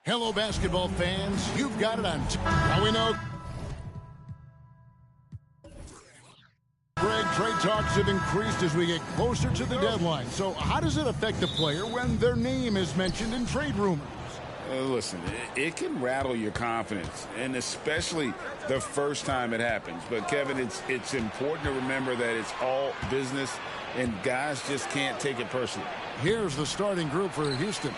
Hello, basketball fans. You've got it on. Now we know trade talks have increased as we get closer to the deadline. So how does it affect the player when their name is mentioned in trade rumors? Listen, it can rattle your confidence, and especially the first time it happens. But, Kevin, it's important to remember that it's all business, and guys just can't take it personally. Here's the starting group for Houston.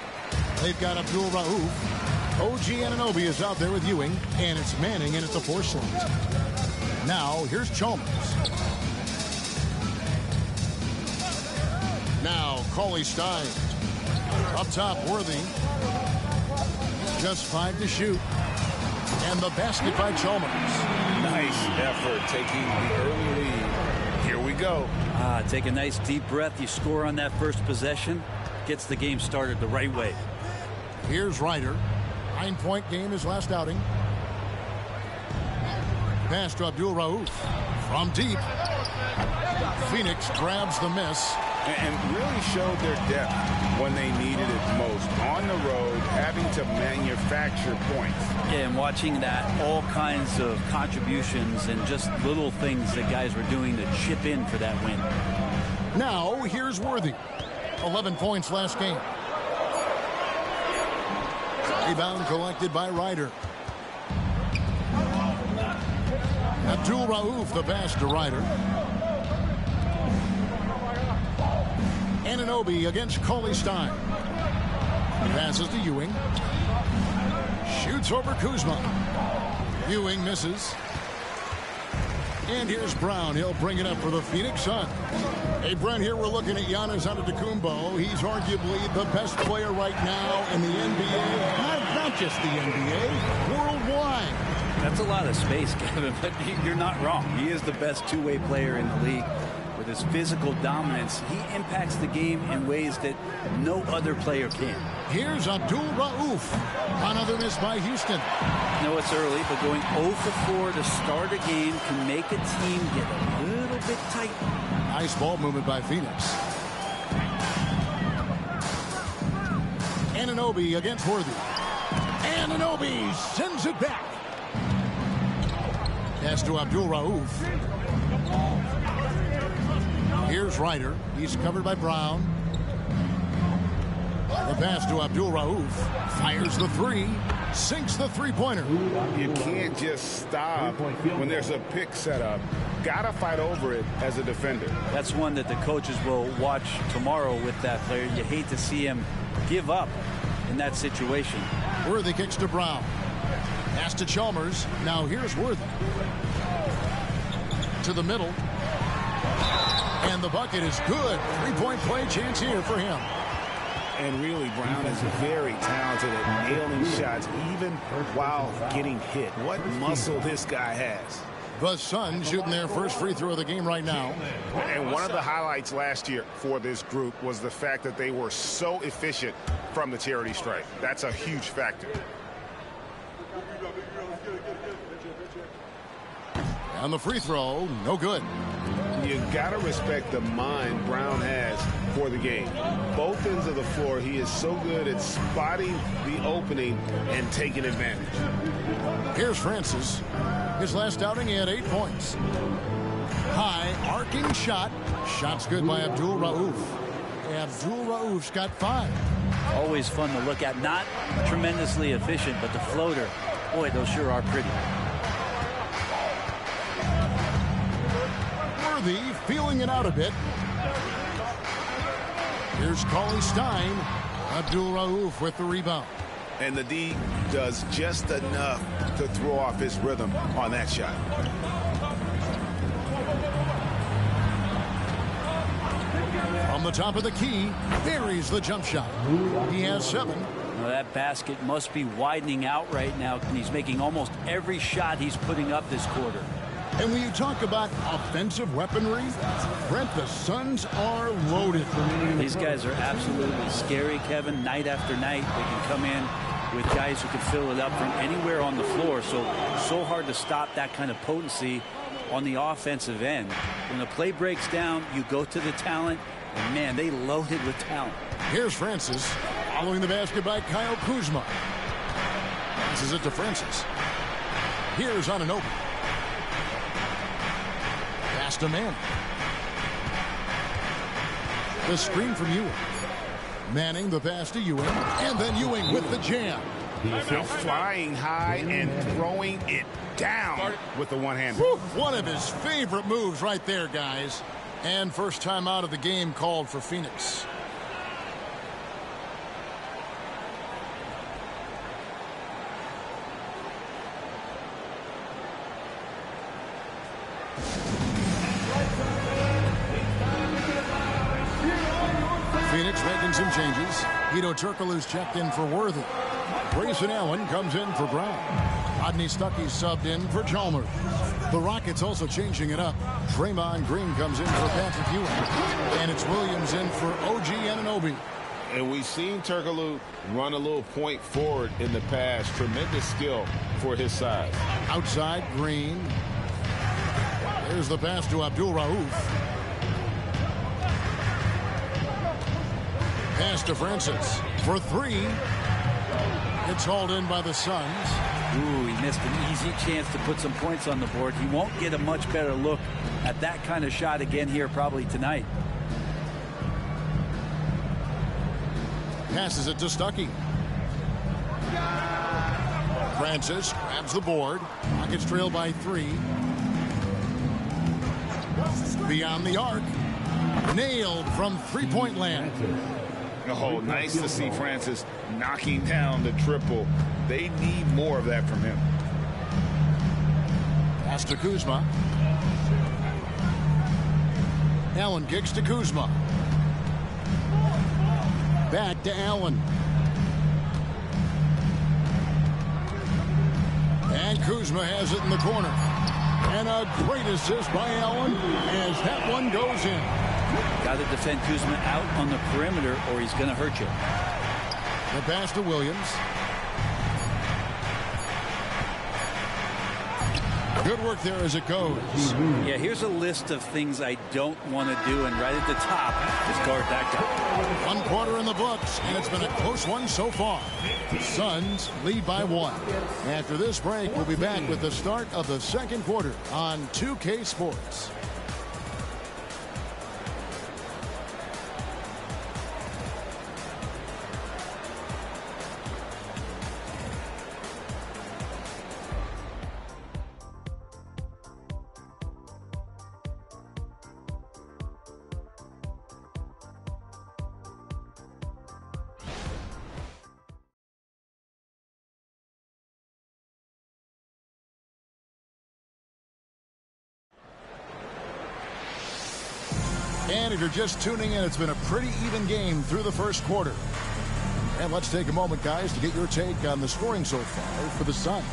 They've got Abdul Rauf. OG Anunoby is out there with Ewing, and it's Manning in at the 4 slot. Now, here's Chalmers. Now, Cauley Stein. Up top, Worthy. Just 5 to shoot. And the basket by Chalmers. Nice effort taking the early lead. Here we go. Take a nice deep breath. You score on that first possession. Gets the game started the right way. Here's Ryder. 9-point game his last outing. Pass to Abdul Rauf. From deep. Phoenix grabs the miss. And really showed their depth when they needed it most. On the road, having to manufacture points. Yeah, and watching that, all kinds of contributions and just little things that guys were doing to chip in for that win. Now, here's Worthy. 11 points last game. Rebound collected by Ryder. Abdul Rauf, the pass to Ryder. Anunoby against Cauley Stein. Passes to Ewing. Shoots over Kuzma. Ewing misses. And here's Brown. He'll bring it up for the Phoenix Suns. Hey, Brent, here we're looking at Giannis Antetokounmpo. He's arguably the best player right now in the NBA. Not just the NBA, worldwide. That's a lot of space, Kevin, but you're not wrong. He is the best two-way player in the league. With his physical dominance, he impacts the game in ways that no other player can. Here's Abdul Rauf. Another miss by Houston. I know it's early, but going 0 for 4 to start a game can make a team get a little bit tight. Nice ball movement by Phoenix. Anunoby against Worthy. Anunoby sends it back. Pass to Abdul Rauf. Here's Ryder. He's covered by Brown. The pass to Abdul Rauf. Fires the 3. Sinks the 3-pointer. You can't just stop when there's a pick set up. Gotta fight over it as a defender. That's one that the coaches will watch tomorrow with that player. You hate to see him give up in that situation. Worthy kicks to Brown. Pass to Chalmers. Now here's Worthy. To the middle. And the bucket is good. 3-point play chance here for him. And really, Brown is very talented at nailing shots, even while getting hit. What muscle this guy has. The Suns shooting their first free throw of the game right now. And one of the highlights last year for this group was the fact that they were so efficient from the charity stripe. That's a huge factor. And the free throw, no good. You gotta respect the mind Brown has for the game. Both ends of the floor, he is so good at spotting the opening and taking advantage. Here's Francis. His last outing, he had 8 points. High, arcing shot. Shot's good by Abdul Rauf. Abdul Rauf's got 5. Always fun to look at. Not tremendously efficient, but the floater, boy, those sure are pretty. Worthy feeling it out a bit. Here's Cauley Stein. Abdul Rauf with the rebound. And the D does just enough to throw off his rhythm on that shot. From the top of the key, buries the jump shot. He has 7. Well, that basket must be widening out right now, and he's making almost every shot he's putting up this quarter. And when you talk about offensive weaponry, Brent, the Suns are loaded. These guys are absolutely scary, Kevin. Night after night, they can come in with guys who can fill it up from anywhere on the floor. So hard to stop that kind of potency on the offensive end. When the play breaks down, you go to the talent, and man, they loaded with talent. Here's Francis following the basket by Kyle Kuzma. Passes it to Francis. Here's Anunoby. Pass to Manning. The screen from Ewing. Manning the pass to Ewing. And then Ewing with the jam. Now flying high and throwing it down with the one-hand. One of his favorite moves right there, guys. And first time out of the game called for Phoenix. Phoenix making some changes. Guido Turkoglu's checked in for Worthy. Grayson Allen comes in for Brown. Rodney Stuckey's subbed in for Chalmers. The Rockets also changing it up. Draymond Green comes in for Patrick Ewing. And it's Williams in for OG Anunoby. And we've seen Turkoglu run a little point forward in the past. Tremendous skill for his size. Outside Green. There's the pass to Abdul Rauf. Pass to Francis for three. It's hauled in by the Suns. Ooh, he missed an easy chance to put some points on the board. He won't get a much better look at that kind of shot again here probably tonight. Passes it to Stuckey. Francis grabs the board. Rockets trail by 3. Beyond the arc. Nailed from three-point land. Oh, nice to see Francis knocking down the triple. They need more of that from him. Pass to Kuzma. Allen kicks to Kuzma. Back to Allen. And Kuzma has it in the corner. And a great assist by Allen as that one goes in. Got to defend Kuzma out on the perimeter or he's going to hurt you. The pass to Williams. Good work there as it goes. Yeah, here's a list of things I don't want to do, and right at the top is guard that guy. 1 quarter in the books, and it's been a close one so far. The Suns lead by 1. After this break, we'll be back with the start of the second quarter on 2K Sports. And if you're just tuning in, it's been a pretty even game through the first quarter. And let's take a moment, guys, to get your take on the scoring so far for the Suns.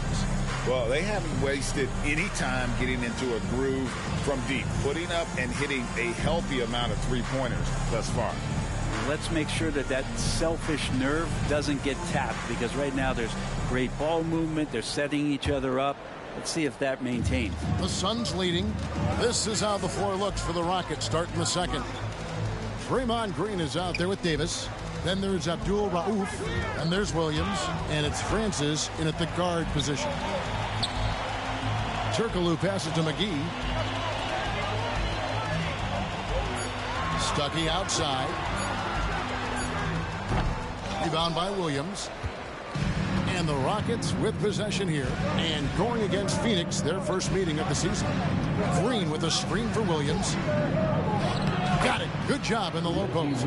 Well, they haven't wasted any time getting into a groove from deep, putting up and hitting a healthy amount of three-pointers thus far. Let's make sure that that selfish nerve doesn't get tapped, because right now there's great ball movement. They're setting each other up. Let's see if that maintains. The Suns leading. This is how the floor looks for the Rockets starting the second. Draymond Green is out there with Davis. Then there's Abdul Rauf. And there's Williams. And it's Francis in at the guard position. Turkoglu passes to McGee. Stuckey outside. Rebound by Williams. And the Rockets with possession here and going against Phoenix, their first meeting of the season. Green with a screen for Williams. Got it. Good job in the low post.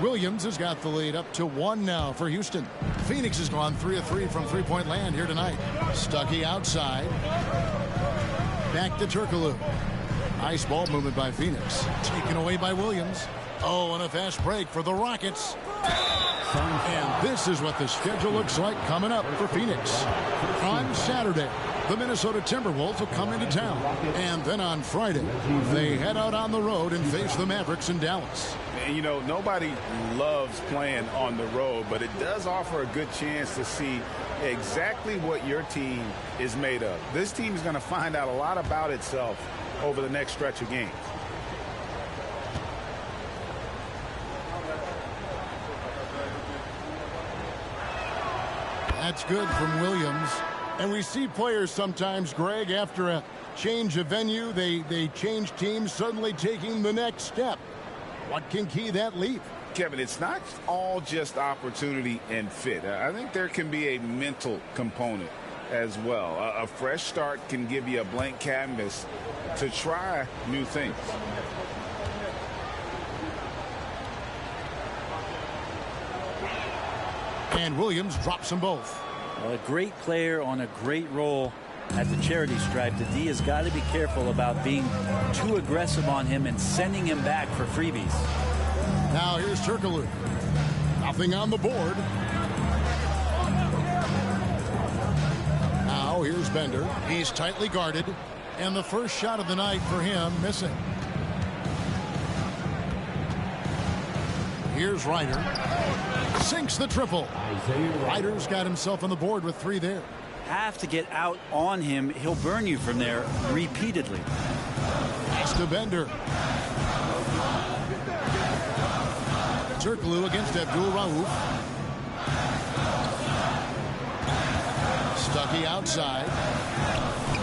Williams has got the lead up to 1 now for Houston. Phoenix has gone 3 of 3 from three-point land here tonight. Stuckey outside. Back to Turkoglu. Nice ball movement by Phoenix. Taken away by Williams. Oh, and a fast break for the Rockets. And this is what the schedule looks like coming up for Phoenix. On Saturday, the Minnesota Timberwolves will come into town. And then on Friday, they head out on the road and face the Mavericks in Dallas. And, you know, nobody loves playing on the road, but it does offer a good chance to see exactly what your team is made of. This team is going to find out a lot about itself over the next stretch of games. That's good from Williams. And we see players sometimes, Greg, after a change of venue, they change teams, suddenly taking the next step. What can key that leap? Kevin, it's not all just opportunity and fit. I think there can be a mental component as well. A fresh start can give you a blank canvas to try new things. And Williams drops them both. Well, a great player on a great role at the charity stripe. The D has got to be careful about being too aggressive on him and sending him back for freebies. Now here's Turkoglu. Nothing on the board. Now here's Bender. He's tightly guarded. And the first shot of the night for him missing. Here's Ryder. Sinks the triple. Ryder's got himself on the board with 3 there. Have to get out on him. He'll burn you from there repeatedly. Pass to Bender. Turkoglu against Abdul-Rauf. Stuckey outside.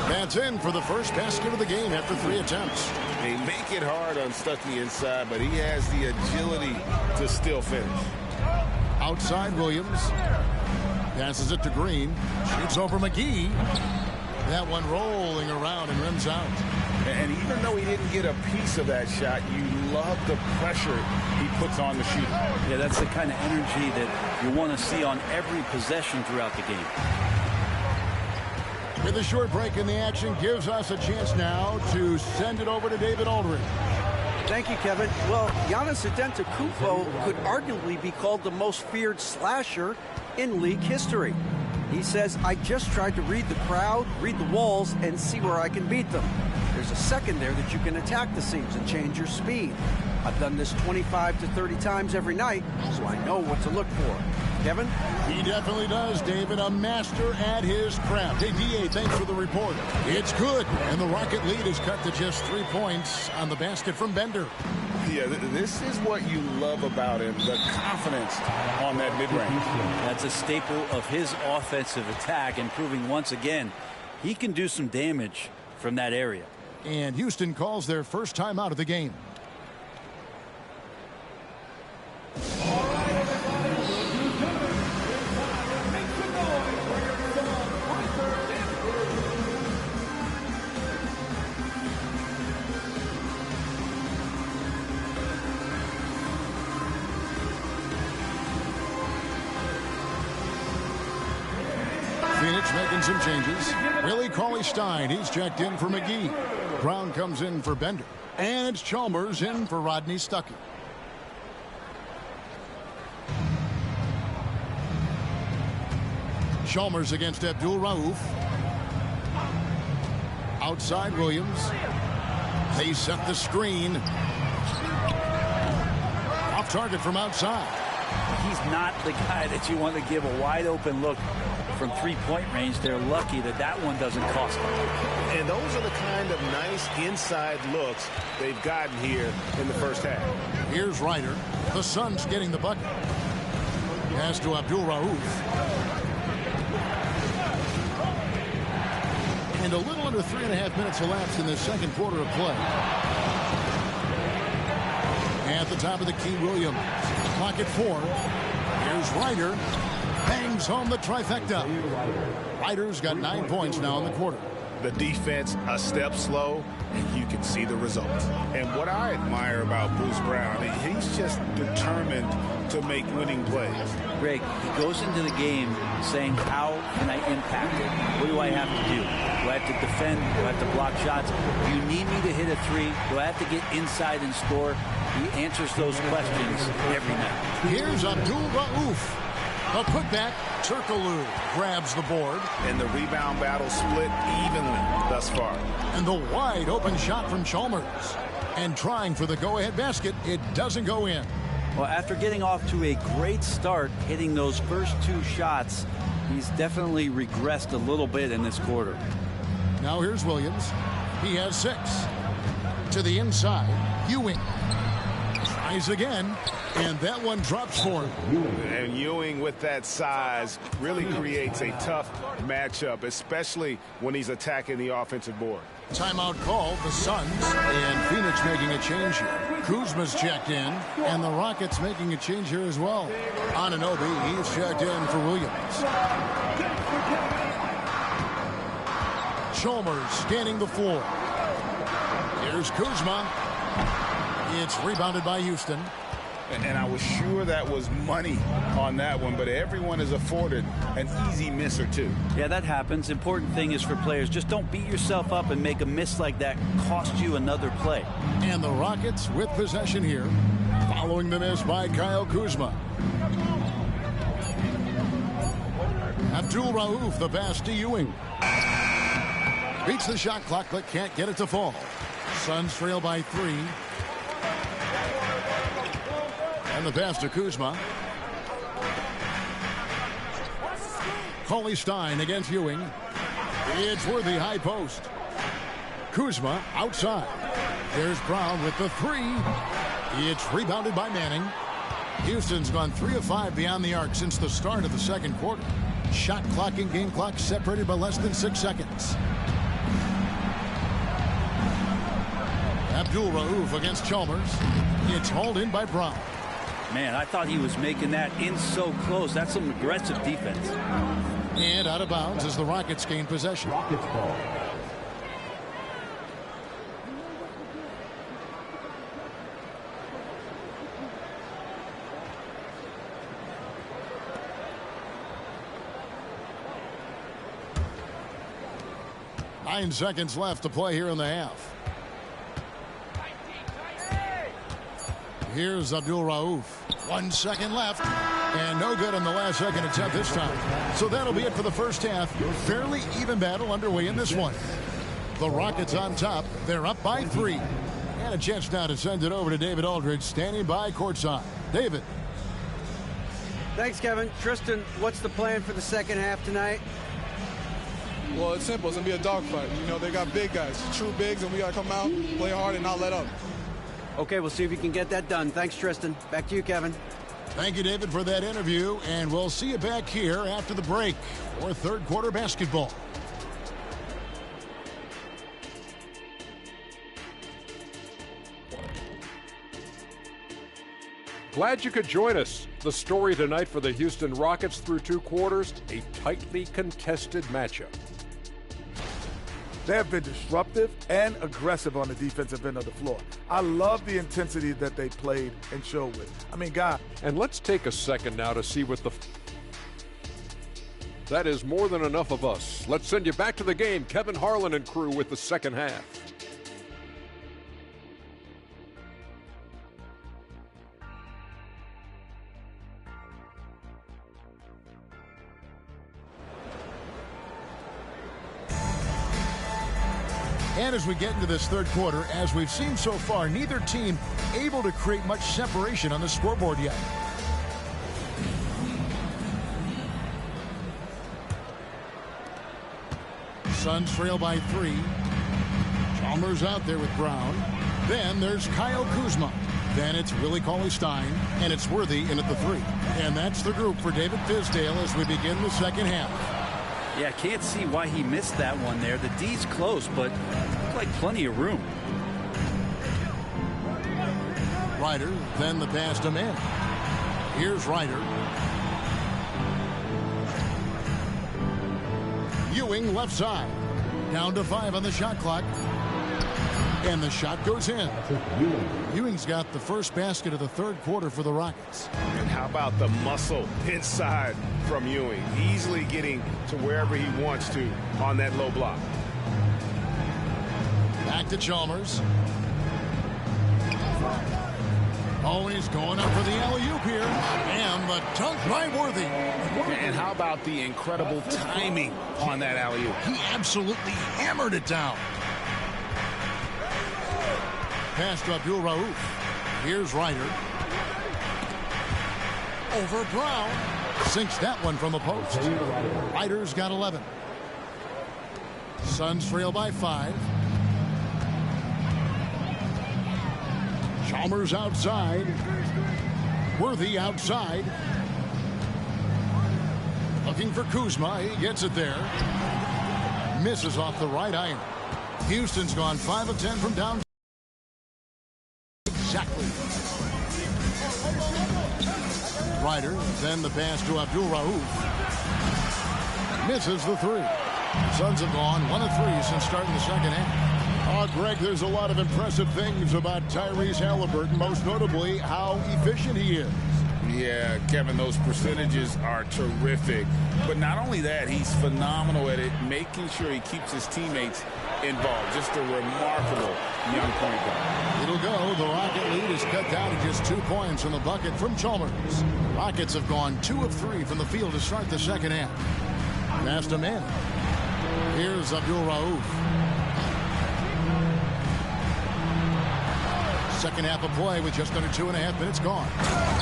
That's in for the first basket of the game after 3 attempts. They make it hard on Stuckey inside, but he has the agility to still finish. Outside Williams. Passes it to Green. Shoots over McGee. That one rolling around and rims out. And even though he didn't get a piece of that shot, you love the pressure he puts on the shooter. Yeah, that's the kind of energy that you want to see on every possession throughout the game. With a short break in the action, gives us a chance now to send it over to David Aldridge. Thank you, Kevin. Well, Giannis Antetokounmpo could arguably be called the most feared slasher in league history. He says, I just tried to read the crowd, read the walls, and see where I can beat them. There's a second there that you can attack the seams and change your speed. I've done this 25 to 30 times every night, so I know what to look for. Kevin? He definitely does, David. A master at his craft. Hey, D.A., thanks for the report. It's good, and the Rocket lead is cut to just 3 points on the basket from Bender. Yeah, this is what you love about him, the confidence on that mid-range. That's a staple of his offensive attack, and proving once again he can do some damage from that area. And Houston calls their first time out of the game. Phoenix making some changes. Willie Cauley-Stein, he's checked in for McGee. Brown comes in for Bender. And it's Chalmers in for Rodney Stuckey. Chalmers against Abdul-Rauf. Outside Williams. They set the screen. Off target from outside. He's not the guy that you want to give a wide open look from 3-point range. They're lucky that that one doesn't cost them. And those are the kind of nice inside looks they've gotten here in the first half. Here's Ryder. The Suns getting the bucket. Pass to Abdul-Rauf. And a little under 3.5 minutes elapsed in the second quarter of play. At the top of the key, Williams. Clock at 4. Here's Ryder. Bangs home the trifecta. Ryder's got 9 points now in the quarter. The defense a step slow, and you can see the results. And what I admire about Bruce Brown, he's just determined to make winning plays. Greg, he goes into the game saying, how can I impact it? What do I have to do? Do I have to defend? Do I have to block shots? Do you need me to hit a 3? Do I have to get inside and score? He answers those questions every night. Here's Abdul-Rauf. A putback. Turkoglu grabs the board. And the rebound battle split evenly thus far. And the wide open shot from Chalmers. And trying for the go-ahead basket, it doesn't go in. Well, after getting off to a great start, hitting those first 2 shots, he's definitely regressed a little bit in this quarter. Now here's Williams. He has 6. To the inside, Ewing. Tries again. And that one drops for him. And Ewing with that size really creates a tough matchup, especially when he's attacking the offensive board. Timeout called, the Suns, and Phoenix making a change here. Kuzma's checked in, and the Rockets making a change here as well. Anunoby, he's checked in for Williams. Chalmers scanning the floor. Here's Kuzma. It's rebounded by Houston. And I was sure that was money on that one, but everyone is afforded an easy miss or two. Yeah, that happens. Important thing is for players, just don't beat yourself up and make a miss like that cost you another play. And the Rockets with possession here, following the miss by Kyle Kuzma. Abdul Rauf, the pass to Ewing. Beats the shot clock, but can't get it to fall. Suns trail by 3. And the pass to Kuzma. Cauley-Stein against Ewing. It's Worthy, high post. Kuzma outside. There's Brown with the 3. It's rebounded by Manning. Houston's gone 3 of 5 beyond the arc since the start of the second quarter. Shot clock and game clock separated by less than 6 seconds. Abdul Rauf against Chalmers. It's hauled in by Brown. Man, I thought he was making that in so close. That's some aggressive defense. And out of bounds as the Rockets gain possession. Rockets ball. Nine seconds left to play here in the half. Here's Abdul Rauf. 1 second left. And no good on the last second attempt this time. So that'll be it for the first half. Fairly even battle underway in this one. The Rockets on top. They're up by 3. And a chance now to send it over to David Aldridge, standing by courtside. David. Thanks, Kevin. Tristan, what's the plan for the second half tonight? Well, it's simple. It's going to be a dogfight. You know, they got big guys, true bigs, and we got to come out, play hard, and not let up. Okay, we'll see if you can get that done. Thanks, Tristan. Back to you, Kevin. Thank you, David, for that interview. And we'll see you back here after the break for third quarter basketball. Glad you could join us. The story tonight for the Houston Rockets through 2 quarters, a tightly contested matchup. They have been disruptive and aggressive on the defensive end of the floor. I love the intensity that they played and showed with. I mean, God. And let's take a second now to see what That is more than enough of us. Let's send you back to the game. Kevin Harlan and crew with the second half. And as we get into this third quarter, as we've seen so far, neither team able to create much separation on the scoreboard yet. Suns trail by 3. Chalmers out there with Brown. Then there's Kyle Kuzma. Then it's Willie Cauley-Stein, and it's Worthy in at the 3. And that's the group for David Fizdale as we begin the second half. Yeah, can't see why he missed that one there. The D's close, but looked like plenty of room. Ryder, then the pass to Manning. Here's Ryder. Ewing left side. Down to 5 on the shot clock. And the shot goes in. Ewing's got the first basket of the third quarter for the Rockets. And how about the muscle inside from Ewing? Easily getting to wherever he wants to on that low block. Back to Chalmers. Oh, he's going up for the alley-oop here. And the dunk by Worthy. And how about the incredible timing on that alley-oop? He absolutely hammered it down. Pass to Abdul Rauf. Here's Ryder. Over Brown. Sinks that one from the post. Ryder's got 11. Suns trail by 5. Chalmers outside. Worthy outside. Looking for Kuzma. He gets it there. Misses off the right iron. Houston's gone 5 of 10 from down. Exactly. Ryder, then the pass to Abdul Rauf. Misses the three. Suns have gone 1 of 3 since starting the second half. Oh, Greg, there's a lot of impressive things about Tyrese Halliburton, most notably how efficient he is. Yeah, Kevin, those percentages are terrific. But not only that, he's phenomenal at it, making sure he keeps his teammates involved. Just a remarkable young point guard. It'll go. The Rocket lead is cut down to just 2 points in the bucket from Chalmers. Rockets have gone 2 of 3 from the field to start the second half. Pass to Manning. Here's Abdul Rauf. Second half of play with just under 2.5 minutes gone.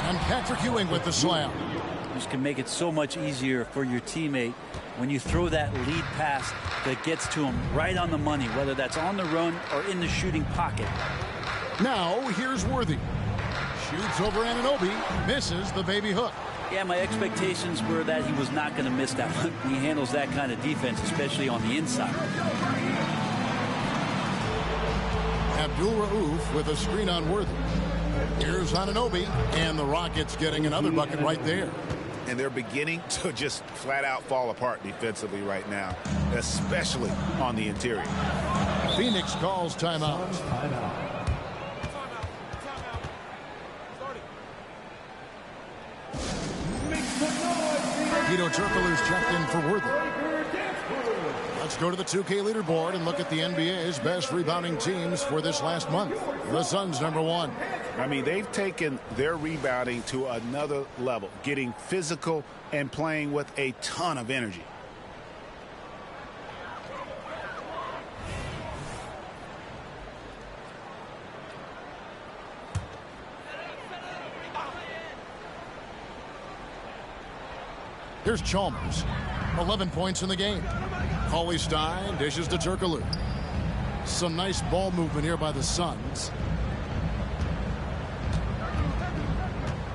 And Patrick Ewing with the slam. This can make it so much easier for your teammate when you throw that lead pass that gets to him right on the money, whether that's on the run or in the shooting pocket. Now here's Worthy. Shoots over Anunoby. Misses the baby hook. Yeah, my expectations were that he was not going to miss that one. He handles that kind of defense, especially on the inside. Abdul Rauf with a screen on Worthy. Here's Anunoby, and the Rockets getting another bucket right there. And they're beginning to just flat out fall apart defensively right now, especially on the interior. Phoenix calls timeout. Guido Turkoglu's checked in for Worthy. Let's go to the 2K leaderboard and look at the NBA's best rebounding teams for this last month. The Suns #1. I mean, they've taken their rebounding to another level, getting physical and playing with a ton of energy. Here's Chalmers. 11 points in the game. Cauley Stein dishes to Turkoglu. Some nice ball movement here by the Suns.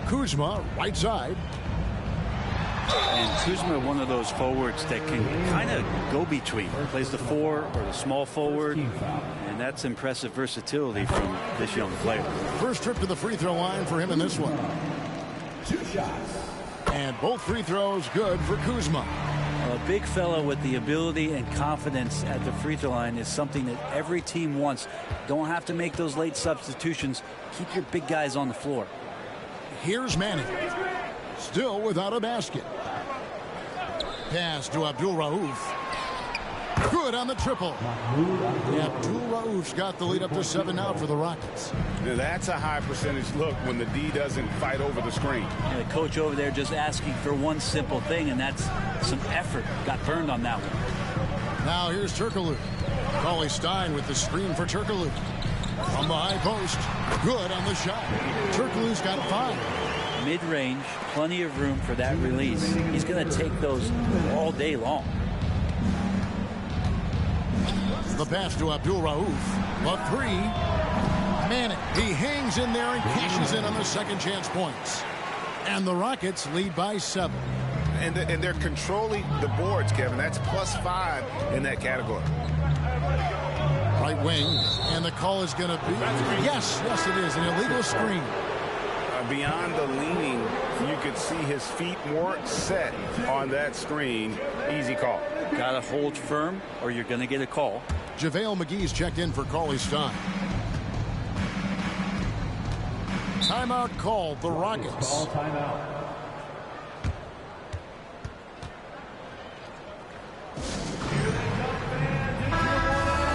Kuzma, right side. And Kuzma, one of those forwards that can kind of go between. Plays the 4 or the small forward. And that's impressive versatility from this young player. First trip to the free throw line for him in this one. 2 shots. And both free throws good for Kuzma. A big fella with the ability and confidence at the free throw line is something that every team wants. Don't have to make those late substitutions. Keep your big guys on the floor. Here's Manning. Still without a basket. Pass to Abdul Rauf. Good on the triple. Abdul Rauf's got the lead up to 7 now for the Rockets. That's a high percentage look when the D doesn't fight over the screen. And the coach over there just asking for one simple thing, and that's some effort. Got burned on that one. Now here's Turkoglu. Cauley Stein with the screen for Turkoglu. From the high post. Good on the shot. Turkoglu's got 5. Mid-range, plenty of room for that release. He's going to take those all day long. The pass to Abdul Rauf. The 3. Manning. He hangs in there and cashes in on the second chance points. And the Rockets lead by 7. And they're controlling the boards, Kevin. That's +5 in that category. Right wing. And the call is going to be... Yes, it is. An illegal screen. Beyond the leaning, you could see his feet more set on that screen. Easy call. Got to hold firm or you're going to get a call. JaVale McGee's checked in for Cauley Stein. Timeout called, the Rockets. Ball timeout.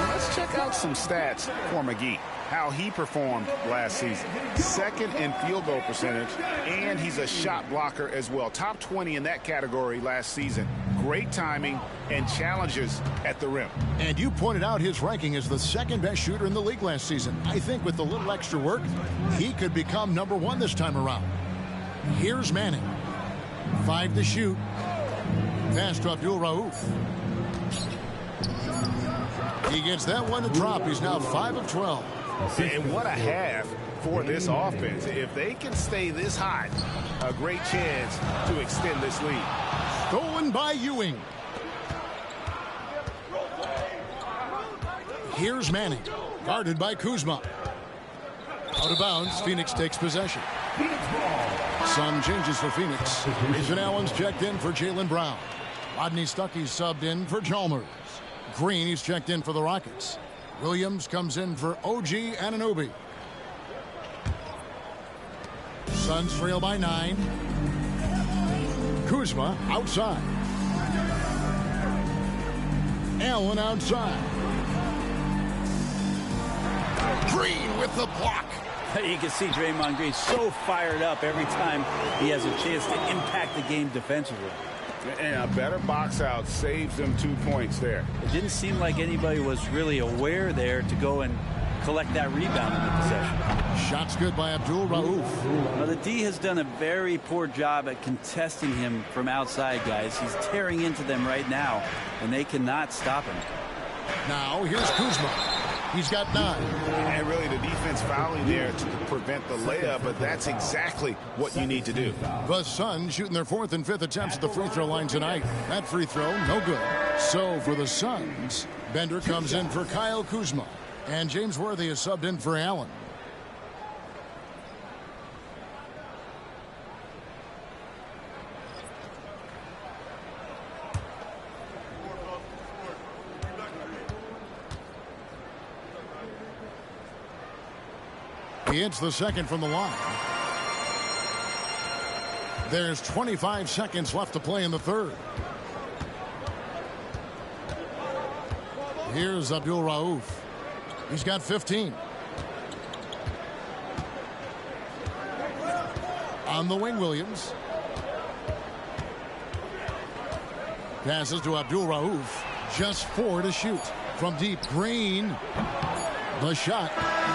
Let's check out some stats for McGee. How he performed last season. 2nd in field goal percentage, and he's a shot blocker as well. Top 20 in that category last season. Great timing and challenges at the rim. And you pointed out his ranking as the 2nd best shooter in the league last season. I think with a little extra work, he could become #1 this time around. Here's Manning. 5 to shoot. Pass to Abdul Rauf. He gets that one to drop. He's now 5 of 12. And what a half for this offense. If they can stay this hot, a great chance to extend this lead. Stolen by Ewing. Here's Manning, guarded by Kuzma. Out of bounds, Phoenix takes possession. Some changes for Phoenix. Mason Allen's checked in for Jaylen Brown. Rodney Stuckey's subbed in for Chalmers. Green, he's checked in for the Rockets. Williams comes in for OG Anunoby. Suns trail by 9. Kuzma outside. Allen outside. Green with the block. You can see Draymond Green so fired up every time he has a chance to impact the game defensively. And a better box out saves them 2 points there. It didn't seem like anybody was really aware there to go and collect that rebound in the possession. Shots good by Abdul Rauf. Now, the D has done a very poor job at contesting him from outside, guys. He's tearing into them right now, and they cannot stop him. Now, here's Kuzma. He's got 9. And really the defense fouling there to prevent the layup, but that's exactly what you need to do. The Suns shooting their 4th and 5th attempts at the free throw line tonight. That free throw, no good. So for the Suns, Bender comes in for Kyle Kuzma. And James Worthy is subbed in for Allen. He hits the second from the line. There's 25 seconds left to play in the third. Here's Abdul Rauf. He's got 15. On the wing, Williams. Passes to Abdul Rauf. Just 4 to shoot. From deep, Green. The shot,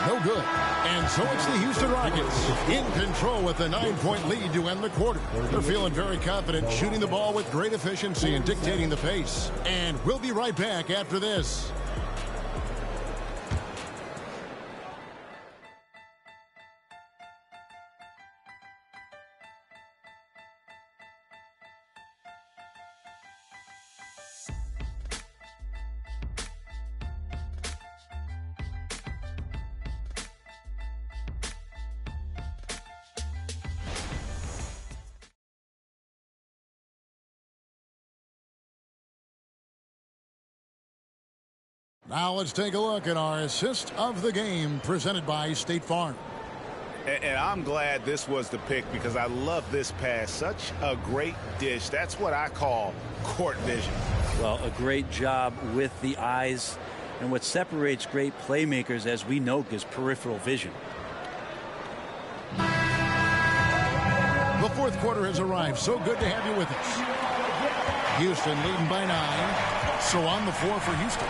no good. And so it's the Houston Rockets in control with a 9-point lead to end the quarter. They're feeling very confident, shooting the ball with great efficiency and dictating the pace. And we'll be right back after this. Now let's take a look at our assist of the game presented by State Farm. And I'm glad this was the pick because I love this pass. Such a great dish. That's what I call court vision. Well, a great job with the eyes. And what separates great playmakers, as we know, is peripheral vision. The fourth quarter has arrived. So good to have you with us. Houston leading by 9. So on the floor for Houston,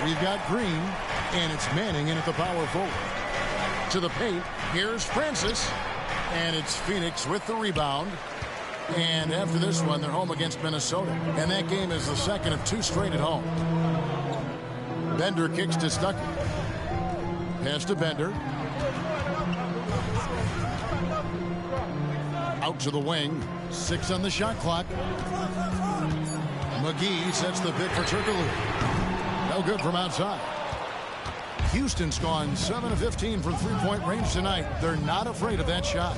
we've got Green, and it's Manning in at the power forward. To the paint, here's Francis, and it's Phoenix with the rebound. And after this one, they're home against Minnesota, and that game is the second of 2 straight at home. Bender kicks to Stuckey. Pass to Bender. Out to the wing. 6 on the shot clock. McGee sets the pick for Turkoglu. No good from outside. Houston's gone 7 of 15 from three-point range tonight. They're not afraid of that shot.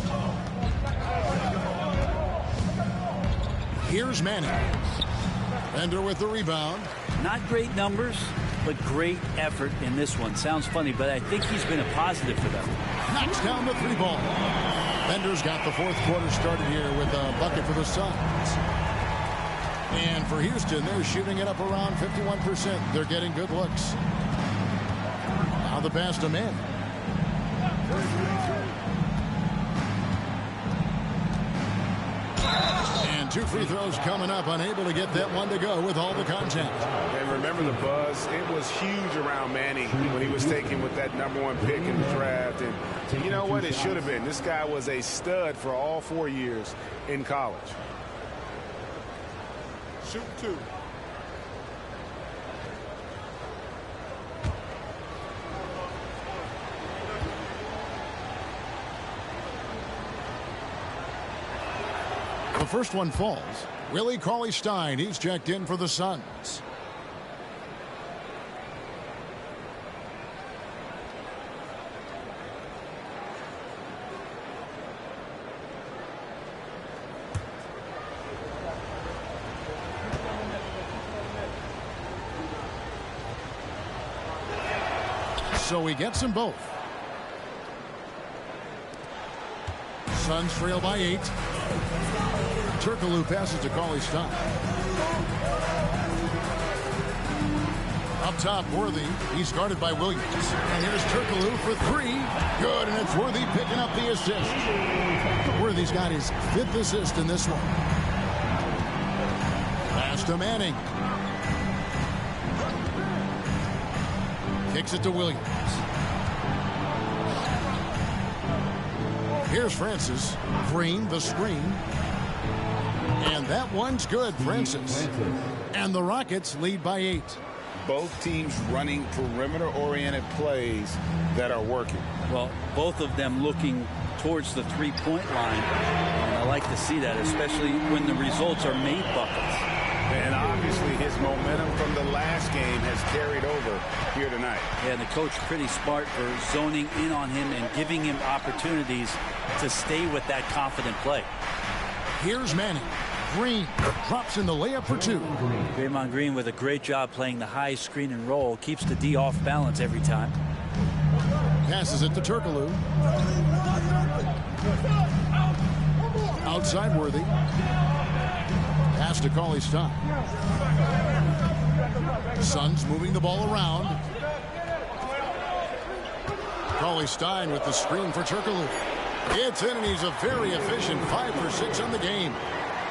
Here's Manning. Bender with the rebound. Not great numbers, but great effort in this one. Sounds funny, but I think he's been a positive for them. Knocks down the 3 ball. Bender's got the fourth quarter started here with a bucket for the Suns. And for Houston, they're shooting it up around 51%. They're getting good looks. Now the pass to Manning. And 2 free throws coming up. Unable to get that one to go with all the contact. And remember the buzz. It was huge around Manning when he was taken with that #1 pick in the draft. And you know what? It should have been. This guy was a stud for all 4 years in college. Shoot 2. first one falls. Willie Cauley-Stein, he's checked in for the Suns. So he gets them both. Suns trail by 8. Turkoglu passes to Cauley-Stein. Up top, Worthy. He's guarded by Williams. And here's Turkoglu for 3. Good, and it's Worthy picking up the assist. Worthy's got his 5th assist in this one. Pass to Manning. Kicks it to Williams. Here's Francis. Green, the screen. And that one's good, Francis. And the Rockets lead by 8. Both teams running perimeter-oriented plays that are working. Well, both of them looking towards the three-point line. And I like to see that, especially when the results are made buckets. And obviously his momentum from the last game has carried over here tonight. Yeah, and the coach pretty smart for zoning in on him and giving him opportunities to stay with that confident play. Here's Manning. Green drops in the layup for 2. Draymond Green with a great job playing the high screen and roll. Keeps the D off balance every time. Passes it to Turkoglu. Outside Worthy. Pass to Cauley-Stein. Suns moving the ball around. Cauley-Stein with the screen for Turkoglu. It's in, and he's a very efficient 5 for 6 on the game.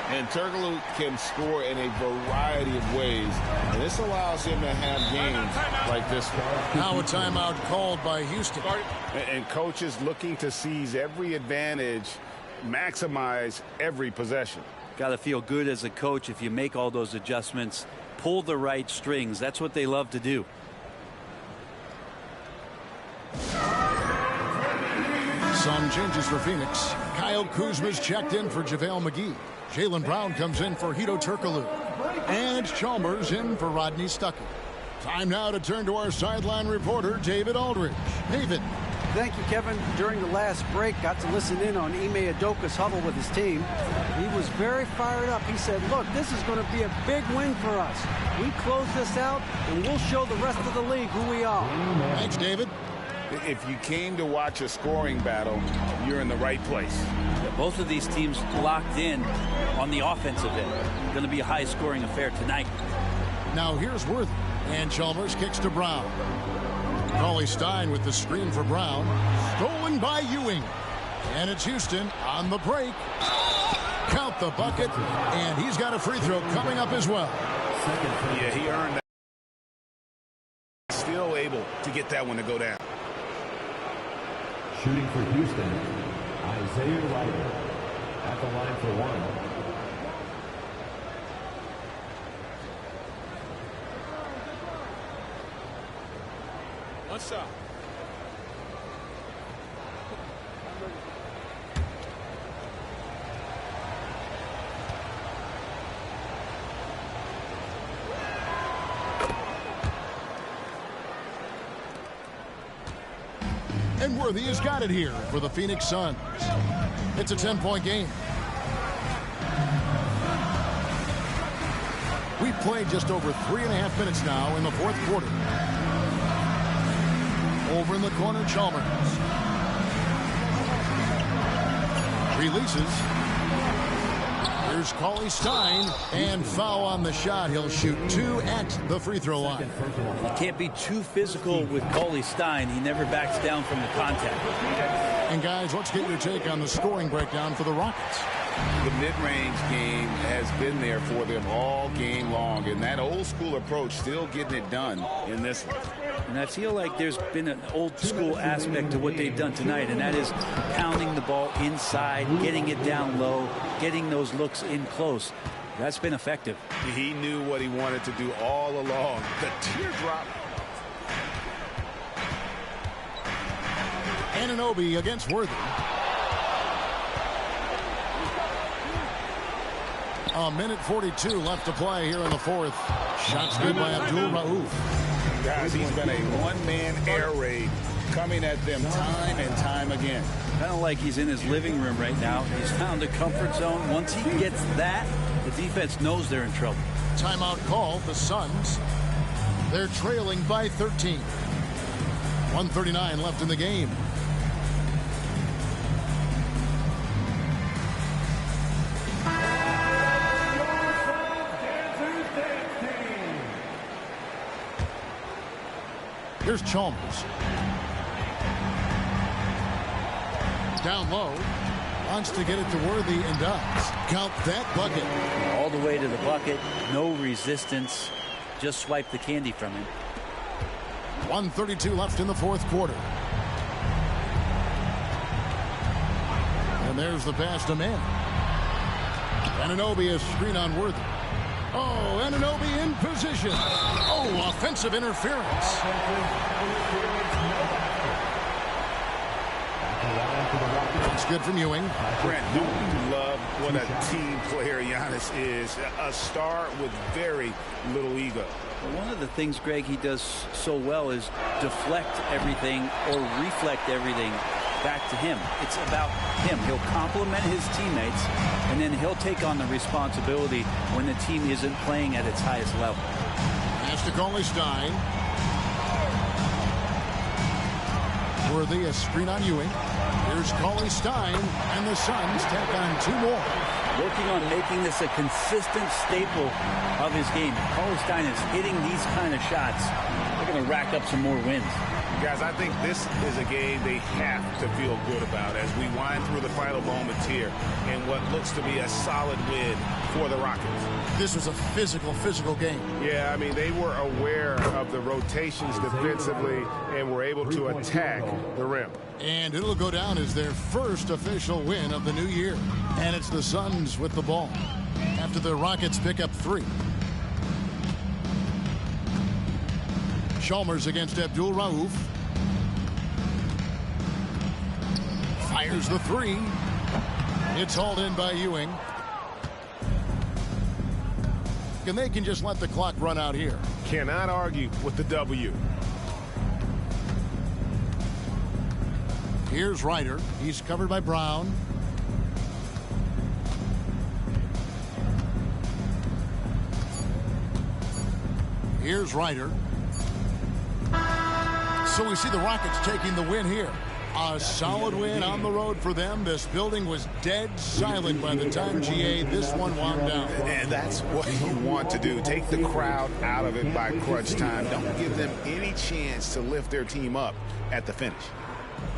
And Turkoglu can score in a variety of ways, and this allows him to have games like this one. Now a timeout called by Houston. And coaches looking to seize every advantage, maximize every possession. Got to feel good as a coach if you make all those adjustments, pull the right strings. That's what they love to do. Some changes for Phoenix. Kyle Kuzma's checked in for JaVale McGee. Jaylen Brown comes in for Hedo Turkoglu. And Chalmers in for Rodney Stuckey. Time now to turn to our sideline reporter, David Aldridge. David. Thank you, Kevin. During the last break, got to listen in on Ime Udoka's huddle with his team. He was very fired up. He said, look, this is going to be a big win for us. We close this out, and we'll show the rest of the league who we are. Thanks, David. If you came to watch a scoring battle, you're in the right place. Yeah, both of these teams locked in on the offensive end. Going to be a high-scoring affair tonight. Now here's Worthy. And Chalmers kicks to Brown. Cauley-Stein with the screen for Brown. Stolen by Ewing. And it's Houston on the break. Count the bucket. And he's got a free throw coming up as well. Yeah, he earned that. Still able to get that one to go down. Shooting for Houston, Isaiah Ryder at the line for 1. One shot. And Worthy has got it here for the Phoenix Suns. It's a 10-point game. We've played just over 3.5 minutes now in the fourth quarter. Over in the corner, Chalmers. Releases. Here's Cauley-Stein, and foul on the shot. He'll shoot 2 at the free throw line. You can't be too physical with Cauley-Stein. He never backs down from the contact. And guys, let's get your take on the scoring breakdown for the Rockets. The mid-range game has been there for them all game long, and that old school approach still getting it done in this one. And I feel like there's been an old school aspect to what they've done tonight, and that is pounding the ball inside, getting it down low, getting those looks in close. That's been effective. He knew what he wanted to do all along. The teardrop. Anunoby against Worthy. A minute 42 left to play here in the fourth. Shots good by Abdul Rauf. Guys, he's been a one-man air raid coming at them time and time again. Kind of like he's in his living room right now. He's found a comfort zone. Once he gets that, the defense knows they're in trouble. Timeout called. The Suns. They're trailing by 13. 1:39 left in the game. Here's Chalmers. Down low. Wants to get it to Worthy and does. Count that bucket. All the way to the bucket. No resistance. Just swipe the candy from him. 1:32 left in the fourth quarter. And there's the pass to Mann. Anunoby is screen on Worthy. Oh, Anunoby in position. Oh, offensive interference. It's good from Ewing. Brent, don't you love what a team player Giannis is? A star with very little ego. One of the things, Greg, he does so well is deflect everything or reflect everything back to him. It's about him. He'll compliment his teammates, and then he'll take on the responsibility when the team isn't playing at its highest level. Pass to Cauley-Stein. Worthy, a screen on Ewing. Here's Cauley-Stein, and the Suns tack on two more. Working on making this a consistent staple of his game. Cauley-Stein is hitting these kind of shots. They're going to rack up some more wins. Guys, I think this is a game they have to feel good about as we wind through the final moments here in what looks to be a solid win for the Rockets. This was a physical game. Yeah, I mean, they were aware of the rotations defensively and were able to attack the rim. And it'll go down as their first official win of the new year. And it's the Suns with the ball after the Rockets pick up 3. Chalmers against Abdul Rauf. Fires the 3. It's hauled in by Ewing. And they can just let the clock run out here. Cannot argue with the W. Here's Ryder. He's covered by Brown. Here's Ryder. So we see the Rockets taking the win here. A solid win on the road for them. This building was dead silent by the time, GA, this one wound down. And that's what you want to do. Take the crowd out of it by crunch time. Don't give them any chance to lift their team up at the finish.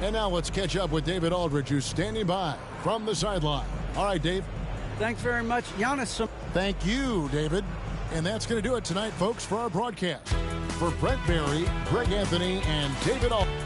And now let's catch up with David Aldridge, who's standing by from the sideline. All right, Dave. Thanks very much, Giannis. Thank you, David. And that's going to do it tonight, folks, for our broadcast. For Brent Barry, Greg Anthony, and David Aldridge.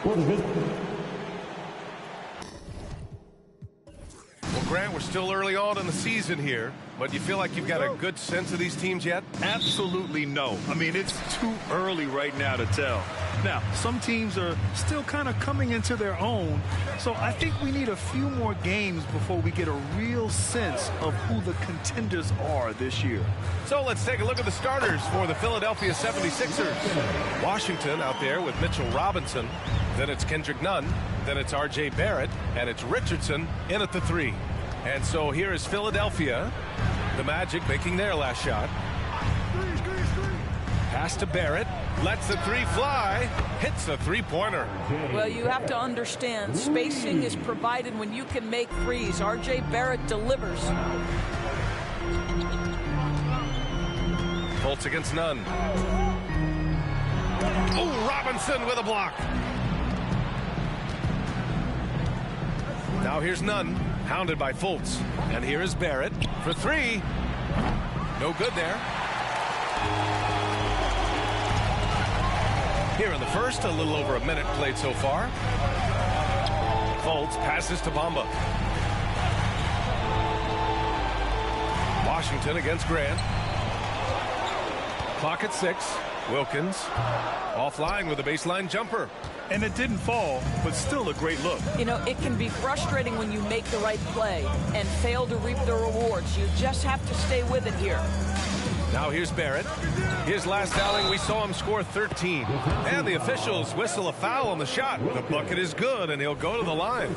Well, Grant, we're still early on in the season here, but you feel like you've got a good sense of these teams yet? Absolutely no. I mean, it's too early right now to tell. Now, some teams are still kind of coming into their own, so I think we need a few more games before we get a real sense of who the contenders are this year. So let's take a look at the starters for the Philadelphia 76ers. Washington out there with Mitchell Robinson. Then it's Kendrick Nunn. Then it's R.J. Barrett. And it's Richardson in at the 3. And so here is Philadelphia. The Magic making their last shot. Pass to Barrett. Lets the three fly. Hits the three-pointer. Well, you have to understand, spacing is provided when you can make threes. R.J. Barrett delivers. Fultz against Nunn. Oh, Robinson with a block. Now here's Nunn, hounded by Fultz. And here is Barrett for three. No good there. Here in the first, a little over a minute played so far. Fultz passes to Bamba. Washington against Grant. Clock at 6. Wilkins offline with a baseline jumper. And it didn't fall, but still a great look. You know, it can be frustrating when you make the right play and fail to reap the rewards. You just have to stay with it here. Now here's Barrett. His last outing, we saw him score 13. And the officials whistle a foul on the shot. The bucket is good, and he'll go to the line.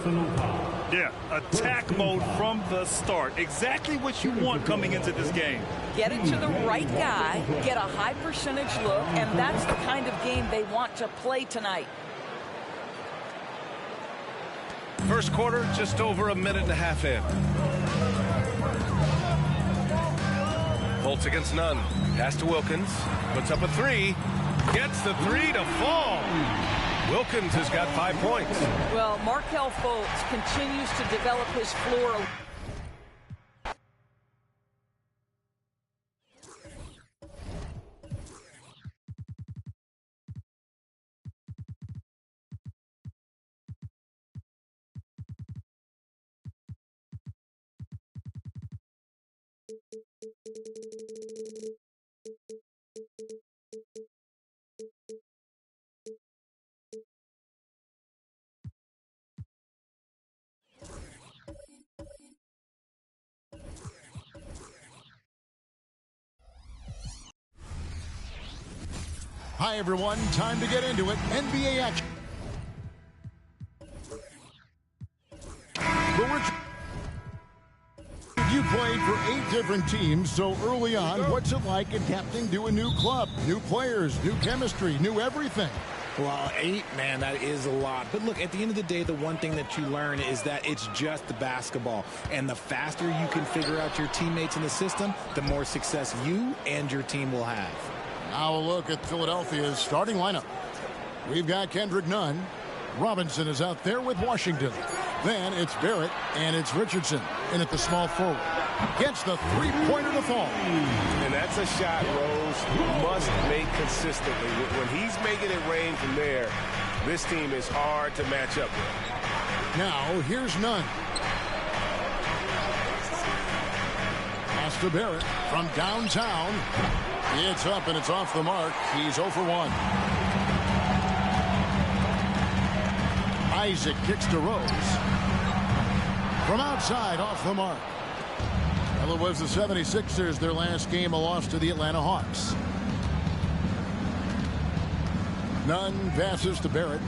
Yeah, attack mode from the start. Exactly what you want coming into this game. Get it to the right guy, get a high percentage look, and that's the kind of game they want to play tonight. First quarter, just over a minute and a half in. Fultz against Nunn. Pass to Wilkins. Puts up a three. Gets the three to fall. Wilkins has got 5 points. Well, Markelle Fultz continues to develop his floor. Hi, everyone. Time to get into it. NBA action. You played for 8 different teams, so early on, what's it like adapting to a new club? New players, new chemistry, new everything. Well, 8, man, that is a lot. But look, at the end of the day, the one thing that you learn is that it's just the basketball. And the faster you can figure out your teammates in the system, the more success you and your team will have. Now a look at Philadelphia's starting lineup. We've got Kendrick Nunn. Robinson is out there with Washington. Then it's Barrett and it's Richardson in at the small forward. Gets the three-pointer to fall. And that's a shot Rose must make consistently. When he's making it rain from there, this team is hard to match up with. Now here's Nunn. Pass to Barrett from downtown. It's up and it's off the mark. He's 0 for 1. Isaac kicks to Rose. From outside, off the mark. Well, it was the 76ers, their last game, a loss to the Atlanta Hawks. Nunn passes to Barrett.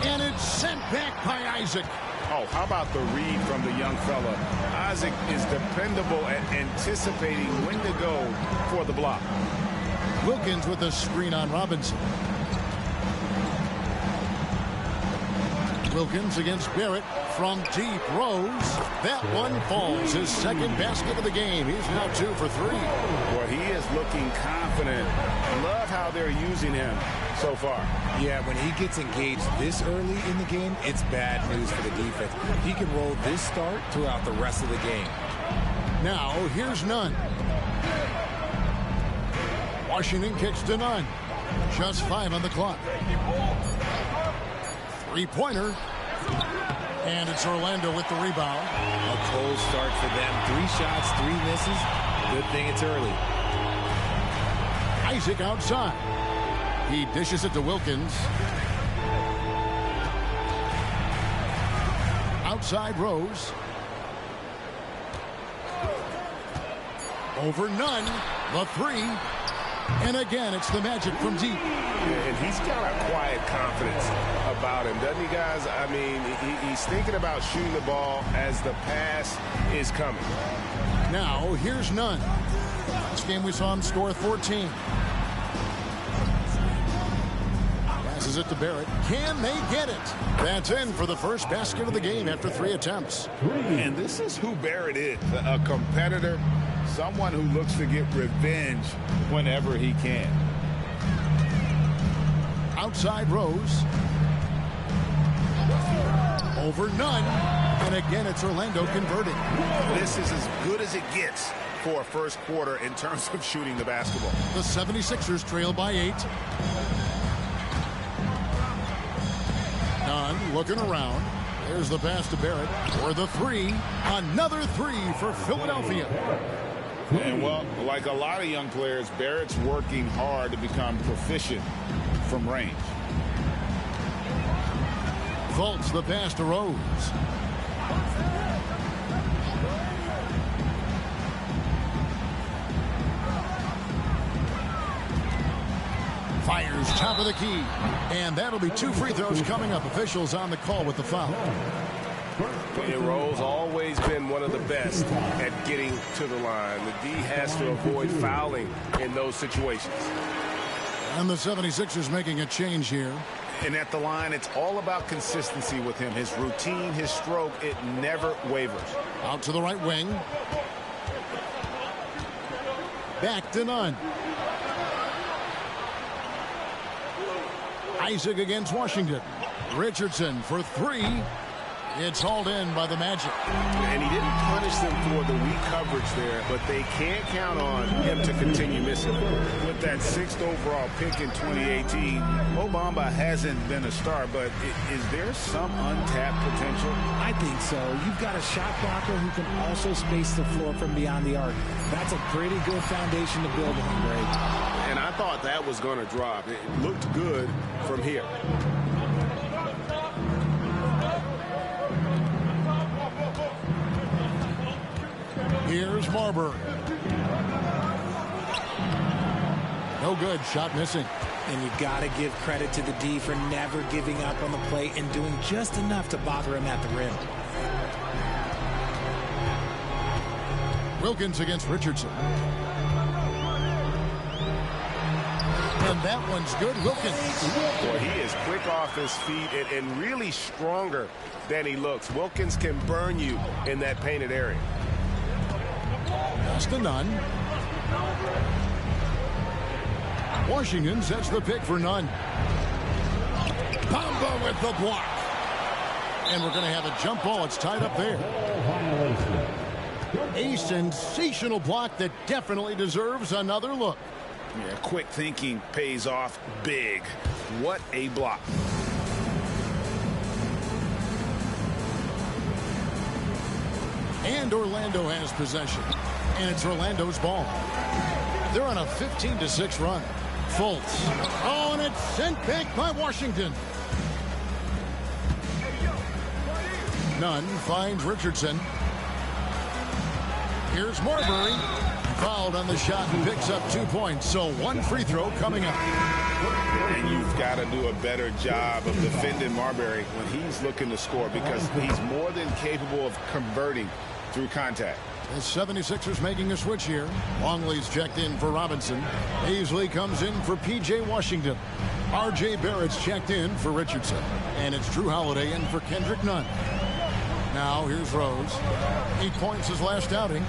And it's sent back by Isaac. Oh, how about the read from the young fella? Isaac is dependable at anticipating when to go for the block. Wilkins with a screen on Robinson. Wilkins against Barrett from deep. Rose. That one falls. His second basket of the game. He's now 2 for 3. Well, he is looking confident. Love how they're using him so far. Yeah, when he gets engaged this early in the game, it's bad news for the defense. He can roll this start throughout the rest of the game. Now, here's Nunn. Washington kicks to Nunn. Just 5 on the clock. Three-pointer. And it's Orlando with the rebound. A cold start for them. 3 shots, 3 misses. Good thing it's early. Isaac outside. He dishes it to Wilkins. Outside Rose. Over Nunn. The 3. And again, it's the Magic from deep. Yeah, and he's got a quiet confidence about him, doesn't he, guys? I mean, he's thinking about shooting the ball as the pass is coming. Now, here's Nunn. Last game we saw him score 14. Passes it to Barrett. Can they get it? That's in for the first basket of the game after 3 attempts. And this is who Barrett is, a competitor, someone who looks to get revenge whenever he can. Outside Rose. Over Nunn. And again, it's Orlando converting. This is as good as it gets for a first quarter in terms of shooting the basketball. The 76ers trail by 8. Nunn looking around. There's the pass to Barrett for the 3. Another 3 for Philadelphia. And, well, like a lot of young players, Barrett's working hard to become proficient from range. Fultz the pass to Rose. Fires top of the key. And that'll be 2 free throws coming up. Officials on the call with the foul. And Rose always been one of the best at getting to the line. The D has to avoid fouling in those situations. And the 76ers making a change here. And at the line, it's all about consistency with him. His routine, his stroke, it never wavers. Out to the right wing. Back to Nunn. Isaac against Washington. Richardson for 3. It's hauled in by the Magic. And he didn't punish them for the weak coverage there, but they can't count on him to continue missing. With that 6th overall pick in 2018, Mo Bamba hasn't been a star, but is there some untapped potential? I think so. You've got a shot blocker who can also space the floor from beyond the arc. That's a pretty good foundation to build on, Greg. And I thought that was going to drop. It looked good from here. Here's Marbury. No good. Shot missing. And you got to give credit to the D for never giving up on the plate and doing just enough to bother him at the rim. Wilkins against Richardson. And that one's good. Wilkins. Boy, he is quick off his feet and really stronger than he looks. Wilkins can burn you in that painted area. Pass to Nunn. Washington sets the pick for Nunn. Bamba with the block. And we're going to have a jump ball. It's tied up there. A sensational block that definitely deserves another look. Yeah, quick thinking pays off big. What a block. And Orlando has possession. And it's Orlando's ball. They're on a 15-6 run. Fultz. Oh, and it's sent back by Washington. Nunn finds Richardson. Here's Marbury. Fouled on the shot and picks up 2 points. So 1 free throw coming up. And you've got to do a better job of defending Marbury when he's looking to score, because he's more than capable of converting through contact. The 76ers making a switch here. Longley's checked in for Robinson. Hazley comes in for P.J. Washington. R.J. Barrett's checked in for Richardson. And it's Drew Holiday in for Kendrick Nunn. Now here's Rose. 8 points his last outing.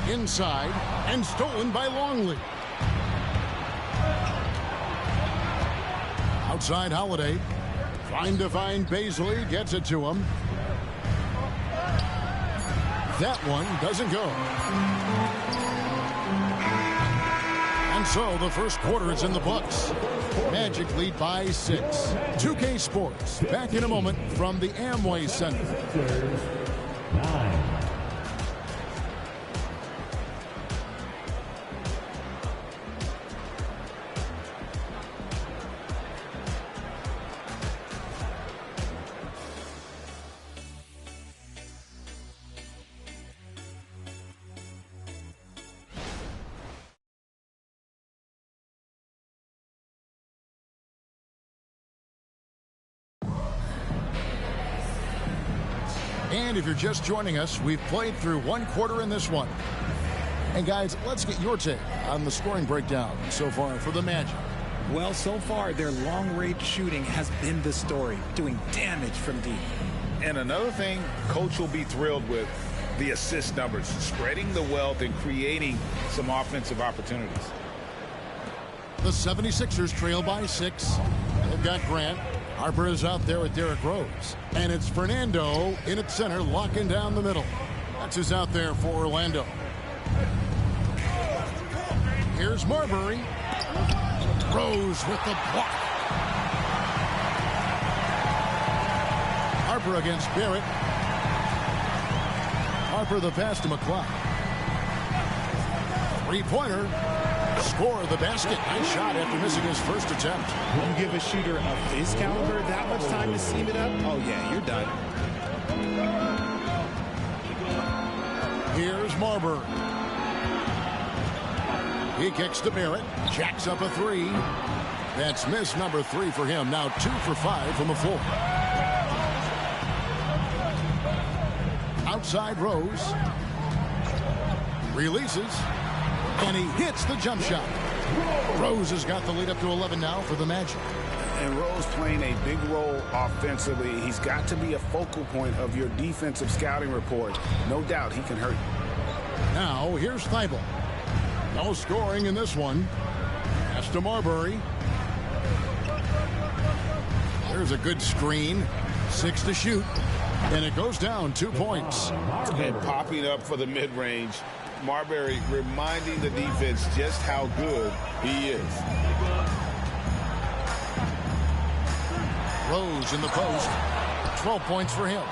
Inside and stolen by Longley. Outside Holiday. Trying to find Bazley. Gets it to him. That one doesn't go. And so the first quarter is in the books. Magic lead by 6. 2K Sports back in a moment from the Amway Center. 9. And if you're just joining us, we've played through one quarter in this one. And guys, let's get your take on the scoring breakdown so far for the Magic. Well, so far, their long-range shooting has been the story, doing damage from deep. And another thing Coach will be thrilled with, the assist numbers, spreading the wealth and creating some offensive opportunities. The 76ers trail by 6. They've got Grant. Harper is out there with Derrick Rose. And it's Fernando in at center, locking down the middle. That's who's out there for Orlando. Here's Marbury. Rose with the block. Harper against Barrett. Harper the pass to McCloud. Three-pointer. Score the basket. Nice shot after missing his first attempt. You give a shooter of his caliber that much time to seam it up? Oh, yeah, you're done. Here's Marbury. He kicks to Barrett. Jacks up a three. That's miss number 3 for him. Now 2 for 5 from the floor. Outside Rose. Releases. And he hits the jump shot. Rose has got the lead up to 11 now for the Magic. And Rose playing a big role offensively. He's got to be a focal point of your defensive scouting report. No doubt he can hurt you. Now here's Thibault. No scoring in this one. Pass to Marbury. There's a good screen. 6 to shoot. And it goes down 2 points. And popping up for the mid-range. Marbury reminding the defense just how good he is. Rose in the post. 12 points for him.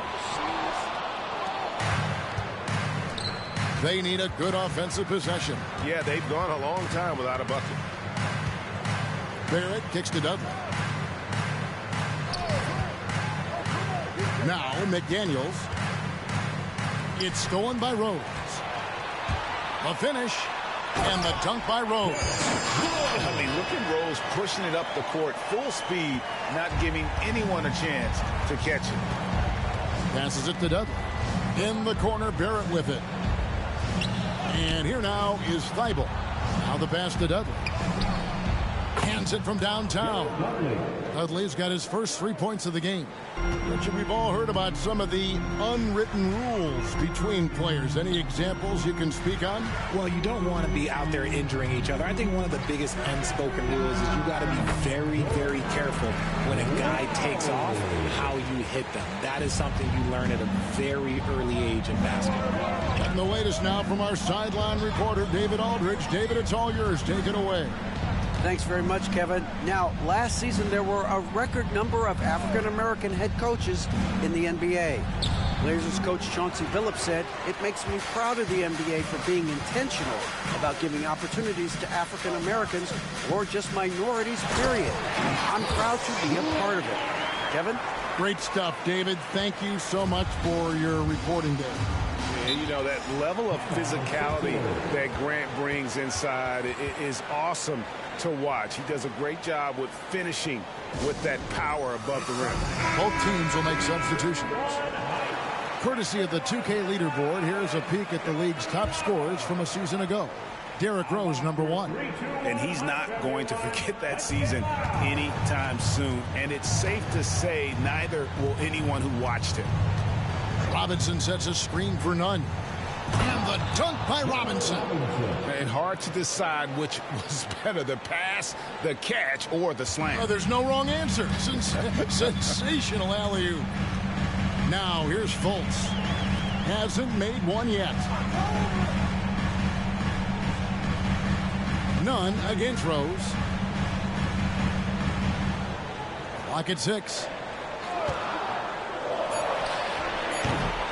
They need a good offensive possession. Yeah, they've gone a long time without a bucket. Barrett kicks to Dudley. Now McDaniels. It's stolen by Rose. The finish and the dunk by Rose. I mean, look at Rose pushing it up the court full speed, not giving anyone a chance to catch it. Passes it to Dudley. In the corner, Barrett with it. And here now is Thibault. Now the pass to Dudley. Hands it from downtown. Dudley's got his first 3 points of the game. Richard, we've all heard about some of the unwritten rules between players. Any examples you can speak on? Well, you don't want to be out there injuring each other. I think one of the biggest unspoken rules is you got to be very, very careful when a guy takes off, how you hit them. That is something you learn at a very early age in basketball. And the latest now from our sideline reporter, David Aldridge. David, it's all yours. Take it away. Thanks very much, Kevin. Now, last season there were a record number of African-American head coaches in the NBA. Blazers coach Chauncey Billups said, "It makes me proud of the NBA for being intentional about giving opportunities to African-Americans or just minorities, period. I'm proud to be a part of it." Kevin? Great stuff, David. Thank you so much for your reporting there. And, you know, that level of physicality that Grant brings inside is awesome to watch. He does a great job with finishing with that power above the rim. Both teams will make substitutions. Courtesy of the 2K leaderboard, here's a peek at the league's top scorers from a season ago. Derrick Rose, #1. And he's not going to forget that season anytime soon. And it's safe to say neither will anyone who watched him. Robinson sets a screen for none. And the dunk by Robinson. And hard to decide which was better, the pass, the catch, or the slam. Oh, there's no wrong answer. Sensational alley-oop. Now here's Fultz. Hasn't made one yet. None against Rose. Clock at 6.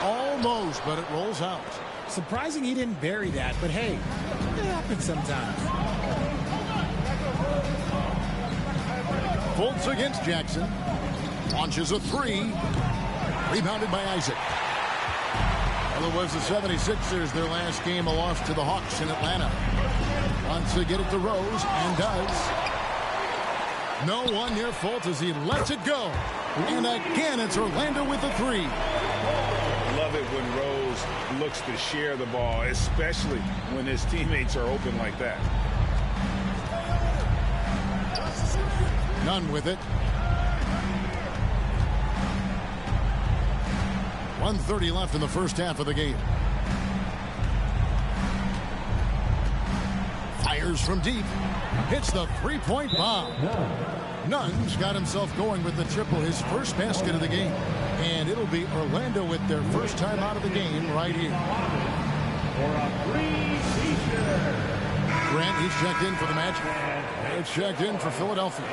Almost, but it rolls out. Surprising he didn't bury that, but hey, it happens sometimes. Fultz against Jackson. Launches a 3. Rebounded by Isaac. Well, it was the 76ers, their last game, a loss to the Hawks in Atlanta. Wants to get it to Rose, and does. No one near Fultz as he lets it go. And again, it's Orlando with the 3. Love love it when Rose looks to share the ball, especially when his teammates are open like that. Nunn with it. 1:30 left in the first half of the game. Fires from deep. Hits the three-point bomb. Nunn's got himself going with the triple, his first basket of the game. And it'll be Orlando with their first time out of the game right here. Grant, he's checked in for the Magic. It's checked in for Philadelphia.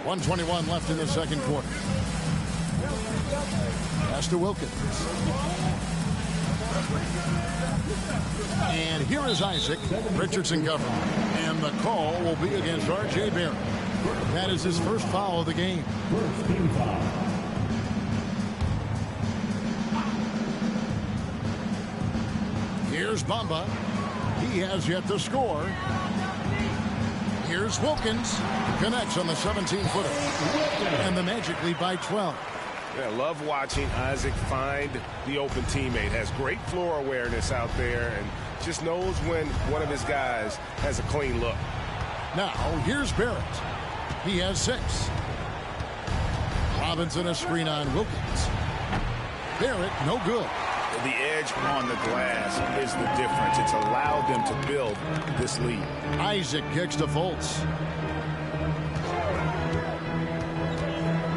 1:21 left in the second quarter. Pass to Wilkins. And here is Isaac. Richardson covering. And the call will be against R.J. Barrett. That is his first foul of the game. First team foul. Here's Bamba. He has yet to score. Here's Wilkins. Connects on the 17-footer. And the Magic lead by 12. Yeah, love watching Isaac find the open teammate. Has great floor awareness out there and just knows when one of his guys has a clean look. Now, here's Barrett. He has 6. Robinson a screen on Wilkins. Barrett, no good. The edge on the glass is the difference. It's allowed them to build this lead. Isaac kicks to Fultz.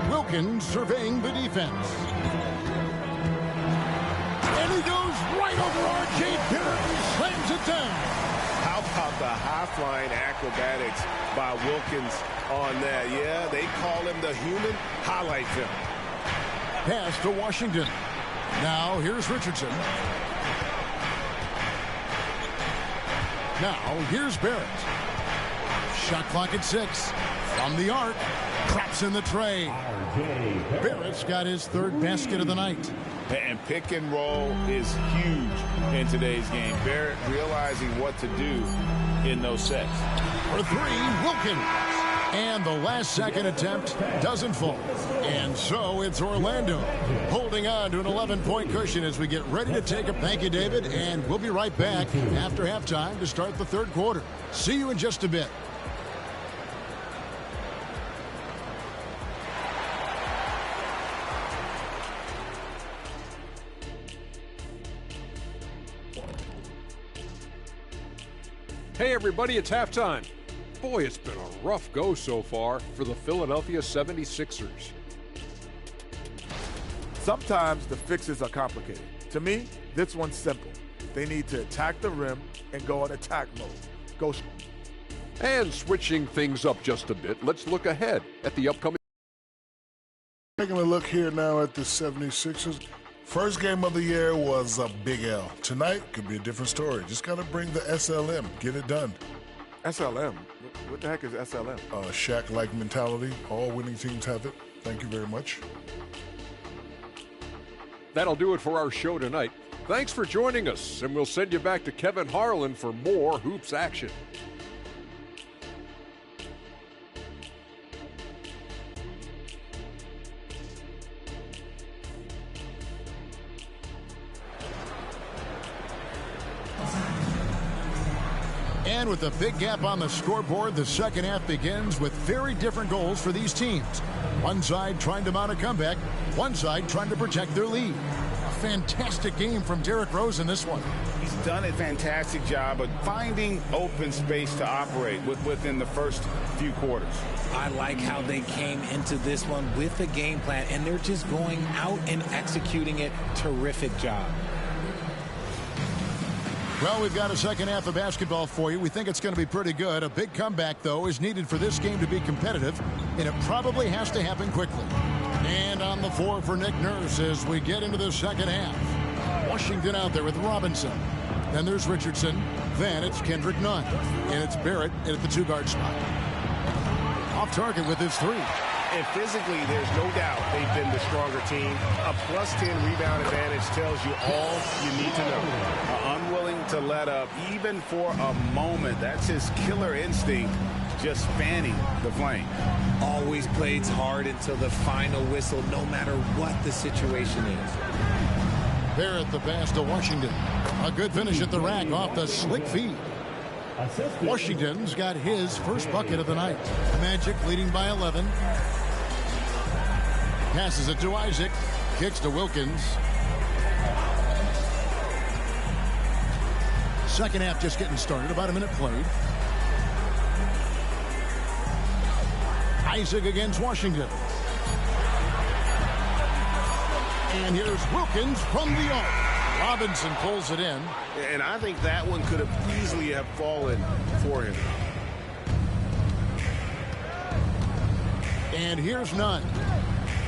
Wilkins surveying the defense. And he goes right over R.J. Barrett and slams it down. How about the high-flying acrobatics by Wilkins on that? Yeah, they call him the human highlight film. Pass to Washington. Now here's Richardson. Now here's Barrett. Shot clock at 6. From the arc. Drops in the tray. Barrett's got his 3rd basket of the night. And pick and roll is huge in today's game. Barrett realizing what to do in those sets. For 3, Wilkins. And the last second attempt doesn't fall. And so it's Orlando holding on to an 11-point cushion as we get ready to take a thank you, David. And we'll be right back after halftime to start the 3rd quarter. See you in just a bit. Hey everybody, it's halftime. Boy, it's been a rough go so far for the Philadelphia 76ers. Sometimes the fixes are complicated. To me, this one's simple. They need to attack the rim and go in attack mode. Go. And switching things up just a bit, let's look ahead at the upcoming. Taking a look here now at the 76ers. First game of the year was a big L. Tonight could be a different story. Just got to bring the SLM, get it done. SLM? What the heck is SLM? Shaq-like mentality. All winning teams have it. Thank you very much. That'll do it for our show tonight. Thanks for joining us, and we'll send you back to Kevin Harlan for more hoops action. And with a big gap on the scoreboard, the second half begins with very different goals for these teams. One side trying to mount a comeback, one side trying to protect their lead. A fantastic game from Derrick Rose in this one. He's done a fantastic job of finding open space to operate within the first few quarters. I like how they came into this one with a game plan, and they're just going out and executing it. Terrific job. Well, we've got a second half of basketball for you. We think it's going to be pretty good. A big comeback, though, is needed for this game to be competitive, and it probably has to happen quickly. And on the floor for Nick Nurse as we get into the second half. Washington out there with Robinson. Then there's Richardson. Then it's Kendrick Nunn. And it's Barrett at the 2-guard spot. Off target with his 3. And physically, there's no doubt they've been the stronger team. A +10 rebound advantage tells you all you need to know. Unwilling to let up, even for a moment. That's his killer instinct, just fanning the flame. Always plays hard until the final whistle, no matter what the situation is. Barrett the pass to Washington. A good finish at the rack off the slick feed. Washington's got his first bucket of the night. Magic leading by 11. Passes it to Isaac. Kicks to Wilkins. Second half just getting started. About a minute played. Isaac against Washington. And here's Wilkins from the arc. Robinson pulls it in. And I think that one could have easily have fallen for him. And here's Nunn.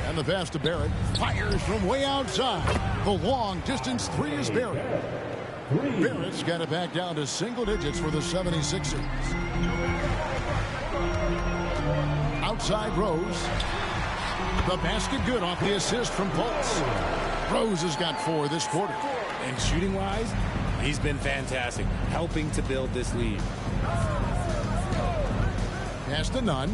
And the pass to Barrett. Fires from way outside. The long distance three is Barrett. Barrett's got it back down to single digits for the 76ers. Outside Rose. The basket good off the assist from Fultz. Rose has got 4 this quarter. And shooting-wise, he's been fantastic, helping to build this lead. Pass to Nunn.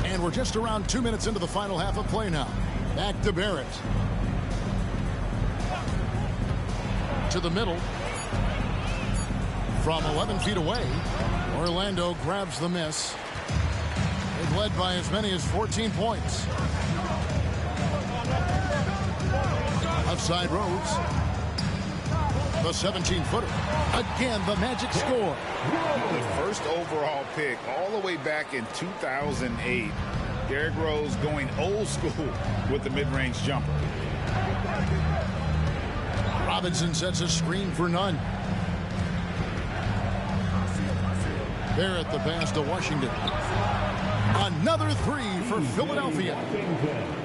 And we're just around 2 minutes into the final half of play now. Back to Barrett. To the middle. From 11 feet away, Orlando grabs the miss. They've led by as many as 14 points. Outside Rhodes. The 17-footer. Again, the Magic score. The first overall pick all the way back in 2008. Derrick Rose going old school with the mid-range jumper. Robinson sets a screen for Nunn. Barrett the pass to Washington. Another three for Philadelphia.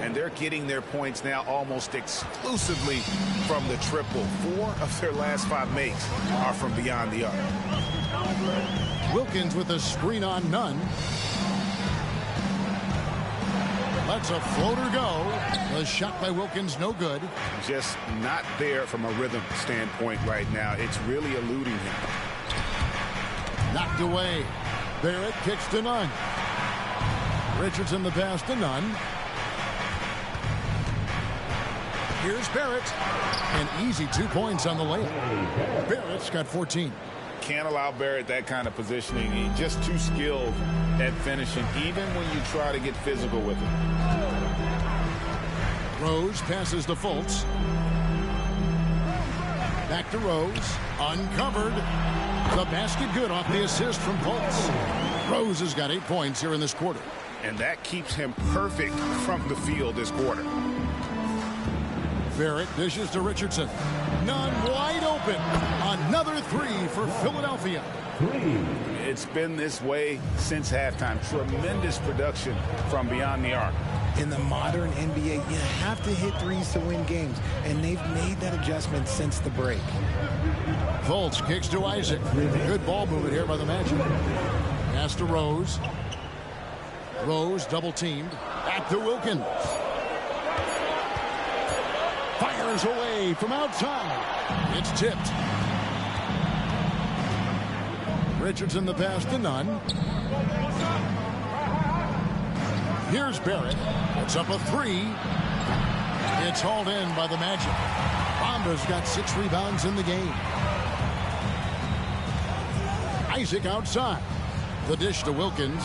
And they're getting their points now almost exclusively from the triple. 4 of their last 5 makes are from beyond the arc. Wilkins with a screen on Nunn. Lets a floater go. The shot by Wilkins no good. Just not there from a rhythm standpoint right now. It's really eluding him. Knocked away. Barrett kicks to Nunn. Richardson the pass to Nunn. Here's Barrett. An easy 2 points on the layup. Barrett's got 14. Can't allow Barrett that kind of positioning. He's just too skilled at finishing, even when you try to get physical with him. Rose passes to Fultz. Back to Rose. Uncovered. The basket good off the assist from Fultz. Rose has got 8 points here in this quarter. And that keeps him perfect from the field this quarter. Barrett dishes to Richardson. Nunn wide open. Another three for Philadelphia. It's been this way since halftime. Tremendous production from beyond the arc. In the modern NBA, you have to hit threes to win games, and they've made that adjustment since the break. Fultz kicks to Isaac. Good ball movement here by the Magic. Pass to Rose. Rose double teamed. Back to Wilkins. Fires away from outside. It's tipped. Richardson the pass to Nunn. Here's Barrett. Puts up a three. It's hauled in by the Magic. Bomba's got 6 rebounds in the game. Isaac outside. The dish to Wilkins.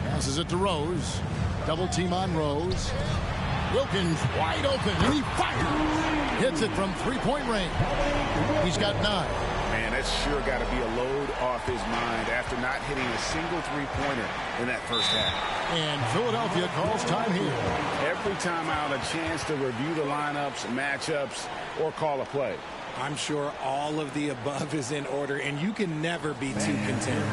Passes it to Rose. Double team on Rose. Wilkins wide open, and he fires. Hits it from three-point range. He's got 9. Man, that's sure got to be a load off his mind after not hitting a single three-pointer in that first half. And Philadelphia calls time here. Every time out, a chance to review the lineups, matchups, or call a play. I'm sure all of the above is in order, and you can never be too content.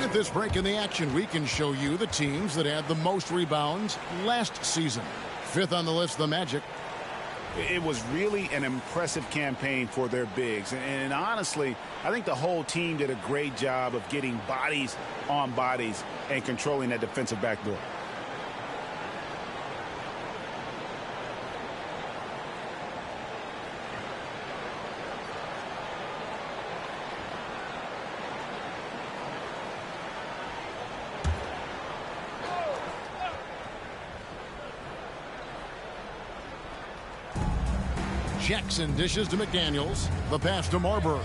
With this break in the action, we can show you the teams that had the most rebounds last season. Fifth on the list, the Magic. It was really an impressive campaign for their bigs. And honestly, I think the whole team did a great job of getting bodies on bodies and controlling that defensive backdoor. Jackson dishes to McDaniels. The pass to Marbury.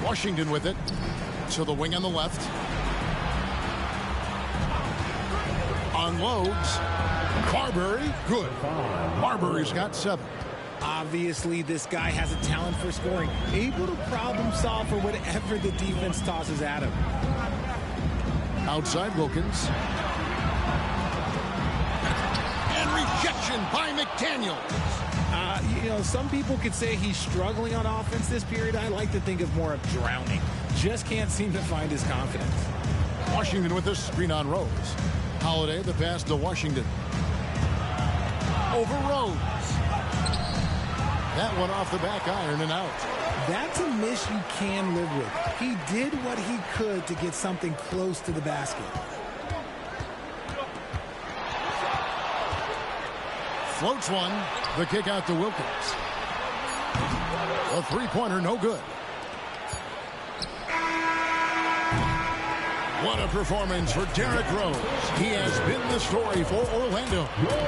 Washington with it. To the wing on the left. Unloads. Marbury, good. Marbury's got 7. Obviously, this guy has a talent for scoring. Able to problem solve for whatever the defense tosses at him. Outside Wilkins. Rejection by McDaniels. Some people could say he's struggling on offense this period. I like to think of more of drowning. Just can't seem to find his confidence. Washington with a screen on Rose. Holiday, the pass to Washington. Over Rose. That one off the back iron and out. That's a miss you can live with. He did what he could to get something close to the basket. Floats one. The kick out to Wilkins. A three-pointer, no good. What a performance for Derrick Rose. He has been the story for Orlando.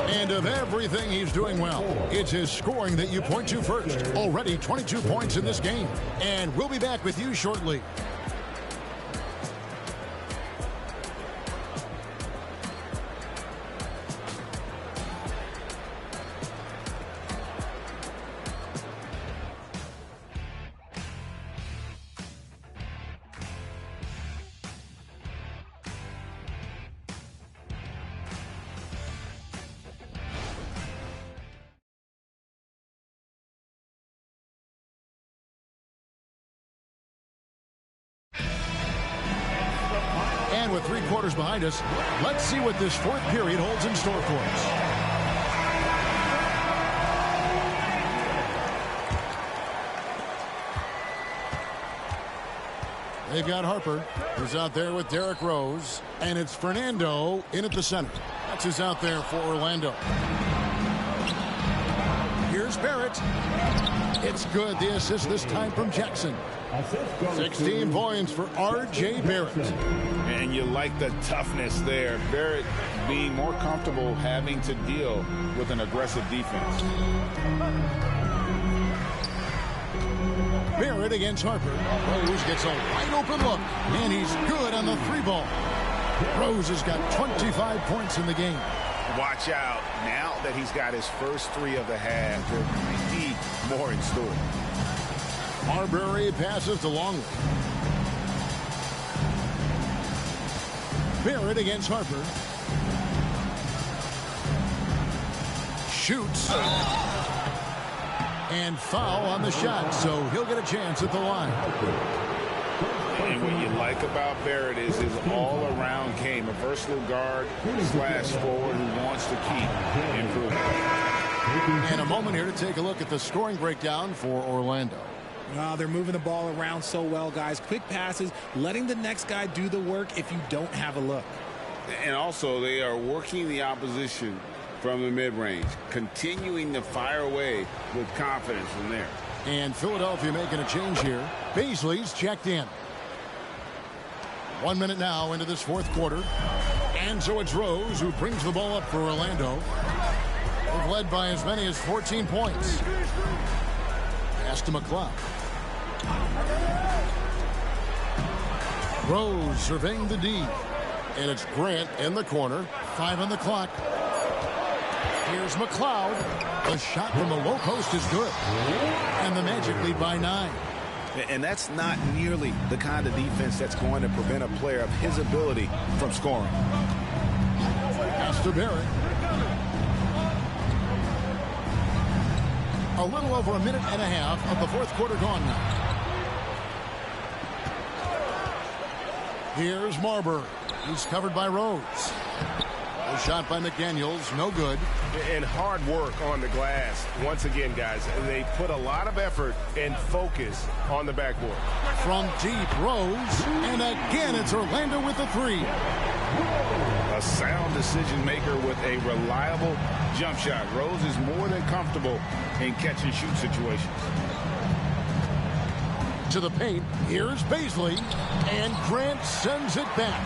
And of everything he's doing well, it's his scoring that you point to first. Already 22 points in this game. And we'll be back with you shortly. And with 3 quarters behind us, let's see what this fourth period holds in store for us. They've got Harper, who's out there with Derrick Rose, and it's Fernando in at the center. That's who's out there for Orlando. Here's Barrett. It's good. The assist this time from Jackson. 16 points for R.J. Barrett. And you like the toughness there. Barrett being more comfortable having to deal with an aggressive defense. Barrett against Harper. Rose gets a wide open look, and he's good on the 3-ball. Rose has got 25 points in the game. Watch out. Now that he's got his first 3 of the half, there might be more in store. Marbury passes to Longley. Barrett against Harper. Shoots. And foul on the shot, so he'll get a chance at the line. And what you like about Barrett is his all-around game, a versatile guard / forward who wants to keep improving. And a moment here to take a look at the scoring breakdown for Orlando. They're moving the ball around so well, guys. Quick passes, letting the next guy do the work if you don't have a look. And also, they are working the opposition from the mid-range, continuing to fire away with confidence from there. And Philadelphia making a change here. Beasley's checked in. 1 minute now into this fourth quarter. And so it's Rose who brings the ball up for Orlando. They've led by as many as 14 points. Pass to McLeod. Rose surveying the D. And it's Grant in the corner. 5 on the clock. Here's McLeod. The shot from the low post is good. And the Magic lead by 9. And that's not nearly the kind of defense that's going to prevent a player of his ability from scoring. Pass to Barrett. A little over a minute and a half of the fourth quarter gone now. Here's Marbury. He's covered by Rose. A shot by McDaniels, no good. And hard work on the glass. Once again, guys, they put a lot of effort and focus on the backboard. From deep, Rose. And again, it's Orlando with the three. A sound decision maker with a reliable jump shot. Rose is more than comfortable in catch and shoot situations. To the paint, here's Baisley, and Grant sends it back.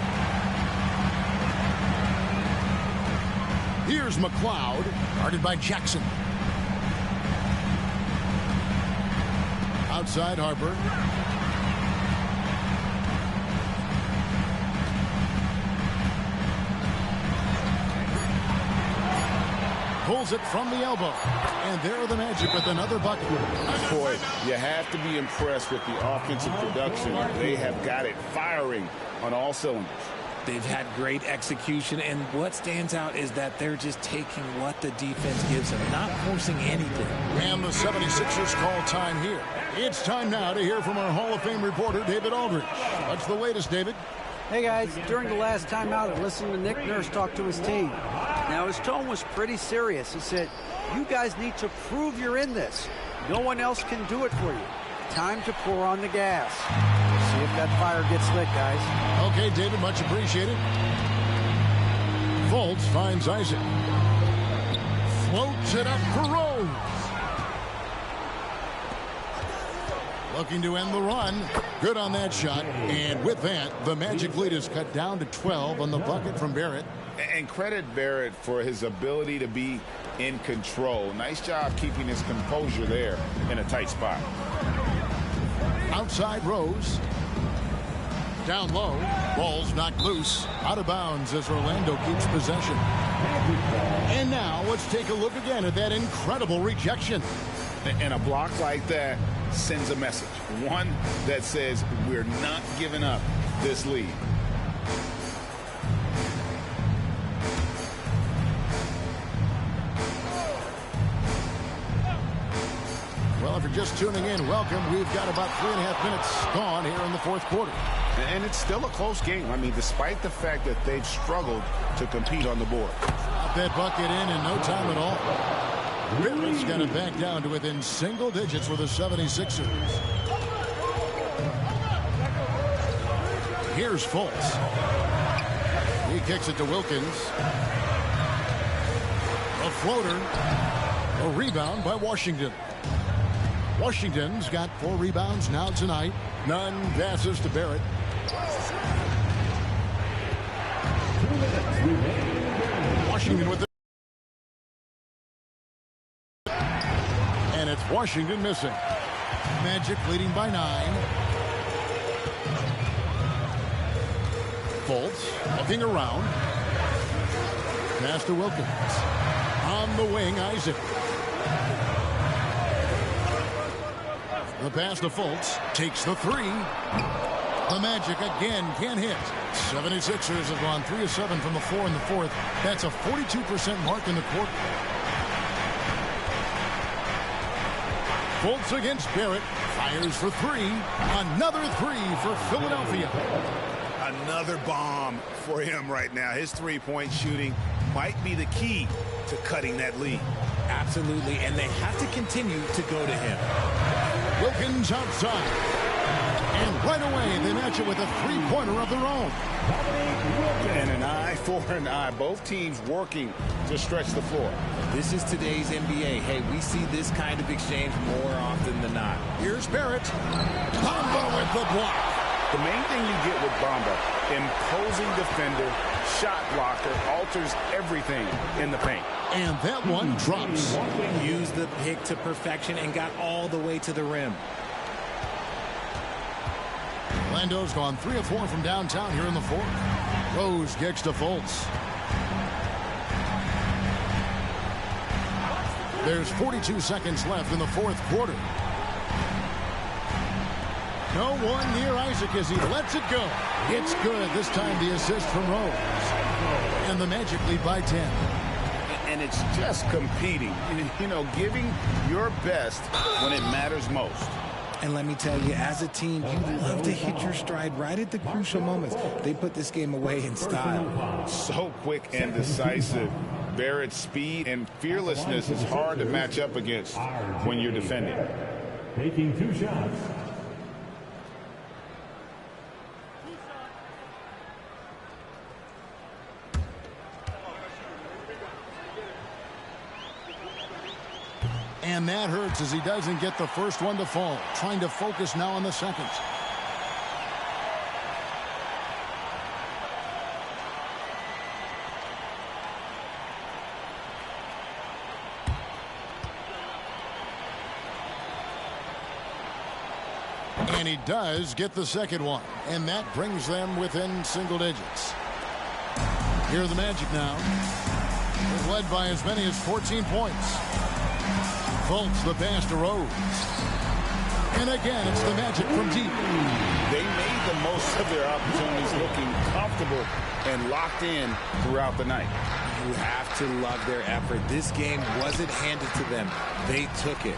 Here's McLeod, guarded by Jackson. Outside Harper. Pulls it from the elbow. And there are the Magic with another bucket. Boy, you have to be impressed with the offensive production. They have got it firing on all cylinders. They've had great execution, and what stands out is that they're just taking what the defense gives them, not forcing anything. And the 76ers call time here. It's time now to hear from our Hall of Fame reporter, David Aldridge. What's the latest, David? Hey, guys. During the last timeout, I listened to Nick Nurse talk to his team. Now, his tone was pretty serious. He said, you guys need to prove you're in this. No one else can do it for you. Time to pour on the gas. See if that fire gets lit, guys. Okay, David, much appreciated. Fultz finds Isaac. Floats it up for Rose. Looking to end the run. Good on that shot. And with that, the Magic lead is cut down to 12 on the bucket from Barrett. And credit Barrett for his ability to be in control. Nice job keeping his composure there in a tight spot. Outside Rose. Down low. Ball's knocked loose. Out of bounds as Orlando keeps possession. And now let's take a look again at that incredible rejection. And a block like that sends a message. One that says we're not giving up this lead. Well, if you're just tuning in, welcome. We've got about 3.5 minutes gone here in the fourth quarter. And it's still a close game. I mean, despite the fact that they've struggled to compete on the board. Got that bucket in no time at all. Barrett's got it back down to within single digits with the 76ers. Here's Fultz. He kicks it to Wilkins. A floater. A rebound by Washington. Washington's got 4 rebounds now tonight. None passes to Barrett. Washington with the... And it's Washington missing. Magic leading by 9. Fultz looking around. Pass to Wilkins. On the wing, Isaac. The pass to Fultz. Takes the 3. The Magic again can't hit. 76ers have gone 3 of 7 from the floor in the fourth. That's a 42% mark in the quarter. Fultz against Barrett. Fires for 3. Another 3 for Philadelphia. Another bomb for him right now. His three-point shooting might be the key to cutting that lead. Absolutely, and they have to continue to go to him. Wilkins outside. And right away, they match it with a three-pointer of their own. And an eye for an eye. Both teams working to stretch the floor. This is today's NBA. Hey, we see this kind of exchange more often than not. Here's Barrett. Bamba with the block. The main thing you get with Bamba, imposing defender, shot blocker, alters everything in the paint. And that one drops. Used the pick to perfection and got all the way to the rim. Orlando's gone 3 of 4 from downtown here in the fourth. Rose kicks to Fultz. There's 42 seconds left in the fourth quarter. No one near Isaac as he lets it go. It's good. This time the assist from Rose. And the Magic lead by 10. And it's just competing. You know, giving your best when it matters most. And let me tell you, as a team, you love to hit your stride right at the crucial moments. They put this game away in style. So quick and decisive. Barrett's speed and fearlessness is hard to match up against when you're defending. Taking 2 shots. And that hurts as he doesn't get the first one to fall. Trying to focus now on the second. And he does get the second one. And that brings them within single digits. Here are the Magic now. They're led by as many as 14 points. Fultz the pass to Rose. And again, it's the Magic from deep. They made the most of their opportunities, looking comfortable and locked in throughout the night. You have to love their effort. This game wasn't handed to them. They took it.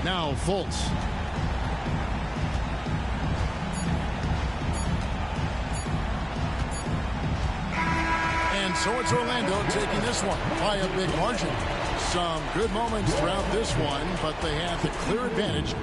Now Fultz. And so it's Orlando taking this one by a big margin. Some good moments throughout this one, but they have the clear advantage.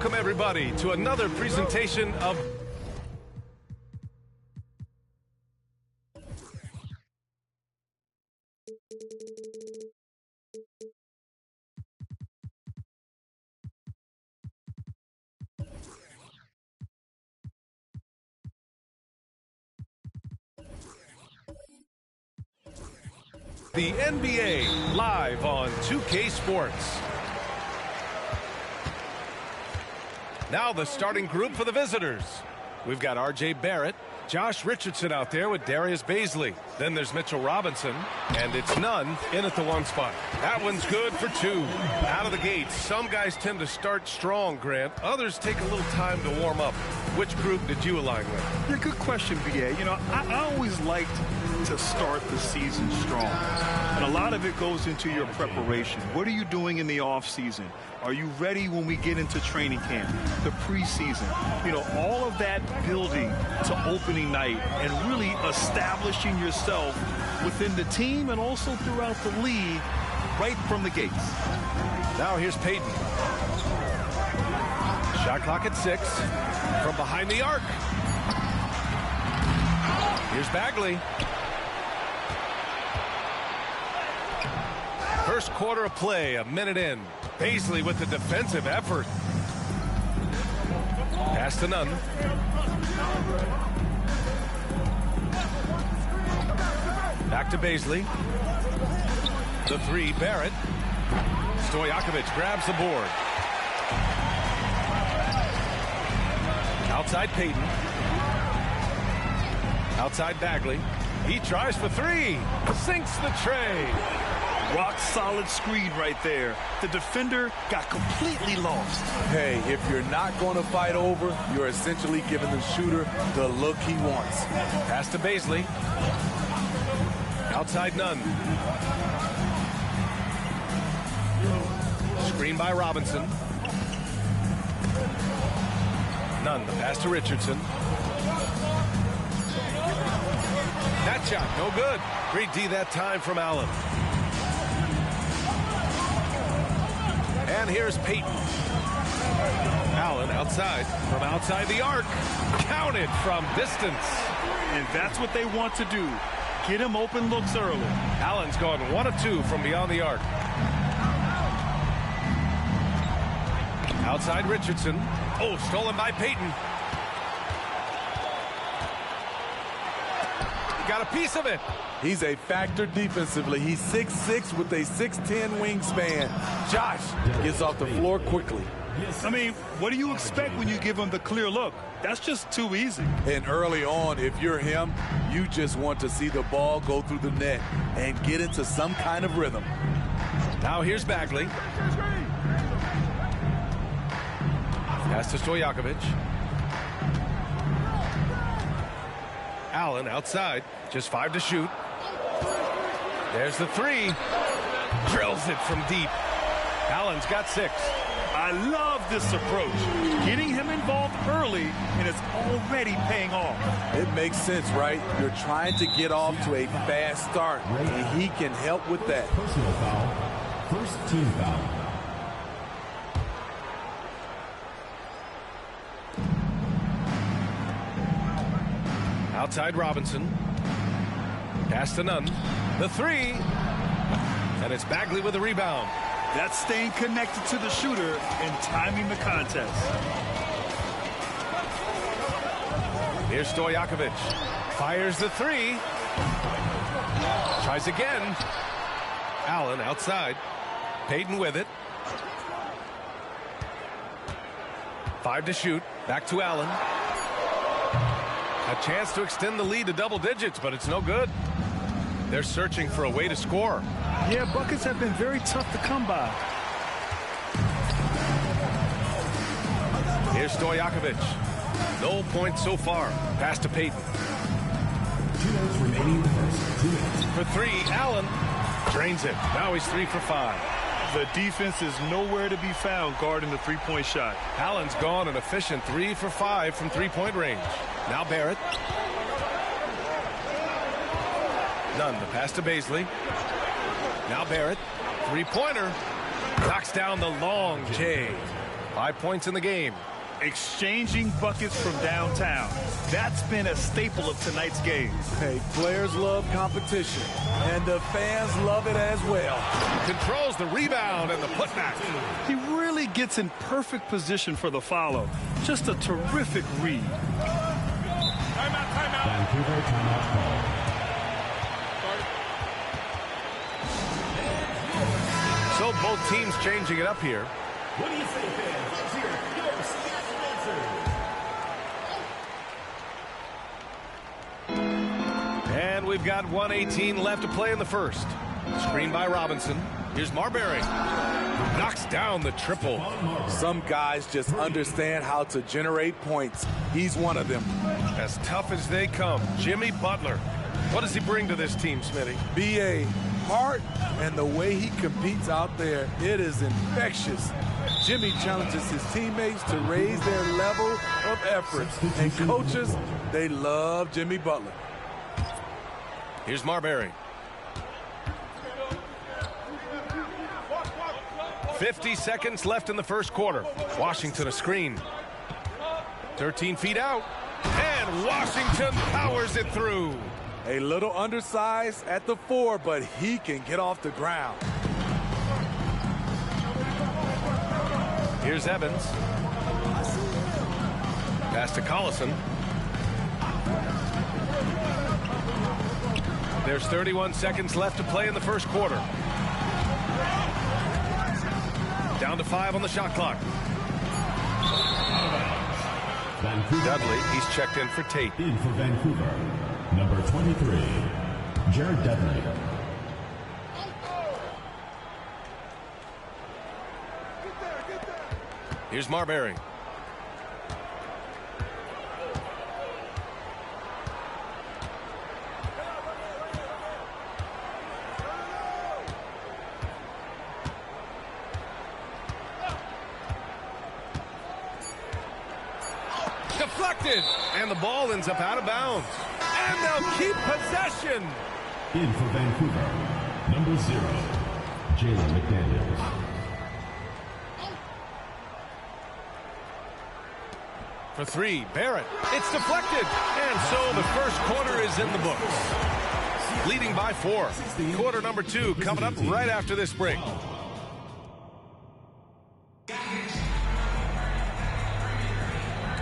Welcome, everybody, to another presentation of the NBA live on 2K Sports. Now the starting group for the visitors. We've got R.J. Barrett, Josh Richardson out there with Darius Baisley. Then there's Mitchell Robinson, and it's Nunn in at the 1 spot. That one's good for 2. Out of the gate, some guys tend to start strong, Grant. Others take a little time to warm up. Which group did you align with? Yeah, good question, B.A. You know, I always liked to start the season strong. And a lot of it goes into your preparation. What are you doing in the offseason? Are you ready when we get into training camp, the preseason? You know, all of that building to opening night and really establishing yourself within the team and also throughout the league right from the gates. Now here's Payton. Shot clock at 6 from behind the arc. Here's Bagley. First quarter of play, a minute in. Baisley with the defensive effort. Pass to Nunn. Back to Baisley. The 3, Barrett. Stojakovic grabs the board. Outside Payton. Outside Bagley. He tries for 3. Sinks the tray. Rock solid screen right there. The defender got completely lost. Hey, if you're not going to fight over, you're essentially giving the shooter the look he wants. Pass to Baisley. Outside Nunn. Screen by Robinson. Nunn, the pass to Richardson. That shot, no good. Great D that time from Allen. And here's Payton. Allen outside, from outside the arc. Counted from distance. And that's what they want to do. Get him open looks early. Allen's gone 1 of 2 from beyond the arc. Outside Richardson. Oh, stolen by Payton. He got a piece of it. He's a factor defensively. He's 6'6" with a 6'10" wingspan. Josh gets off the floor quickly. I mean, what do you expect when you give him the clear look? That's just too easy. And early on, if you're him, you just want to see the ball go through the net and get into some kind of rhythm. Now here's Bagley. Pass to Stojakovic. Allen outside. Just 5 to shoot. There's the 3. Drills it from deep. Allen's got 6. I love this approach. Getting him involved early, and it's already paying off. It makes sense, right? You're trying to get off to a fast start, and he can help with that. Personal foul. First team foul. Outside Robinson. Pass to Nunn. The 3. And it's Bagley with the rebound. That's staying connected to the shooter and timing the contest. Here's Stojakovic. Fires the 3. Tries again. Allen outside. Payton with it. 5 to shoot. Back to Allen. A chance to extend the lead to double digits, but it's no good. They're searching for a way to score. Yeah, buckets have been very tough to come by. Here's Stojakovic. No points so far. Pass to Payton. 2 minutes remaining in the first. 2 minutes. For 3, Allen drains it. Now he's 3 for 5. The defense is nowhere to be found guarding the three-point shot. Allen's gone an efficient 3 for 5 from three-point range. Now Barrett. Nunn, the pass to Baisley. Now Barrett. Three-pointer. Knocks down the long J. 5 points in the game. Exchanging buckets from downtown. That's been a staple of tonight's game. Hey, players love competition, and the fans love it as well. Controls the rebound and the putback. He really gets in perfect position for the follow. Just a terrific read. Timeout. Vancouver timeout call. So both teams changing it up here. What do you say, fans? Let's hear your Seattle answer. And we've got 1:18 left to play in the first. Screen by Robinson. Here's Marbury. Knocks down the triple. Some guys just understand how to generate points. He's one of them. As tough as they come, Jimmy Butler. What does he bring to this team, Smitty? B.A. heart, and the way he competes out there, it is infectious. Jimmy challenges his teammates to raise their level of effort. And coaches, they love Jimmy Butler. Here's Marbury. 50 seconds left in the first quarter. Washington a screen. 13 feet out. And Washington powers it through. A little undersized at the 4, but he can get off the ground. Here's Evans. Pass to Collison. There's 31 seconds left to play in the first quarter. Down to 5 on the shot clock. Dudley, he's checked in for Tate. In for Vancouver, number 23, Jared Dudley. Here's Marbury. Deflected, and the ball ends up out of bounds. And they'll keep possession. In for Vancouver, number 0, Jalen McDaniels. For 3, Barrett. It's deflected. And so the first quarter is in the books. Leading by 4. Quarter number 2 coming up right after this break.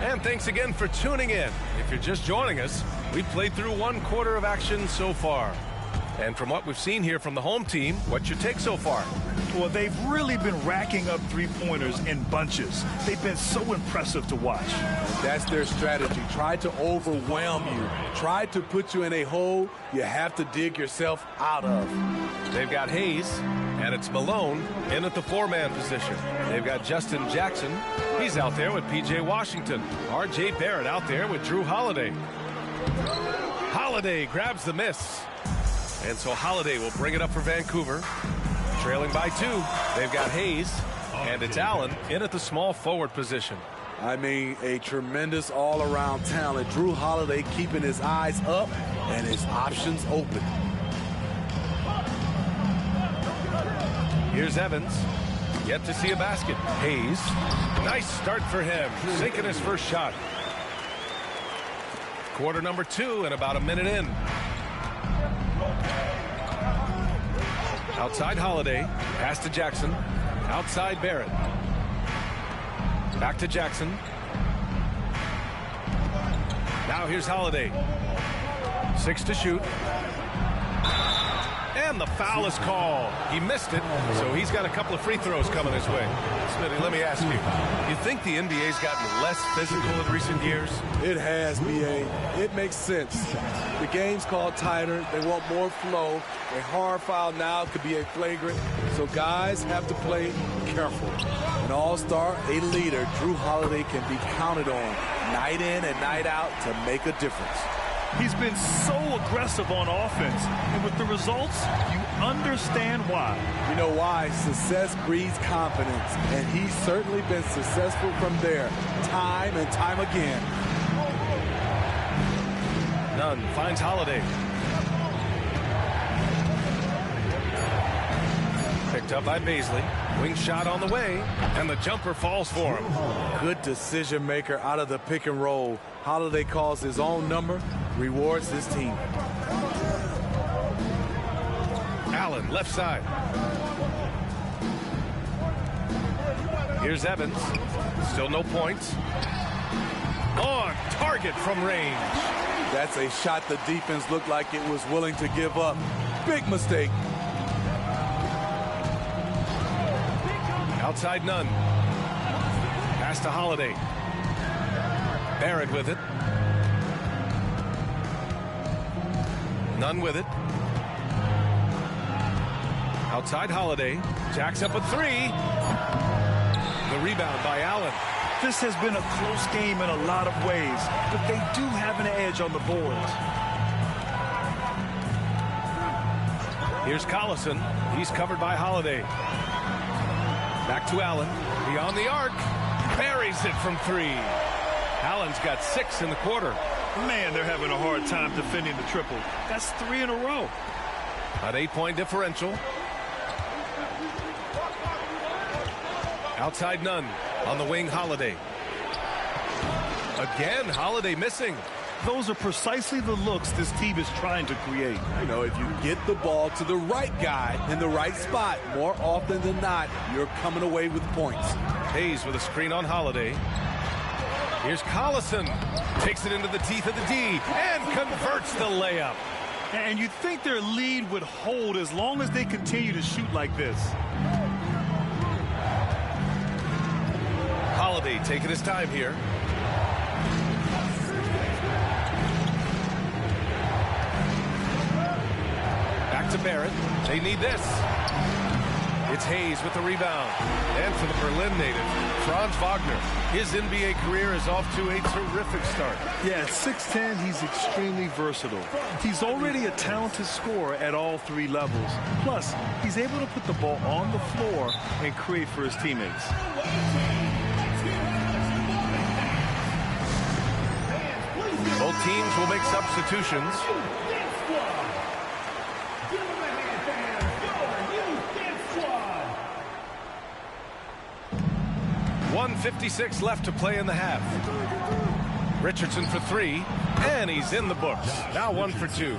And thanks again for tuning in. If you're just joining us, we've played through 1 quarter of action so far. And from what we've seen here from the home team, what's your take so far? Well, they've really been racking up three-pointers in bunches. They've been so impressive to watch. That's their strategy. Try to overwhelm you. Try to put you in a hole you have to dig yourself out of. They've got Hayes, and it's Malone in at the 4-man position. They've got Justin Jackson. He's out there with P.J. Washington. R.J. Barrett out there with Drew Holiday. Holiday grabs the miss. And so Holiday will bring it up for Vancouver. Trailing by 2. They've got Hayes, and it's Allen in at the small forward position. I mean, a tremendous all-around talent. Drew Holiday keeping his eyes up and his options open. Here's Evans. Yet to see a basket. Hayes. Nice start for him. Sinking his first shot. Quarter number 2 and about a minute in. Outside Holiday. Pass to Jackson. Outside Barrett. Back to Jackson. Now here's Holiday. 6 to shoot. And the foul is called. He missed it, so he's got a couple of free throws coming his way. Smitty, let me ask you think the NBA's gotten less physical in recent years? It has, B.A. It makes sense. The game's called tighter. They want more flow. A hard foul now could be a flagrant, so guys have to play careful. An all-star, a leader, Drew Holiday can be counted on night in and night out to make a difference. He's been so aggressive on offense, and with the results, you understand why. You know why? Success breeds confidence, and he's certainly been successful from there, time and time again. Nunn finds Holiday. Picked up by Baisley. Wing shot on the way, and the jumper falls for him. Good decision maker out of the pick and roll. Holiday calls his own number, rewards his team. Allen, left side. Here's Evans. Still no points. On target from range. That's a shot the defense looked like it was willing to give up. Big mistake. Outside Nunn. Pass to Holiday. Barrett with it. Nunn with it. Outside Holiday. Jacks up a three. The rebound by Allen. This has been a close game in a lot of ways, but they do have an edge on the boards. Here's Collison. He's covered by Holiday. Back to Allen. Beyond the arc. Buries it from three. Allen's got 6 in the quarter. Man, they're having a hard time defending the triple. That's 3 in a row. An 8-point differential. Outside Nunn. On the wing, Holiday. Again, Holiday missing. Those are precisely the looks this team is trying to create. You know, if you get the ball to the right guy in the right spot, more often than not, you're coming away with points. Hayes with a screen on Holiday. Here's Collison. Takes it into the teeth of the D and converts the layup. And you'd think their lead would hold as long as they continue to shoot like this. Holiday taking his time here. Back to Barrett. They need this. It's Hayes with the rebound. And for the Berlin native, Franz Wagner. His NBA career is off to a terrific start. Yeah, at 6'10", he's extremely versatile. He's already a talented scorer at all 3 levels. Plus, he's able to put the ball on the floor and create for his teammates. Both teams will make substitutions. .156 left to play in the half. Richardson for 3, and he's in the books. Now 1 for 2.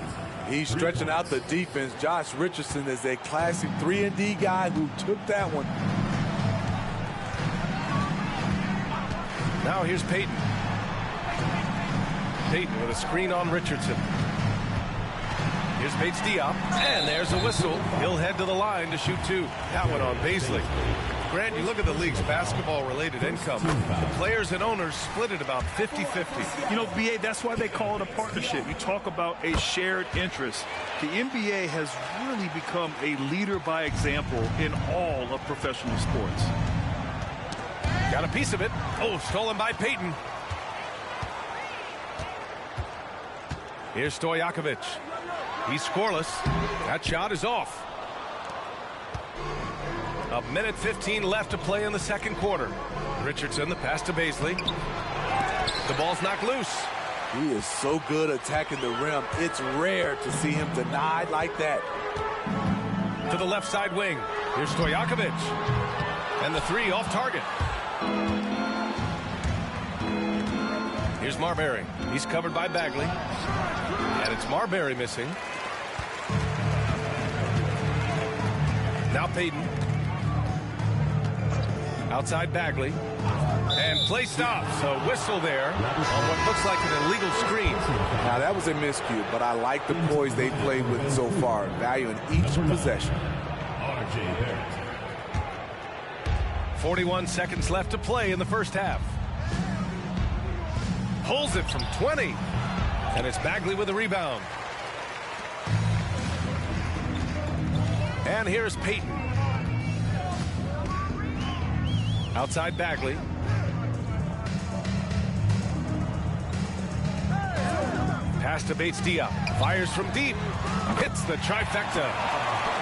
He's stretching out the defense. Josh Richardson is a classic 3-and-D guy who took that one. Now here's Payton. Payton with a screen on Richardson. Here's Bates Diop, and there's a whistle. He'll head to the line to shoot 2. That one on Baisley. Grant, you look at the league's basketball-related income. The players and owners split it about 50-50. You know, BA, that's why they call it a partnership. You talk about a shared interest. The NBA has really become a leader by example in all of professional sports. Got a piece of it. Oh, stolen by Payton. Here's Stojakovic. He's scoreless. That shot is off. 1:15 left to play in the second quarter. Richardson, the pass to Baisley. The ball's knocked loose. He is so good attacking the rim. It's rare to see him denied like that. To the left side wing. Here's Stojakovic. And the 3 off target. Here's Marbury. He's covered by Bagley. And it's Marbury missing. Now Payton. Outside Bagley. And play stops. A whistle there on what looks like an illegal screen. Now that was a miscue, but I like the poise they played with so far. Value in each possession. 41 seconds left to play in the first half. Pulls it from 20. And it's Bagley with a rebound. And here's Payton. Outside Bagley. Pass to Bates Diop. Fires from deep. Hits the trifecta.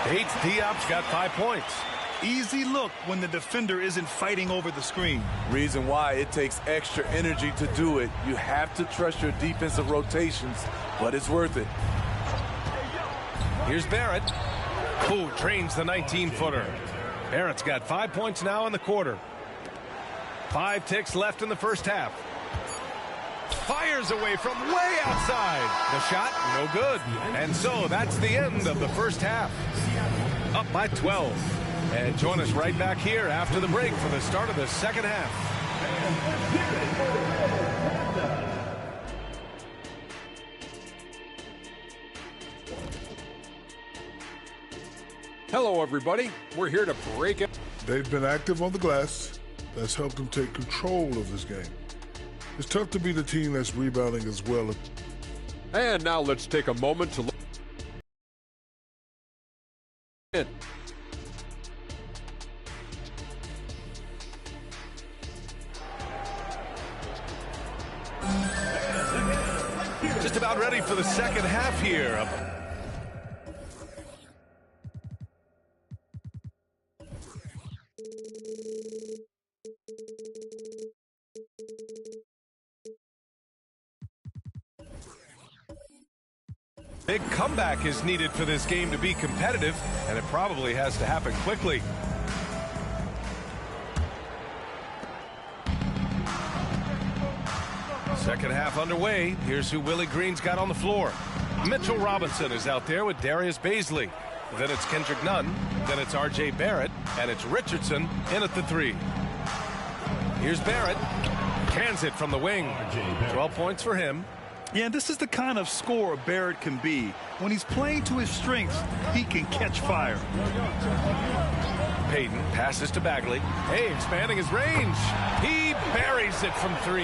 Bates Diop's got 5 points. Easy look when the defender isn't fighting over the screen. Reason why it takes extra energy to do it. You have to trust your defensive rotations, but it's worth it. Here's Barrett, who drains the 19-footer. Barrett's got 5 points now in the quarter. 5 ticks left in the first half. Fires away from way outside. The shot, no good. And so that's the end of the first half. Up by 12. And join us right back here after the break for the start of the second half. Hello, everybody. We're here to break it. They've been active on the glass. That's helped them take control of this game. It's tough to be the team that's rebounding as well. And now let's take a moment to look. big comeback is needed for this game to be competitive, and it probably has to happen quickly. Second half underway. Here's who Willie Green's got on the floor. Mitchell Robinson is out there with Darius Baisley. Then it's Kendrick Nunn. Then it's R.J. Barrett. And it's Richardson in at the 3. Here's Barrett. Cans it from the wing. 12 points for him. Yeah, this is the kind of scorer Barrett can be. When he's playing to his strengths, he can catch fire. Payton passes to Bagley. Hey, expanding his range. He buries it from 3.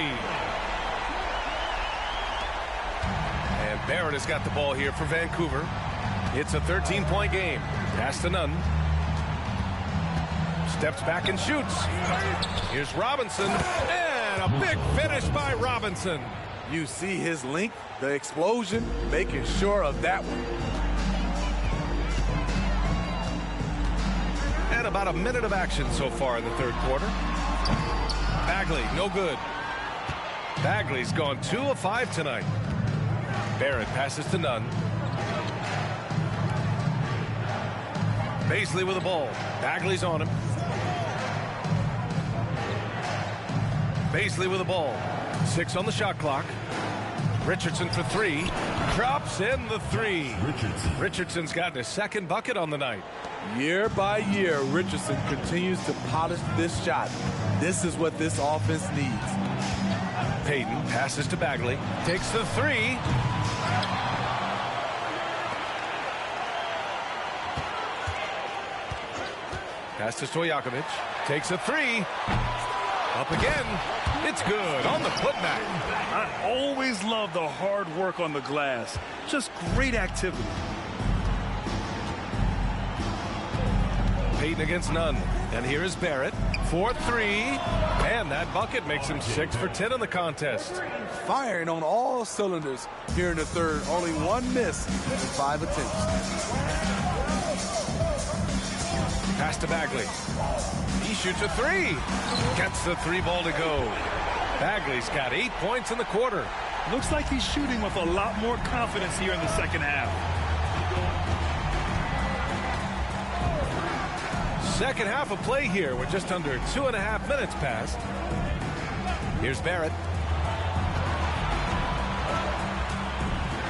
And Barrett has got the ball here for Vancouver. It's a 13-point game. Pass to Nunn. Steps back and shoots. Here's Robinson. And a big finish by Robinson. You see his length, the explosion, making sure of that one. And about a minute of action so far in the third quarter. Bagley, no good. Bagley's gone 2 of 5 tonight. Barrett passes to Nunn. Baisley with the ball. Bagley's on him. Baisley with the ball. 6 on the shot clock. Richardson for 3. Drops in the 3. Richardson's gotten his second bucket on the night. Year by year, Richardson continues to polish this shot. This is what this offense needs. Payton passes to Bagley. Takes the 3. Pass to Stojakovic. Takes a 3. Up again. It's good on the putback. I always love the hard work on the glass. Just great activity. Payton against Nunn. And here is Barrett for 3. And that bucket makes him 6 for 10 in the contest. Firing on all cylinders here in the third. Only 1 miss in 5 attempts. Pass to Bagley. He shoots a 3. Gets the 3 ball to go. Bagley's got 8 points in the quarter. Looks like he's shooting with a lot more confidence here in the second half. Second half of play here. We're just under 2.5 minutes past. Here's Barrett.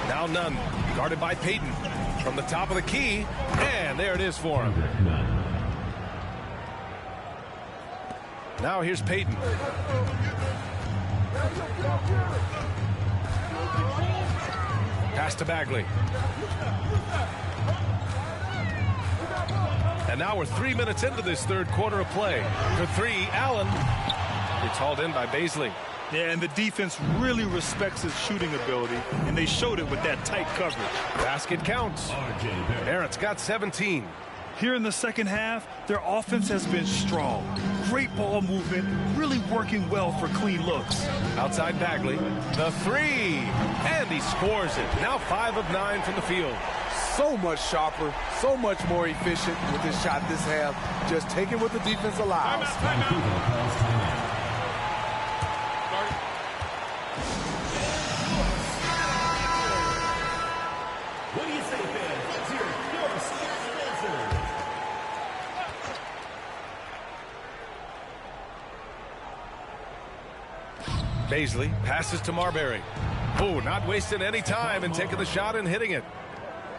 Now Nunn, guarded by Payton. From the top of the key. And there it is for him. Now here's Payton. Pass to Bagley. And now we're 3 minutes into this third quarter of play. For 3, Allen. It's hauled in by Baisley. Yeah, and the defense really respects his shooting ability, and they showed it with that tight coverage. Basket counts. Barrett's got 17. Here in the second half, their offense has been strong. Great ball movement, really working well for clean looks. Outside Bagley, the 3, and he scores it. Now 5 of 9 from the field. So much sharper, so much more efficient with his shot this half. Just taking what the defense allows. What do you say, fans? Let's hear your stats and answers. Baisley passes to Marbury. Oh, not wasting any time and taking the shot and hitting it.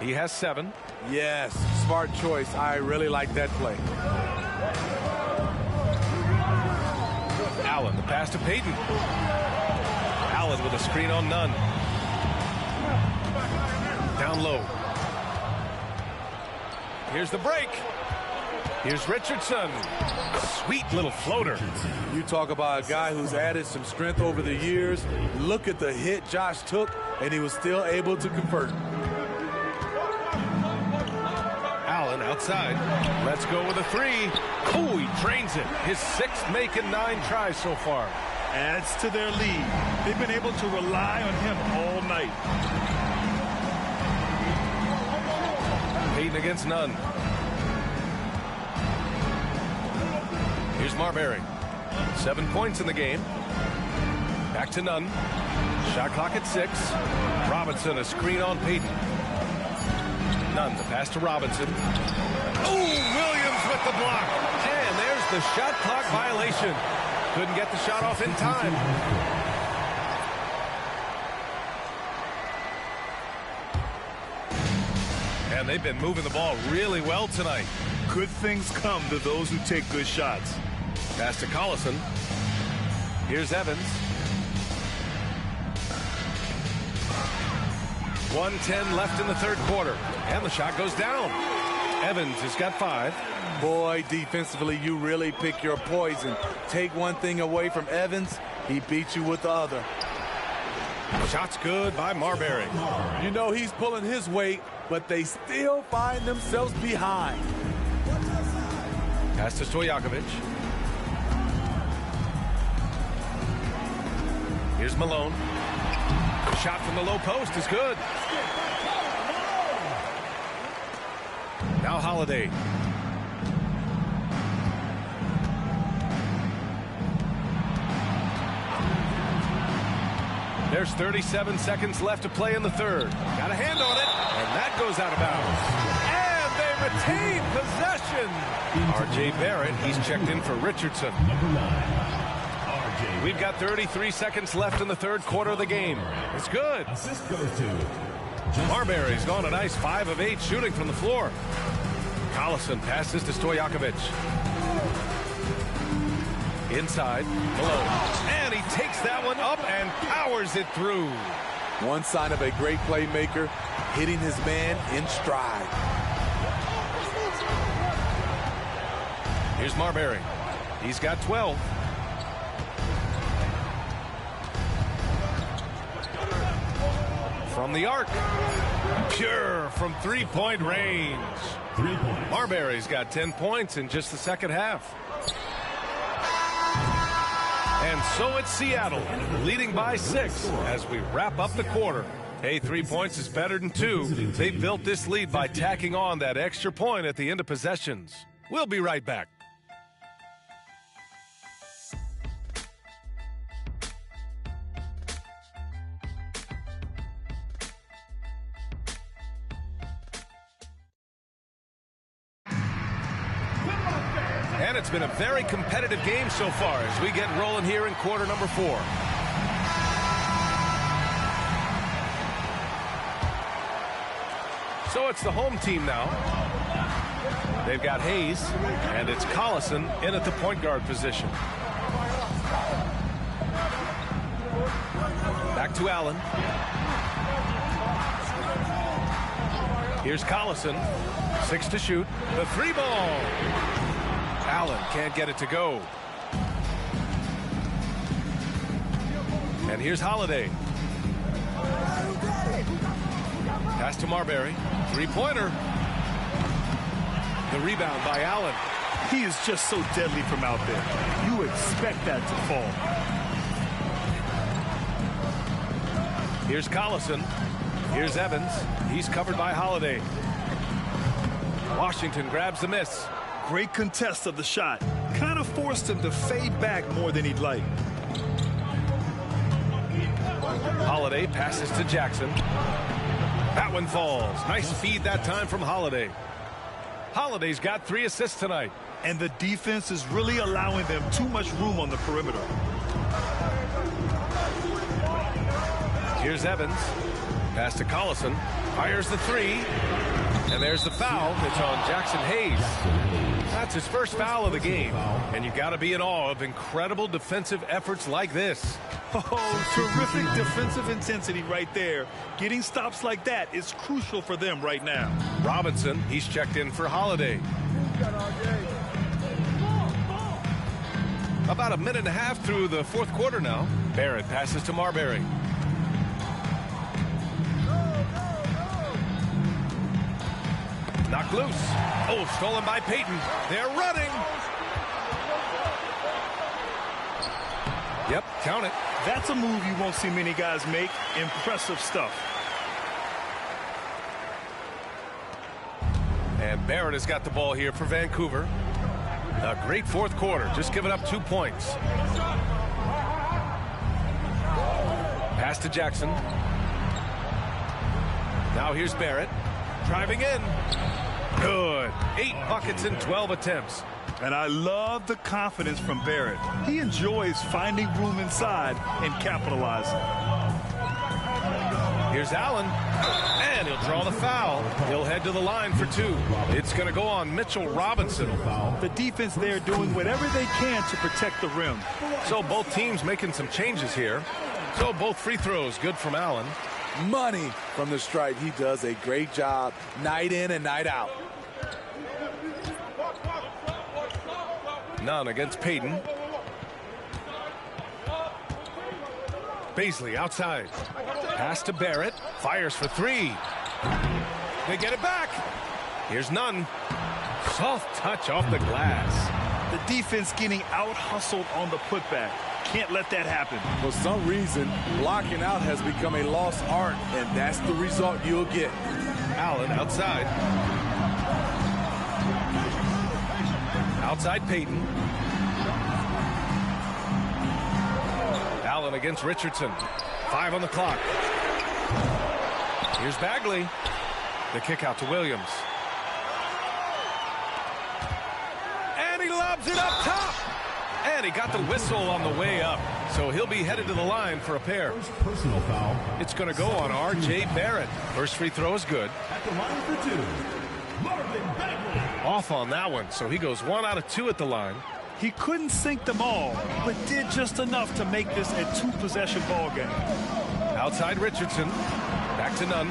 He has 7. Yes, smart choice. I really like that play. Allen, the pass to Payton. Allen with a screen on Nunn. Down low. Here's the break. Here's Richardson. Sweet little floater. You talk about a guy who's added some strength over the years. Look at the hit Josh took, and he was still able to convert. Allen outside. Let's go with a 3. Oh, he drains it. His 6th make in 9 tries so far. Adds to their lead. They've been able to rely on him all night. Payton against Nunn. Here's Marbury. 7 points in the game. Back to Nunn. Shot clock at 6. Robinson, a screen on Payton. Nunn, the pass to Robinson. Oh, Williams with the block. And there's the shot clock violation. Couldn't get the shot off in time. And they've been moving the ball really well tonight. Good things come to those who take good shots. Pass to Collison. Here's Evans. 1:10 left in the third quarter. And the shot goes down. Evans has got 5. Boy, defensively, you really pick your poison. Take one thing away from Evans, he beats you with the other. Shot's good by Marbury. You know he's pulling his weight, but they still find themselves behind. Pass to Stojakovic. Here's Malone. The shot from the low post is good. Now Holiday. There's 37 seconds left to play in the third. Got a hand on it, and that goes out of bounds. And they retain possession. R.J. Barrett, he's checked in for Richardson. We've got 33 seconds left in the third quarter of the game. It's good. Marbury's gone a nice 5 of 8 shooting from the floor. Collison passes to Stojakovic. Inside, Malone. And he takes that one up and powers it through. One sign of a great playmaker, hitting his man in stride. Here's Marbury. He's got 12. From the arc. Pure from three-point range. Marbury's got 10 points in just the second half. And so it's Seattle, leading by 6 as we wrap up the quarter. Hey, 3 points is better than 2. They built this lead by tacking on that extra point at the end of possessions. We'll be right back. And it's been a very competitive game so far as we get rolling here in quarter number 4. So it's the home team now. They've got Hayes, and it's Collison in at the point guard position. Back to Allen. Here's Collison. 6 to shoot. The 3 ball. Allen can't get it to go. And here's Holiday. Pass to Marbury. 3-pointer. The rebound by Allen. He is just so deadly from out there. You expect that to fall. Here's Collison. Here's Evans. He's covered by Holiday. Washington grabs the miss. Great contest of the shot. Kind of forced him to fade back more than he'd like. Holiday passes to Jackson. That one falls. Nice feed that time from Holiday. Holiday's got 3 assists tonight. And the defense is really allowing them too much room on the perimeter. Here's Evans. Pass to Collison. Fires the 3. And there's the foul. It's on Jackson Hayes. That's his first foul of the game. And you got to be in awe of incredible defensive efforts like this. Oh, terrific defensive intensity right there. Getting stops like that is crucial for them right now. Robinson, he's checked in for Holiday. About a minute and a half through the fourth quarter now. Barrett passes to Marbury. Knocked loose. Oh, stolen by Payton. They're running. Yep, count it. That's a move you won't see many guys make. Impressive stuff. And Barrett has got the ball here for Vancouver. A great fourth quarter, just giving up 2 points. Pass to Jackson. Now here's Barrett. Driving in. Good. 8 buckets in 12 attempts. And I love the confidence from Barrett. He enjoys finding room inside and capitalizing. Here's Allen, and he'll draw the foul. He'll head to the line for 2. It's going to go on Mitchell Robinson. The defense there doing whatever they can to protect the rim. So both teams making some changes here. So both free throws good from Allen. Money from the stripe. He does a great job night in and night out. Nunn against Payton. Baisley outside. Pass to Barrett. Fires for 3. They get it back. Here's Nunn. Soft touch off the glass. The defense getting out-hustled on the putback. Can't let that happen. For some reason, blocking out has become a lost art, and that's the result you'll get. Allen outside. Outside Payton. Allen against Richardson. 5 on the clock. Here's Bagley. The kick out to Williams. And he lobs it up top. And he got the whistle on the way up. So he'll be headed to the line for a pair. Personal foul. It's going to go on R.J. Barrett. First free throw is good. At the line for 2, Marvin Bagley. Off on that one, so he goes 1 out of 2 at the line. He couldn't sink them all, but did just enough to make this a 2-possession ball game. Outside Richardson. Back to Nunn.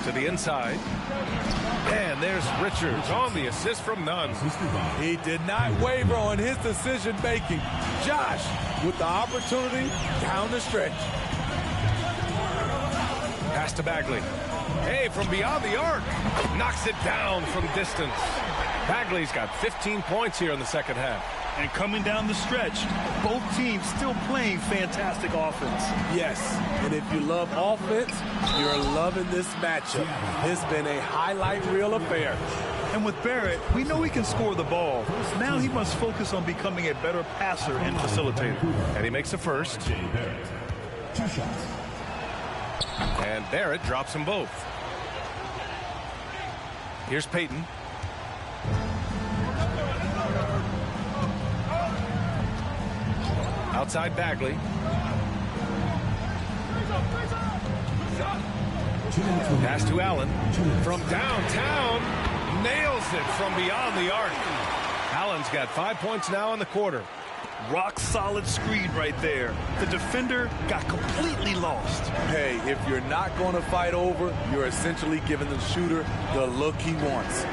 To the inside. And there's Richards on the assist from Nunn. He did not waver on his decision making. Josh with the opportunity down the stretch. Pass to Bagley. Hey, from beyond the arc. Knocks it down from distance. Bagley's got 15 points here in the second half. And coming down the stretch, both teams still playing fantastic offense. Yes, and if you love offense, you're loving this matchup. It's been a highlight reel affair. And with Barrett, we know he can score the ball. Now he must focus on becoming a better passer and facilitator. And he makes the first. 2 shots. And Barrett drops them both. Here's Payton. Outside Bagley. Pass to Allen. From downtown. Nails it from beyond the arc. Allen's got 5 points now in the quarter. Rock solid screen right there. The defender got completely lost. Hey, if you're not going to fight over, you're essentially giving the shooter the look he wants.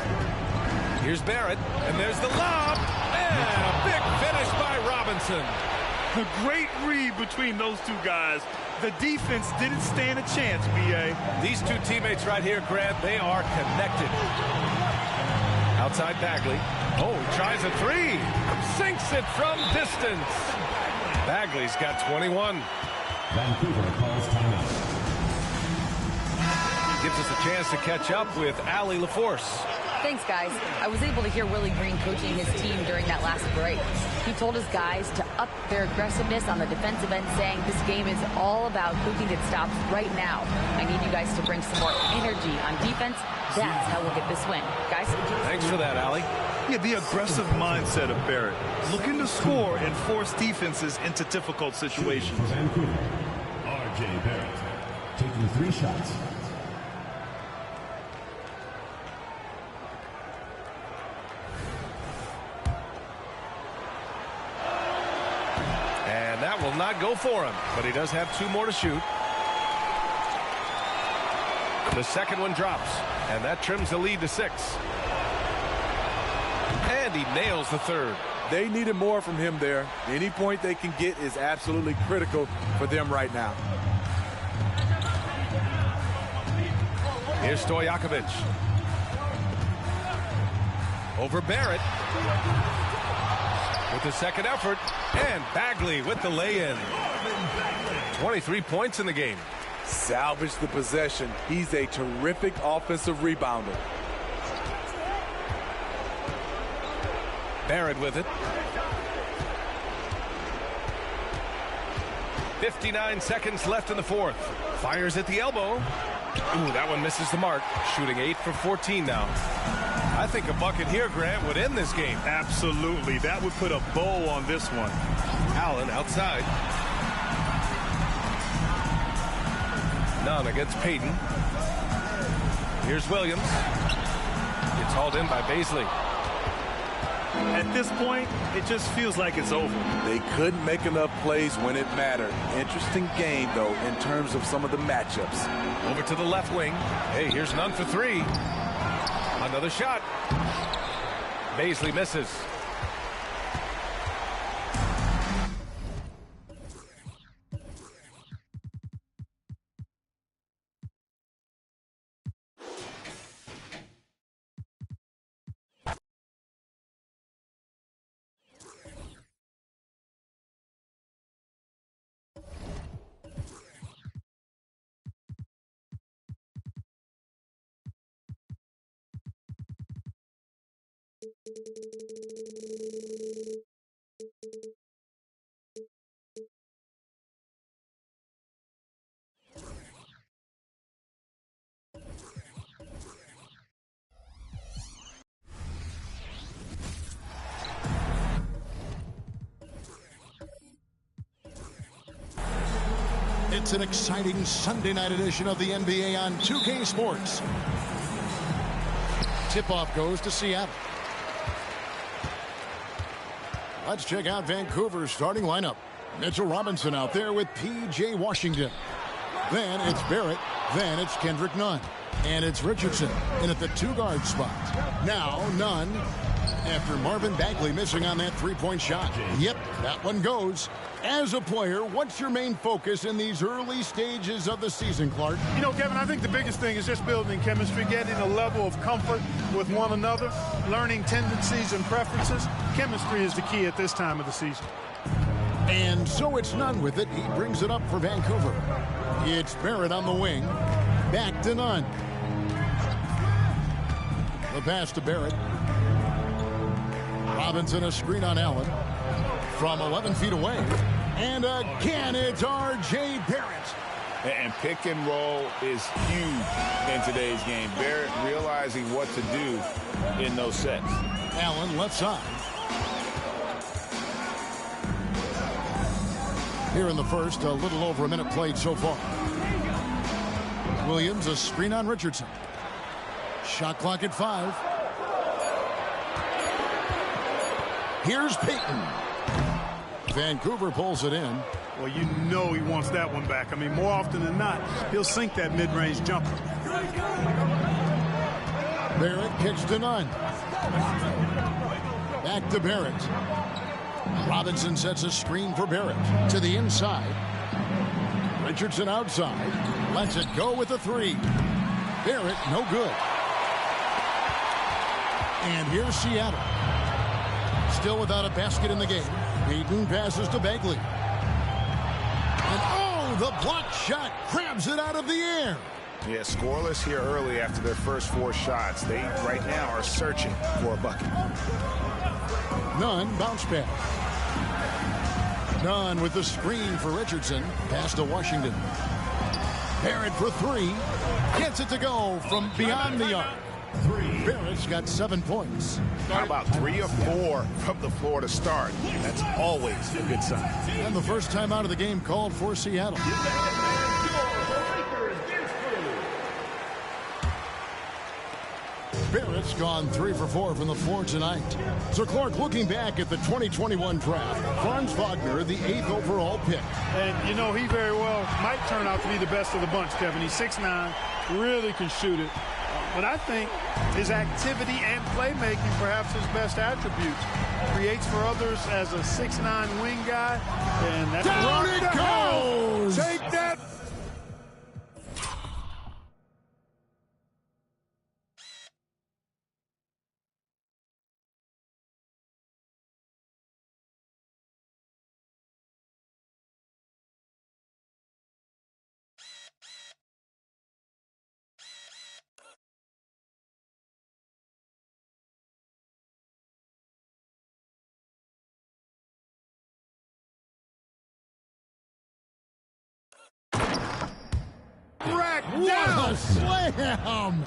Here's Barrett, and there's the lob, and a big finish by Robinson. A great read between those two guys. The defense didn't stand a chance, B.A. These two teammates right here, Grant, they are connected. Outside Bagley. Oh, tries a 3. Sinks it from distance. Bagley's got 21. Vancouver calls timeout. Gives us a chance to catch up with Allie LaForce. Thanks, guys. I was able to hear Willie Green coaching his team during that last break. He told his guys to up their aggressiveness on the defensive end, saying this game is all about who can get stops right now. I need you guys to bring some more energy on defense. That's how we'll get this win. Guys? Thanks for that, Allie. Yeah, the aggressive mindset of Barrett. Looking to score and force defenses into difficult situations. Vancouver, R.J. Barrett, taking 3 shots. And that will not go for him, but he does have 2 more to shoot. The second one drops, and that trims the lead to 6. And he nails the third. They needed more from him there. Any point they can get is absolutely critical for them right now. Here's Stojakovic. Over Barrett. With the second effort. And Bagley with the lay-in. 23 points in the game. Salvage the possession. He's a terrific offensive rebounder. Barrett with it. 59 seconds left in the fourth. Fires at the elbow. Ooh, that one misses the mark. Shooting 8 for 14 now. I think a bucket here, Grant, would end this game. Absolutely. That would put a bow on this one. Allen outside. Nunn against Payton. Here's Williams. It's hauled in by Baisley. At this point, it just feels like it's over. They couldn't make enough plays when it mattered. Interesting game, though, in terms of some of the matchups. Over to the left wing. Hey, here's Nunn for 3. Another shot. Baisley misses. It's an exciting Sunday night edition of the NBA on 2K Sports. Tip-off goes to Seattle. Let's check out Vancouver's starting lineup. Mitchell Robinson out there with P.J. Washington. Then it's Barrett. Then it's Kendrick Nunn. And it's Richardson in at the 2-guard spot. Now Nunn after Marvin Bagley missing on that three-point shot. Yep, that one goes. As a player, what's your main focus in these early stages of the season, Clark? You know, Kevin, I think the biggest thing is just building chemistry, getting a level of comfort with one another, learning tendencies and preferences. Chemistry is the key at this time of the season. And so it's Nunn with it. He brings it up for Vancouver. It's Barrett on the wing. Back to Nunn. The pass to Barrett. Robinson a screen on Allen. From 11 feet away. And again, it's R.J. Barrett. And pick and roll is huge in today's game. Barrett realizing what to do in those sets. Allen left side. Here in the first, a little over a minute played so far. Williams a screen on Richardson. Shot clock at 5. Here's Payton. Vancouver pulls it in. Well, you know he wants that one back. I mean, more often than not, he'll sink that mid-range jumper. Barrett kicks to Nunn. Back to Barrett. Robinson sets a screen for Barrett. To the inside. Richardson outside. Lets it go with a 3. Barrett, no good. And here's Seattle. Still without a basket in the game. Payton passes to Bagley. And oh, the block shot grabs it out of the air. Yeah, scoreless here early after their first 4 shots. They right now are searching for a bucket. Nunn bounce pass. Nunn with the screen for Richardson. Pass to Washington. Barrett for 3. Gets it to go from beyond the arc. Barrett's got 7 points. How about 3 or 4 from the floor to start? That's always a good sign. And the first time out of the game called for Seattle. Barrett's gone 3 for 4 from the floor tonight. So Clark, looking back at the 2021 draft, Franz Wagner, the 8th overall pick. And, you know, he very well might turn out to be the best of the bunch, Kevin. He's 6'9", really can shoot it. But I think his activity and playmaking, perhaps his best attributes, creates for others as a 6'9" wing guy. And that's down it goes! Take that! back What down. a slam!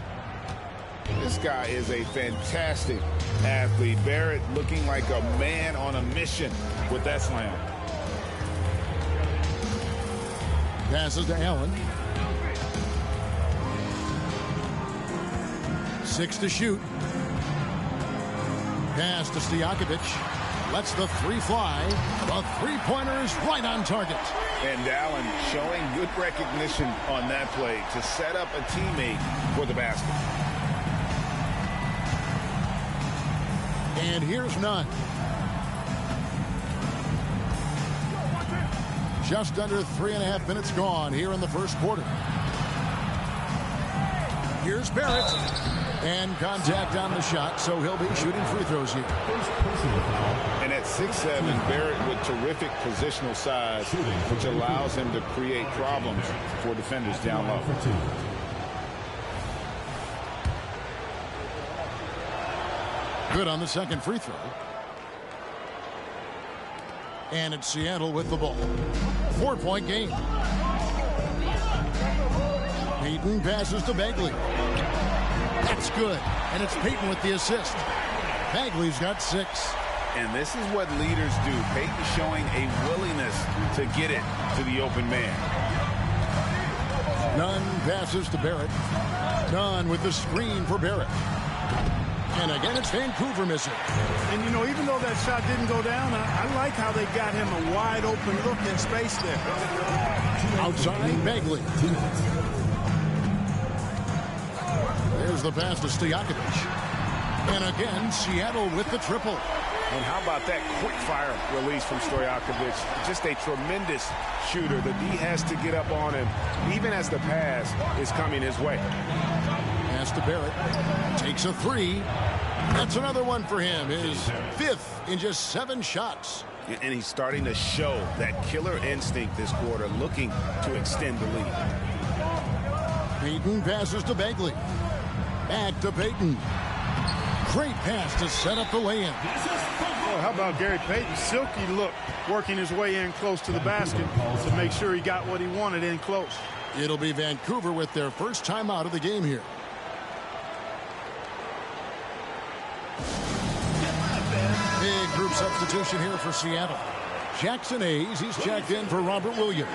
This guy is a fantastic athlete. Barrett looking like a man on a mission with that slam. Passes to Allen. 6 to shoot. Pass to Stojakovic. Lets the three fly. The three-pointer is right on target. And Allen showing good recognition on that play to set up a teammate for the basket. And here's none. Just under 3.5 minutes gone here in the first quarter. Here's Barrett. And contact on the shot, so he'll be shooting free throws here. And at 6'7", Barrett with terrific positional size, which allows him to create problems for defenders down low. Good on the second free throw. And it's Seattle with the ball. 4-point game. Payton passes to Bagley. That's good. And it's Payton with the assist. Bagley's got 6. And this is what leaders do. Payton showing a willingness to get it to the open man. Nunn passes to Barrett. Nunn with the screen for Barrett. And again, it's Vancouver missing. And, you know, even though that shot didn't go down, I like how they got him a wide open look in space there. Outside Bagley. There's the pass to Stojakovic. And again, Seattle with the triple. And how about that quick fire release from Stojakovic? Just a tremendous shooter. The D has to get up on him, even as the pass is coming his way. Pass to Barrett. Takes a 3. That's another one for him. His 5th in just 7 shots. And he's starting to show that killer instinct this quarter, looking to extend the lead. Payton passes to Bagley. Back to Payton. Great pass to set up the lay-in. Oh, how about Gary Payton? Silky look, working his way in close to the basket to make sure he got what he wanted in close. It'll be Vancouver with their first time out of the game here. Big group substitution here for Seattle. Jackson Hayes, he's checked in for Robert Williams.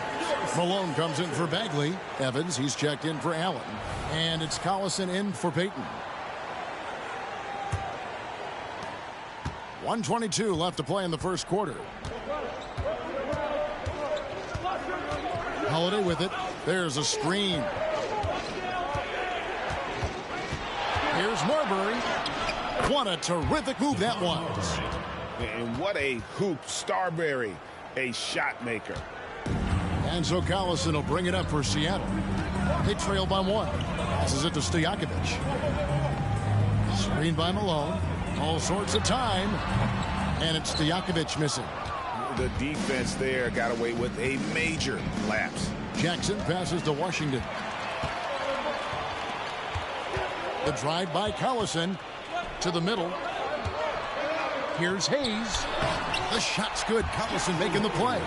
Malone comes in for Bagley. Evans, he's checked in for Allen. And it's Collison in for Payton. 1:22 left to play in the first quarter. Holiday with it. There's a screen. Here's Marbury. What a terrific move that was. And what a hoop. Starberry, a shot maker. And so Collison will bring it up for Seattle. They trail by 1. Passes it to Stojakovic. Screen by Malone. All sorts of time. And it's Stojakovic missing. The defense there got away with a major lapse. Jackson passes to Washington. The drive by Collison to the middle. Here's Hayes. The shot's good. Collison making the play.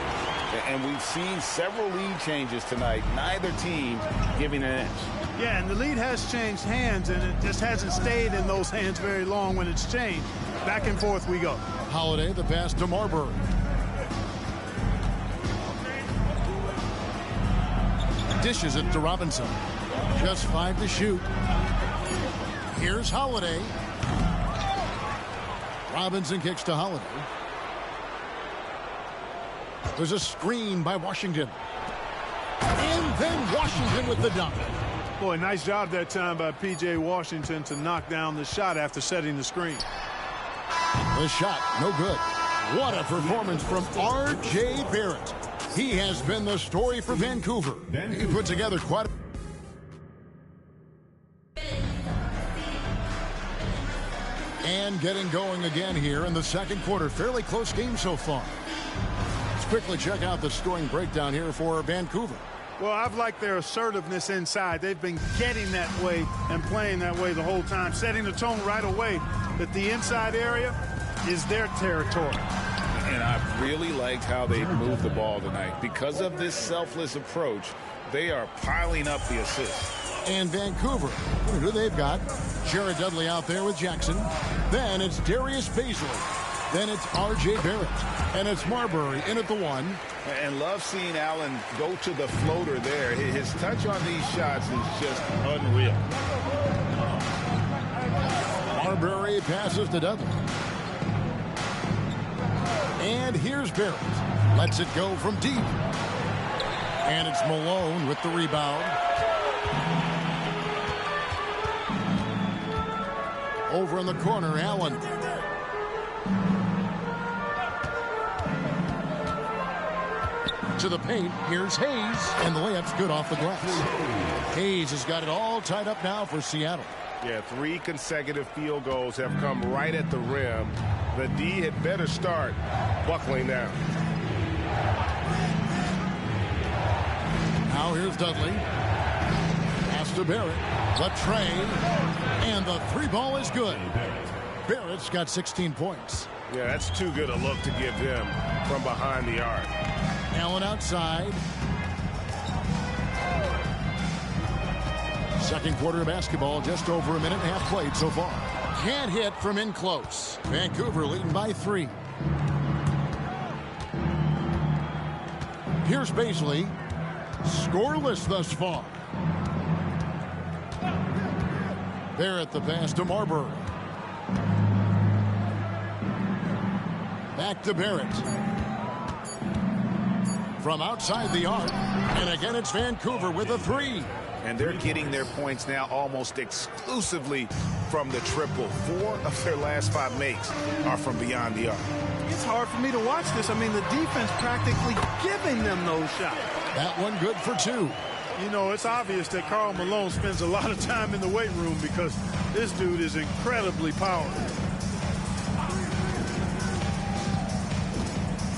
And we've seen several lead changes tonight. Neither team giving an inch. Yeah, and the lead has changed hands, and it just hasn't stayed in those hands very long when it's changed. Back and forth we go. Holiday, the pass to Marbury. Dishes it to Robinson. Just 5 to shoot. Here's Holiday. Robinson kicks to Holiday. There's a screen by Washington. And then Washington with the dunk. Boy, nice job that time by P.J. Washington to knock down the shot after setting the screen. The shot, no good. What a performance from R.J. Barrett. He has been the story for Vancouver. He put together quite a... And getting going again here in the second quarter. Fairly close game so far. Let's quickly check out the scoring breakdown here for Vancouver. Well, I've liked their assertiveness inside. They've been getting that way and playing that way the whole time, setting the tone right away that the inside area is their territory. And I really liked how they moved the ball tonight. Because of this selfless approach, They are piling up the assists. And Vancouver, who they've got? Jared Dudley out there with Jackson. Then it's Darius Baisley. Then it's R.J. Barrett. And it's Marbury in at the 1. And love seeing Allen go to the floater there. His touch on these shots is just unreal. Marbury passes to Dudley. And here's Barrett. Lets it go from deep. And it's Malone with the rebound. Over in the corner, Allen. To the paint, here's Hayes, and the layup's good off the glass. Hayes has got it all tied up now for Seattle. Yeah, 3 consecutive field goals have come right at the rim. The D had better start buckling down. Now here's Dudley. Pass to Barrett. The train. And the 3-ball is good. Barrett's got 16 points. Yeah, that's too good a look to give him from behind the arc. Allen outside. Second quarter of basketball, just over a minute and a half played so far. Can't hit from in close. Vancouver leading by 3. Here's Baisley. Scoreless thus far. Barrett the pass to Marbury. Back to Barrett. From outside the arc. And again, it's Vancouver with a 3. And they're getting their points now almost exclusively from the triple. 4 of their last 5 makes are from beyond the arc. It's hard for me to watch this. I mean, the defense practically giving them those shots. That one good for 2. You know, it's obvious that Karl Malone spends a lot of time in the weight room because this dude is incredibly powerful.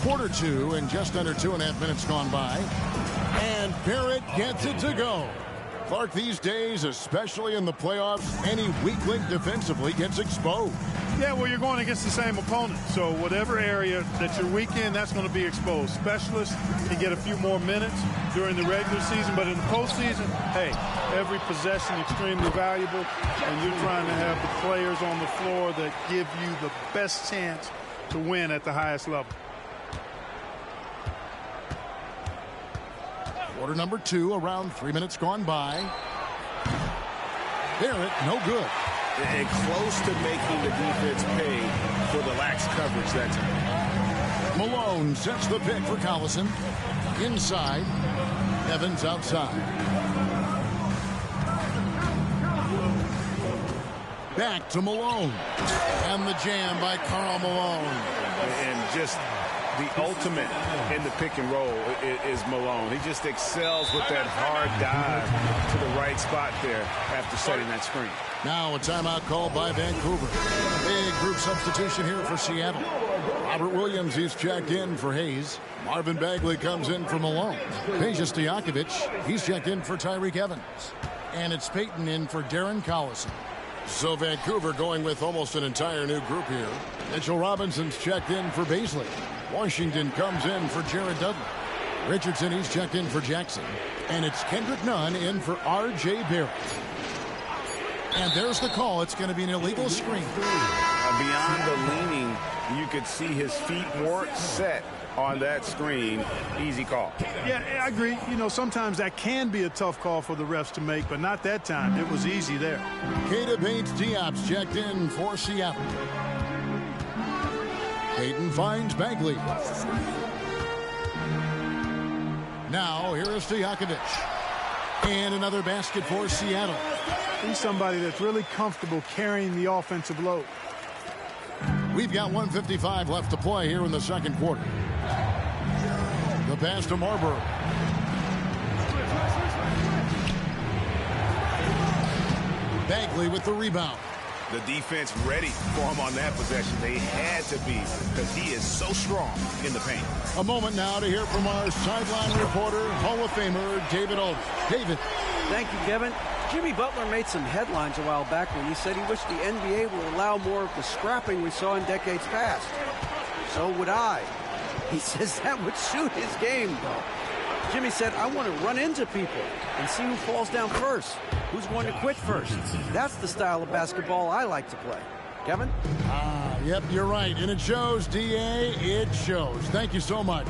Quarter 2 and just under 2.5 minutes gone by. And Barrett gets it to go. Clark, these days, especially in the playoffs, any weak link defensively gets exposed. Yeah, well, you're going against the same opponent. So whatever area that you're weak in, that's going to be exposed. Specialists can get a few more minutes during the regular season, but in the postseason, hey, every possession extremely valuable, and you're trying to have the players on the floor that give you the best chance to win at the highest level. Quarter number 2, around 3 minutes gone by. Barrett, no good. And close to making the defense pay for the lax coverage that time. Malone sets the pick for Collison. Inside. Evans outside. Back to Malone. And the jam by Karl Malone. And just the ultimate in the pick and roll is Malone. He just excels with that hard dive to the right spot there after setting that screen. Now a timeout called by Vancouver. Big group substitution here for Seattle. Robert Williams, he's checked in for Hayes. Marvin Bagley comes in for Malone. Peja Stojakovic, he's checked in for Tyreke Evans. And it's Payton in for Darren Collison. So Vancouver going with almost an entire new group here. Mitchell Robinson's checked in for Baisley. Washington comes in for Jared Dudley. Richardson, he's checked in for Jackson. And it's Kendrick Nunn in for R.J. Barrett. And there's the call. It's going to be an illegal screen. Beyond the leaning, you could see his feet weren't set on that screen. Easy call. Yeah, I agree. You know, sometimes that can be a tough call for the refs to make, but not that time. It was easy there. Keita Bates-Diop's checked in for Seattle. Payton finds Bagley. Now, here is Stojakovic. And another basket for Seattle. He's somebody that's really comfortable carrying the offensive load. We've got 1:55 left to play here in the second quarter. The pass to Marbury. Bagley with the rebound. The defense ready for him on that possession. They had to be because he is so strong in the paint. A moment now to hear from our sideline reporter, Hall of Famer David Aldridge. David. Thank you, Kevin. Jimmy Butler made some headlines a while back when he said he wished the NBA would allow more of the scrapping we saw in decades past. So would I. He says that would suit his game, though. Jimmy said, I want to run into people and see who falls down first, who's going to quit first. That's the style of basketball I like to play. Kevin? Yep, you're right. And it shows, D.A. It shows. Thank you so much.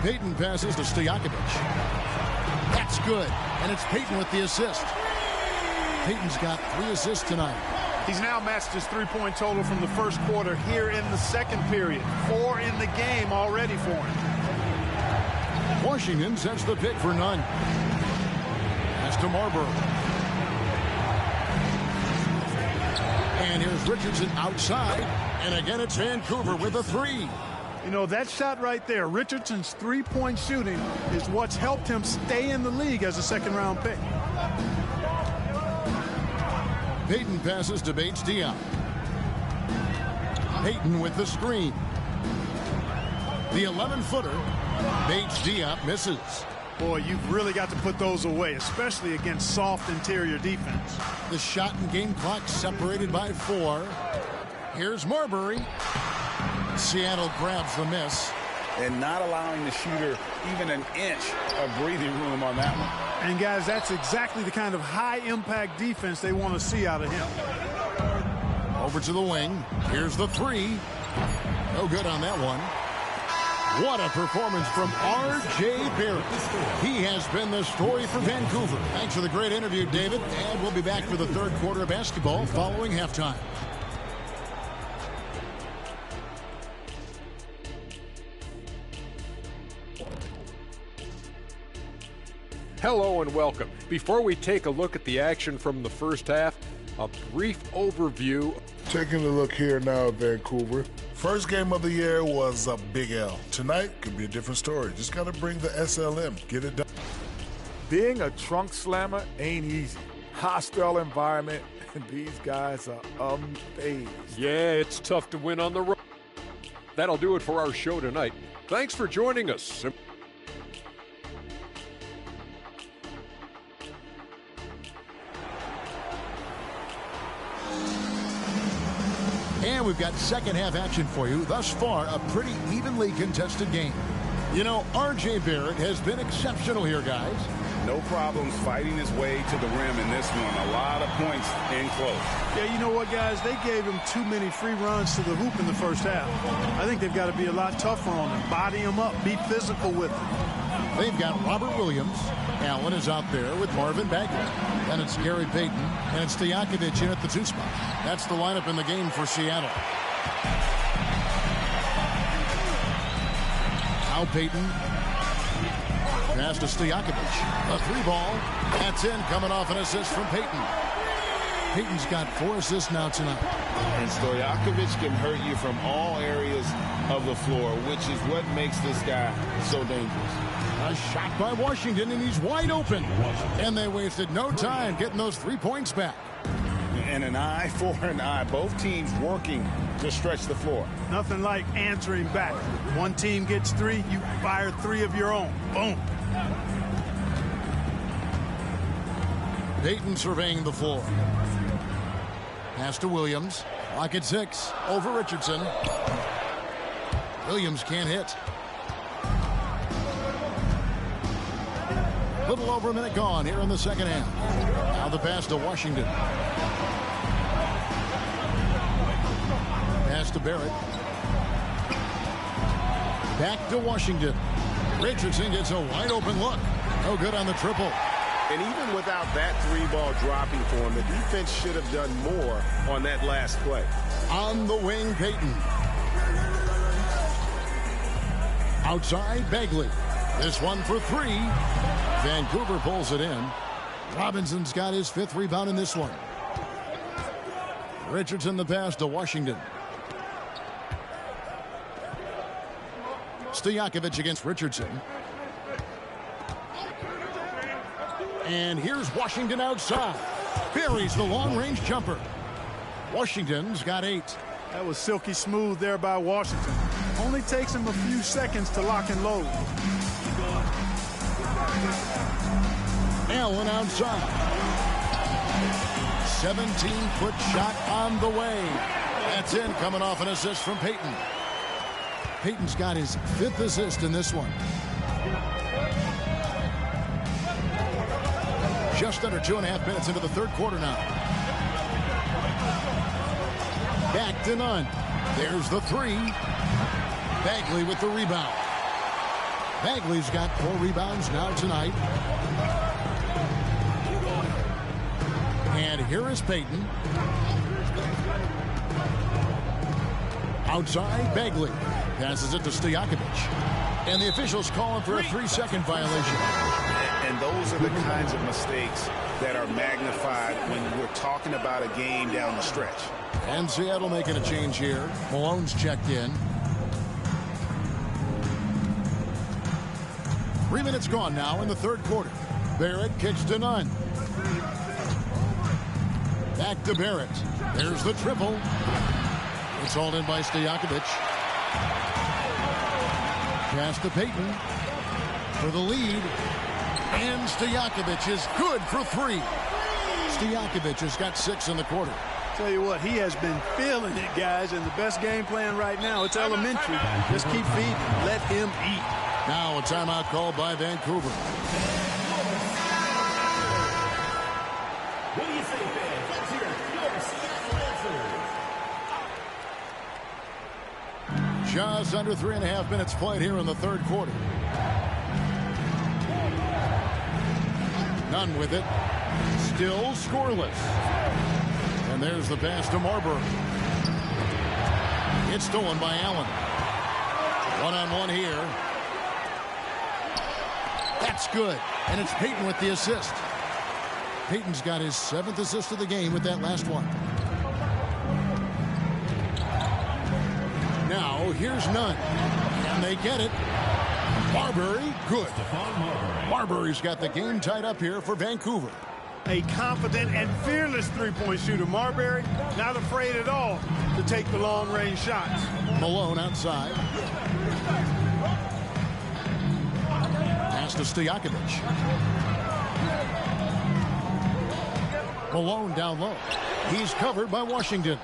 Payton passes to Stojakovic. That's good. And it's Payton with the assist. Payton's got 3 assists tonight. He's now matched his three-point total from the first quarter here in the second period. 4 in the game already for him. Washington sets the pick for none. That's to Marbury. And here's Richardson outside. And again, it's Vancouver with a 3. You know, that shot right there, Richardson's three-point shooting is what's helped him stay in the league as a second-round pick. Payton passes to Bates-Diop. Payton with the screen. The 11-footer. Bates-Diop misses. Boy, you've really got to put those away, especially against soft interior defense. The shot and game clock separated by 4. Here's Marbury. Seattle grabs the miss. And not allowing the shooter even an inch of breathing room on that one. And, guys, that's exactly the kind of high-impact defense they want to see out of him. Over to the wing. Here's the 3. No good on that one. What a performance from R.J. Barrett. He has been the story for Vancouver. Thanks for the great interview, David. And we'll be back for the third quarter of basketball following halftime. Hello and welcome. Before we take a look at the action from the first half, a brief overview. Taking a look here now at Vancouver. First game of the year was a big L. Tonight could be a different story. Just got to bring the SLM. Get it done. Being a trunk slammer ain't easy. Hostile environment, and these guys are unfazed. Yeah, it's tough to win on the road. That'll do it for our show tonight. Thanks for joining us. And we've got second half action for you. Thus far, a pretty evenly contested game. You know, R.J. Barrett has been exceptional here, guys. No problems fighting his way to the rim in this one. A lot of points in close. Yeah, you know what, guys? They gave him too many free runs to the hoop in the first half. I think they've got to be a lot tougher on him. Body him up. Be physical with him. They've got Robert Williams. Allen is out there with Marvin Bagley. And it's Gary Payton. And it's Stojakovic in at the 2 spot. That's the lineup in the game for Seattle. Now Payton. Pass to Stojakovic. A 3 ball. That's in, coming off an assist from Payton. Payton's got 4 assists now tonight. And Stojakovic can hurt you from all areas of the floor, which is what makes this guy so dangerous. A shot by Washington, and he's wide open. And they wasted no time getting those 3 points back. And an eye for an eye. Both teams working to stretch the floor. Nothing like answering back. One team gets 3, you fire 3 of your own. Boom. Payton surveying the floor. Pass to Williams. Clock at 6. Over Richardson. Williams can't hit. Little over a minute gone here in the second half. Now the pass to Washington. Pass to Barrett. Back to Washington. Richardson gets a wide open look. No good on the triple. And even without that 3-ball dropping for him, the defense should have done more on that last play. On the wing, Payton. Outside, Bagley. This one for 3. Vancouver pulls it in. Robinson's got his 5th rebound in this one. Richardson the pass to Washington. Stojakovic against Richardson. And here's Washington outside. Buries the long-range jumper. Washington's got 8. That was silky smooth there by Washington. Only takes him a few seconds to lock and load. Allen outside. 17-foot shot on the way. That's in, coming off an assist from Payton. Payton's got his 5th assist in this one. Just under 2.5 minutes into the third quarter now. Back to Nunn. There's the three. Bagley with the rebound. Bagley's got 4 rebounds now tonight. And here is Payton. Outside, Bagley passes it to Stojakovic. And the officials calling for a 3-second violation. And those are the kinds of mistakes that are magnified when we're talking about a game down the stretch. And Seattle making a change here. Malone's checked in. 3 minutes gone now in the third quarter. Barrett kicks to Nunn. Back to Barrett. There's the triple. It's hauled in by Stojakovic. Pass to Payton for the lead. And Stojakovic is good for 3. Stojakovic has got 6 in the quarter. Tell you what, he has been feeling it, guys, and the best game plan right now, it's elementary. Just keep feeding. Let him eat. Now a timeout called by Vancouver. What do you say, fans? Let's hear your Seattle answers. Just under 3.5 minutes played here in the third quarter. Nunn with it. Still scoreless. And there's the pass to Marbury. It's stolen by Allen. One-on-one here. That's good. And it's Payton with the assist. Payton's got his 7th assist of the game with that last one. Now, here's Nunn. And they get it. Marbury, good. Marbury's got the game tied up here for Vancouver. A confident and fearless three-point shooter. Marbury, not afraid at all to take the long-range shots. Malone outside. Pass to Stojakovic. Malone down low. He's covered by Washington.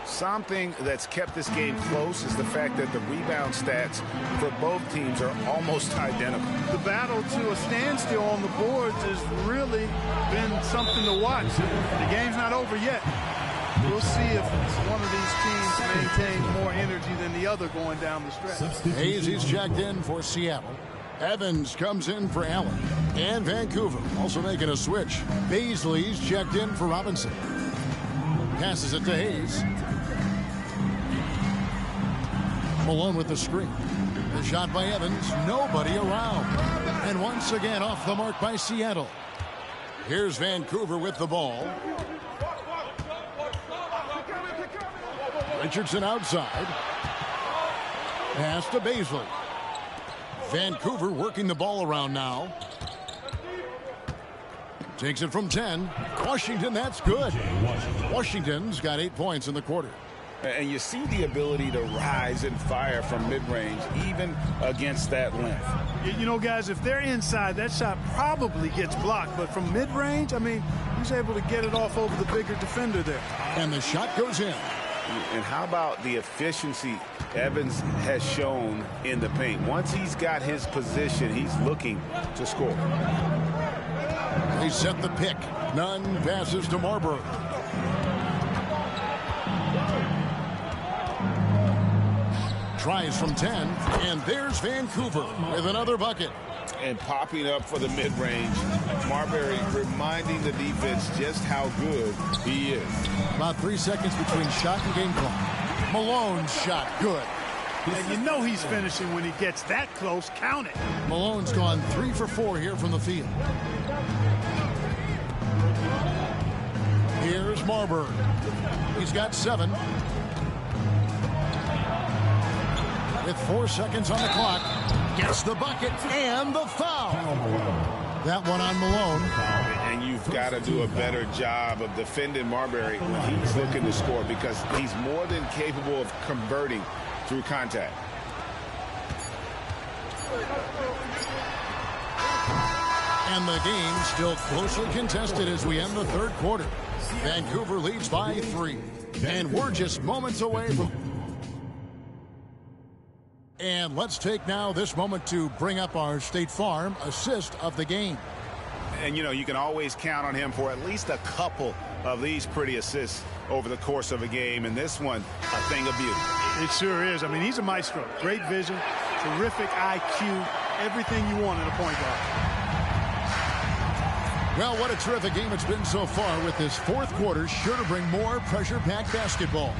Something that's kept this game close is the fact that the rebound stats for both teams are almost identical. The battle to a standstill on the boards has really been something to watch. The game's not over yet. We'll see if one of these teams maintains more energy than the other going down the stretch. He's checked in for Seattle. Evans comes in for Allen. And Vancouver also making a switch. Baisley's checked in for Robinson. Passes it to Hayes. Malone with the screen. The shot by Evans. Nobody around. And once again off the mark by Seattle. Here's Vancouver with the ball. Richardson outside. Pass to Baisley. Vancouver working the ball around now. Takes it from 10. Washington, that's good. Washington's got 8 points in the quarter. And you see the ability to rise and fire from mid-range, even against that length. You know, guys, if they're inside, that shot probably gets blocked. But from mid-range, I mean, he's able to get it off over the bigger defender there. And the shot goes in. And how about the efficiency Evans has shown in the paint? Once he's got his position, he's looking to score. They set the pick. Nunn passes to Marbury. Tries from 10, and there's Vancouver with another bucket. And popping up for the mid-range, Marbury reminding the defense just how good he is. About 3 seconds between shot and game clock. Malone's shot, good. And you know he's finishing when he gets that close. Count it. Malone's gone 3 for 4 here from the field. Here's Marbury. He's got 7. With 4 seconds on the clock, gets the bucket and the foul. That one on Malone. And you've got to do a better job of defending Marbury when he's looking to score, because he's more than capable of converting through contact. And the game still closely contested as we end the third quarter. Vancouver leads by 3. And we're just moments away from... And let's take now this moment to bring up our State Farm assist of the game. And, you know, you can always count on him for at least a couple of these pretty assists over the course of a game. And this one, a thing of beauty. It sure is. I mean, he's a maestro. Great vision, terrific IQ, everything you want in a point guard. Well, what a terrific game it's been so far, with this fourth quarter sure to bring more pressure-packed basketball.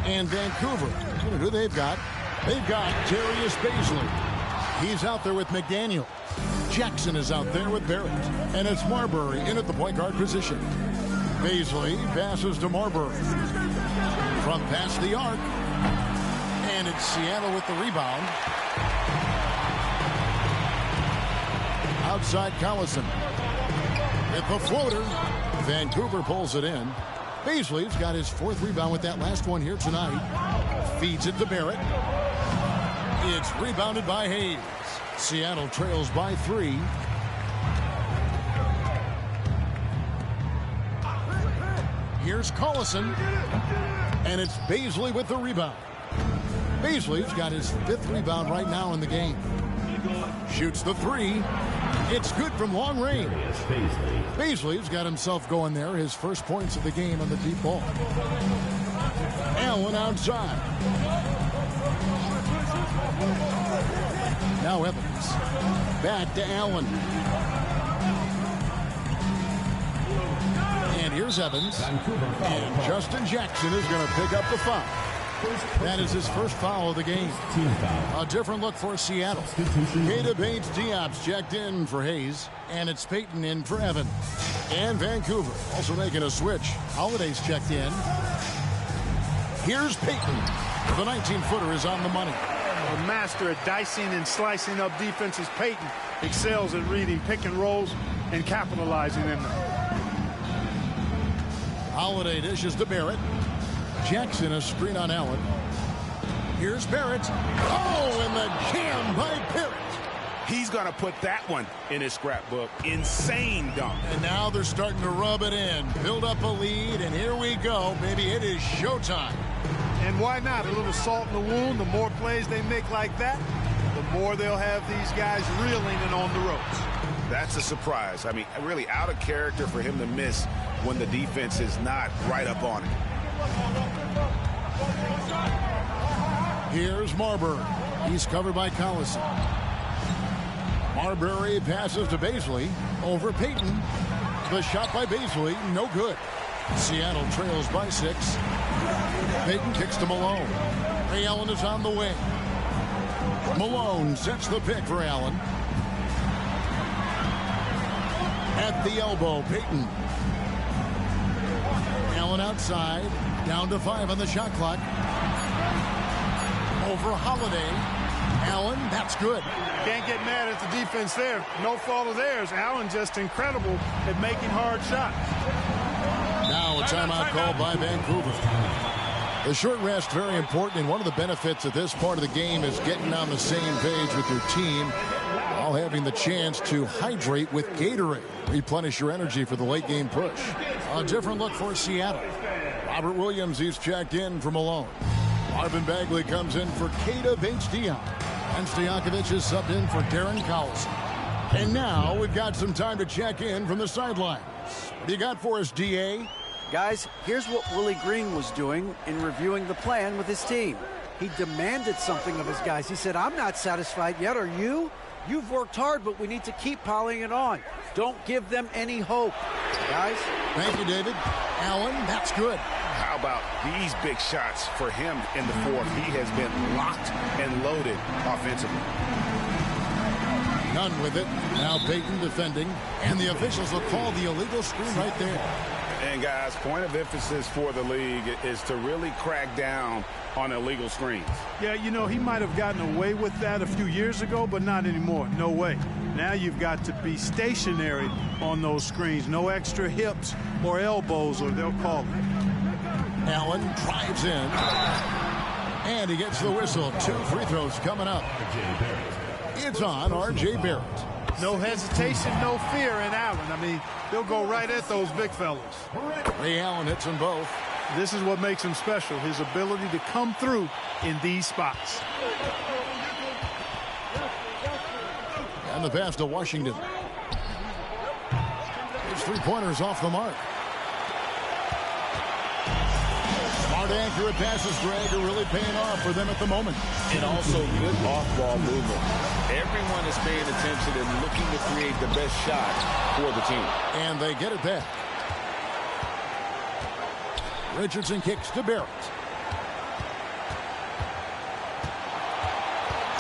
And Vancouver, who they've got? They've got Darius Bazley. He's out there with McDaniel. Jackson is out there with Barrett. And it's Marbury in at the point guard position. Bazley passes to Marbury. From past the arc. And it's Seattle with the rebound. Outside Collison. With the floater. Vancouver pulls it in. Bazley's got his fourth rebound with that last one here tonight. Feeds it to Barrett. It's rebounded by Hayes. Seattle trails by 3. Here's Collison. And it's Bazley with the rebound. Bazley's got his 5th rebound right now in the game. Shoots the 3. It's good from long range. Bazley's got himself going there. His first points of the game on the deep ball. Allen outside. Now Evans. Back to Allen. And here's Evans. And Justin Jackson is going to pick up the foul. That is his first foul of the game. A different look for Seattle. Keita Bates-Diop's checked in for Hayes. And it's Payton in for Evans. And Vancouver also making a switch. Holiday's checked in. Here's Payton. The 19-footer is on the money. A master at dicing and slicing up defenses. Payton excels at reading pick and rolls and capitalizing in them. Holiday dishes to Barrett. Jackson a screen on Allen. Here's Barrett. Oh, and the jam by Barrett. He's going to put that one in his scrapbook. Insane dunk. And now they're starting to rub it in. Build up a lead, and here we go. Maybe it is showtime. And why not? A little salt in the wound. The more plays they make like that, the more they'll have these guys reeling and on the ropes. That's a surprise. I mean, really out of character for him to miss when the defense is not right up on it. Here's Marbury. He's covered by Collison. Marbury passes to Bazley. Over Payton. The shot by Bazley, no good. Seattle trails by 6. Payton kicks to Malone. Ray Allen is on the wing. Malone sets the pick for Allen. At the elbow, Payton. Allen outside. Down to 5 on the shot clock. Over Holiday. Allen, that's good. Can't get mad at the defense there. No fault of theirs. Allen just incredible at making hard shots. Now a timeout called by Vancouver. The short rest, very important, and one of the benefits of this part of the game is getting on the same page with your team while having the chance to hydrate with Gatorade. Replenish your energy for the late game push. A different look for Seattle. Robert Williams, he's checked in for Malone. Marvin Bagley comes in for Keita Bates-Diop. And Stojakovic is subbed in for Darren Collison. And now we've got some time to check in from the sidelines. What do you got for us, DA? Guys, here's what Willie Green was doing in reviewing the plan with his team. He demanded something of his guys. He said, I'm not satisfied yet, are you? You've worked hard, but we need to keep piling it on. Don't give them any hope, guys. Thank you, David. Allen, that's good. How about these big shots for him in the fourth? He has been locked and loaded offensively. None with it. Now Payton defending. And the officials will call the illegal screen right there. And, guys, point of emphasis for the league is to really crack down on illegal screens. Yeah, you know, he might have gotten away with that a few years ago, but not anymore. No way. Now you've got to be stationary on those screens. No extra hips or elbows, or they'll call it. Allen drives in. And he gets the whistle. 2 free throws coming up. It's on R.J. Barrett. No hesitation, no fear in Allen. I mean, he'll go right at those big fellas. Ray Allen hits them both. This is what makes him special, his ability to come through in these spots. And the pass to Washington. three-pointers off the mark. Smart, accurate passes, Greg, are really paying off for them at the moment. And also good off-ball movement. Everyone is paying attention and looking to create the best shot for the team. And they get it back. Richardson kicks to Barrett.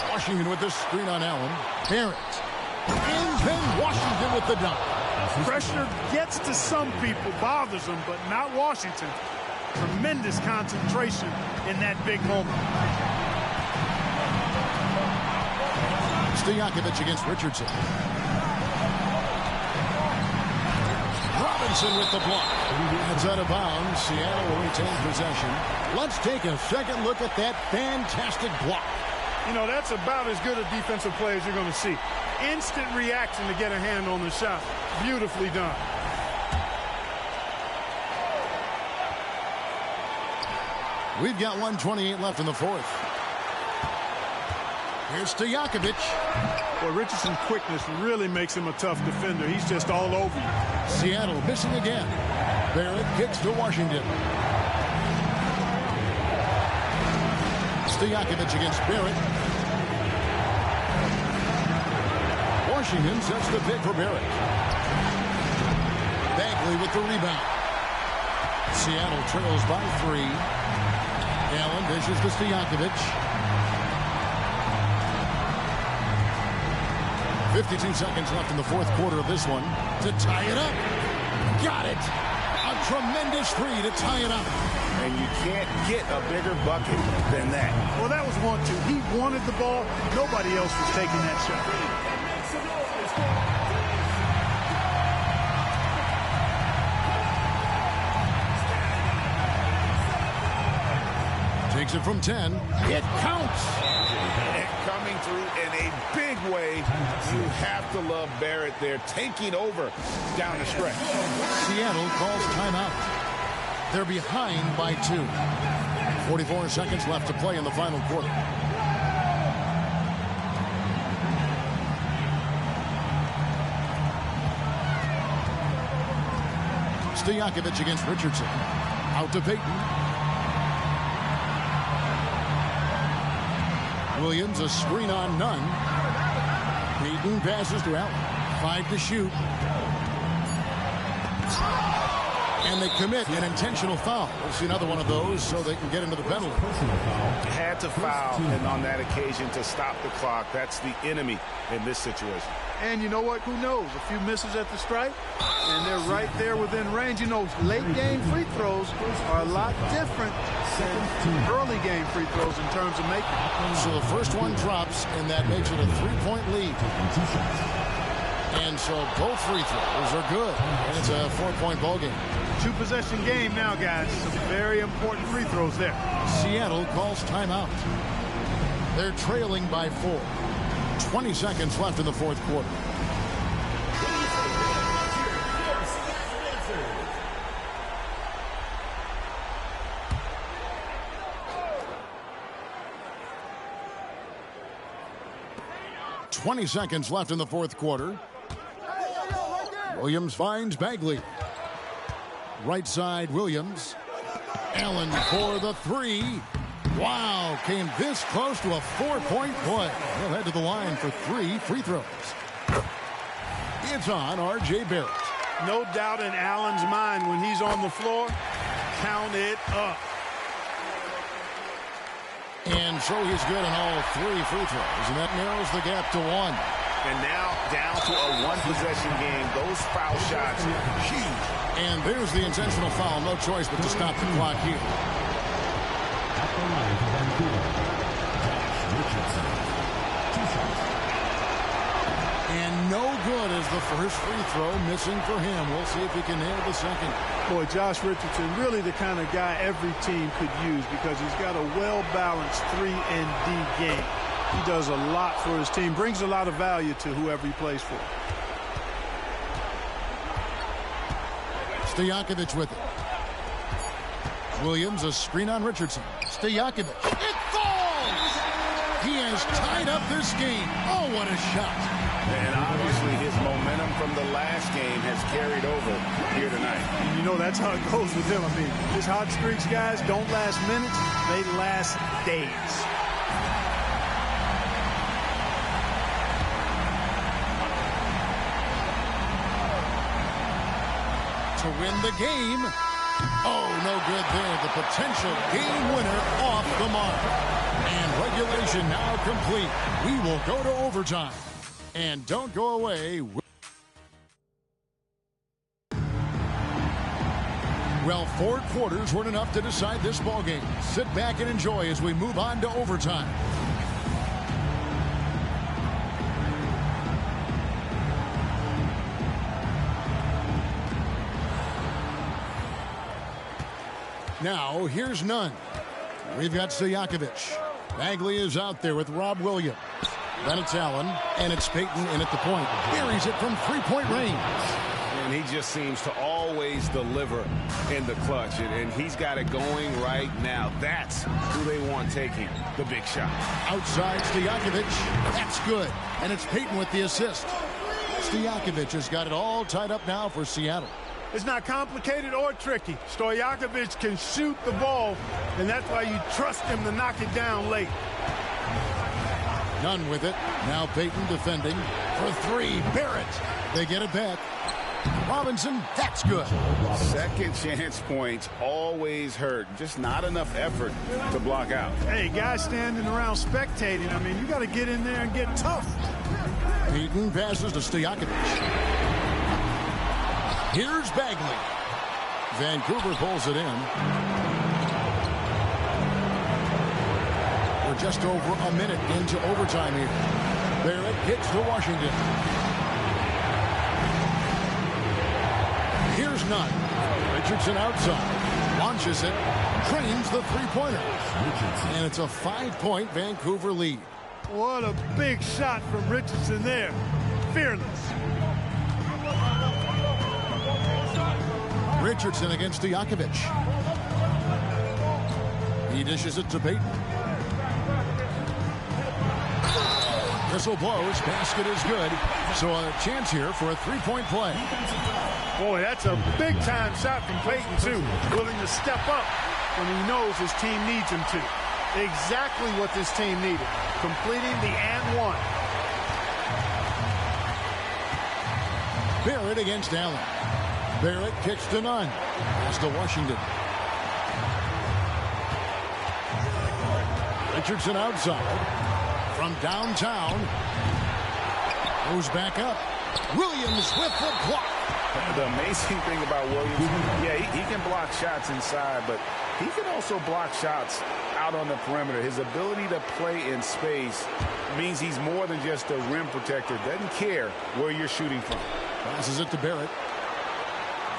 Washington with the screen on Allen. Barrett. And then Washington with the dunk. Pressure gets to some people, bothers them, but not Washington. Tremendous concentration in that big moment. Stojakovic against Richardson. Robinson with the block. It's out of bounds. Seattle will retain possession. Let's take a second look at that fantastic block. You know, that's about as good a defensive play as you're going to see. Instant reaction to get a hand on the shot. Beautifully done. We've got 1:28 left in the fourth. Here's Stojakovic. Well, Richardson's quickness really makes him a tough defender. He's just all over you. Seattle missing again. Barrett kicks to Washington. Stojakovic against Barrett. Washington sets the pick for Barrett. Bagley with the rebound. Seattle trails by 3. Allen dishes to Stojakovic. 52 seconds left in the fourth quarter of this one to tie it up. Got it. A tremendous three to tie it up. And you can't get a bigger bucket than that. Well, that was 1-2. He wanted the ball. Nobody else was taking that shot. Takes it from 10. It counts. And coming through in a big way. You have to love Barrett there, taking over down the stretch. Seattle calls timeout. They're behind by 2. 44 seconds left to play in the final quarter. Stojakovic against Richardson. Out to Payton. Williams, a screen on none. Payton passes to Allen. 5 to shoot. And they commit an intentional foul. We'll see another one of those so they can get into the penalty. Had to foul, and on that occasion to stop the clock. That's the enemy in this situation. And you know what? Who knows? A few misses at the stripe, and they're right there within range. You know, late game free throws are a lot different than early game free throws in terms of making. So the first one drops, and that makes it a 3-point lead. And so both free throws are good, and it's a 4-point ball game. 2-possession game now, guys. Some very important free throws there. Seattle calls timeout. They're trailing by 4. 20 seconds left in the fourth quarter. Williams finds Bagley. Right side, Williams. Allen for the 3. Wow, came this close to a 4-point play. He'll head to the line for 3 free throws. It's on R.J. Barrett. No doubt in Allen's mind when he's on the floor, count it up. And so he's good on all 3 free throws, and that narrows the gap to 1. And now down to a 1-possession game. Those foul shots, huge. And there's the intentional foul. No choice but to stop the clock here. And no good as the first free throw missing for him. We'll see if he can nail the second. Boy, Josh Richardson, really the kind of guy every team could use because he's got a well-balanced 3 and D game. He does a lot for his team, brings a lot of value to whoever he plays for. Stojakovic with it. Williams, a screen on Richardson. Stojakovic. It falls! He has tied up this game. Oh, what a shot. And obviously his momentum from the last game has carried over here tonight. And you know that's how it goes with him. I mean, his hot streaks, guys, don't last minutes. They last days. To win the game. Oh, no good there. The potential game winner off the mark. And regulation now complete. We will go to overtime. And don't go away. Well, 4 quarters weren't enough to decide this ballgame. Sit back and enjoy as we move on to overtime. Now, here's Nunn. We've got Stojakovic. Bagley is out there with Rob Williams. Then it's Allen, and it's Payton in at the point. Buries it from three-point range. And he just seems to always deliver in the clutch, and he's got it going right now. That's who they want taking the big shot. Outside Stojakovic. That's good. And it's Payton with the assist. Stojakovic has got it all tied up now for Seattle. It's not complicated or tricky. Stojakovic can shoot the ball, and that's why you trust him to knock it down late. Nunn with it. Now Payton defending for 3. Barrett. They get it back. Robinson, that's good. Second chance points always hurt. Just not enough effort to block out. Hey, guys standing around spectating. I mean, you got to get in there and get tough. Payton passes to Stojakovic. Here's Bagley. Vancouver pulls it in. We're just over a minute into overtime here. Barrett hits to Washington. Here's Nunn. Richardson outside. Launches it. Trains the three-pointer. And it's a 5-point Vancouver lead. What a big shot from Richardson there. Fearless. Richardson against Stojakovic. He dishes it to Payton. Whistle blows. Basket is good. So a chance here for a three-point play. Boy, that's a big-time shot from Payton, too. Willing to step up when he knows his team needs him to. Exactly what this team needed. Completing the and one. Barrett against Allen. Barrett kicks to Nunn. Pass to Washington. Richardson outside. From downtown. Goes back up. Williams with the block. The amazing thing about Williams, yeah, he can block shots inside, but he can also block shots out on the perimeter. His ability to play in space means he's more than just a rim protector. Doesn't care where you're shooting from. Passes it to Barrett.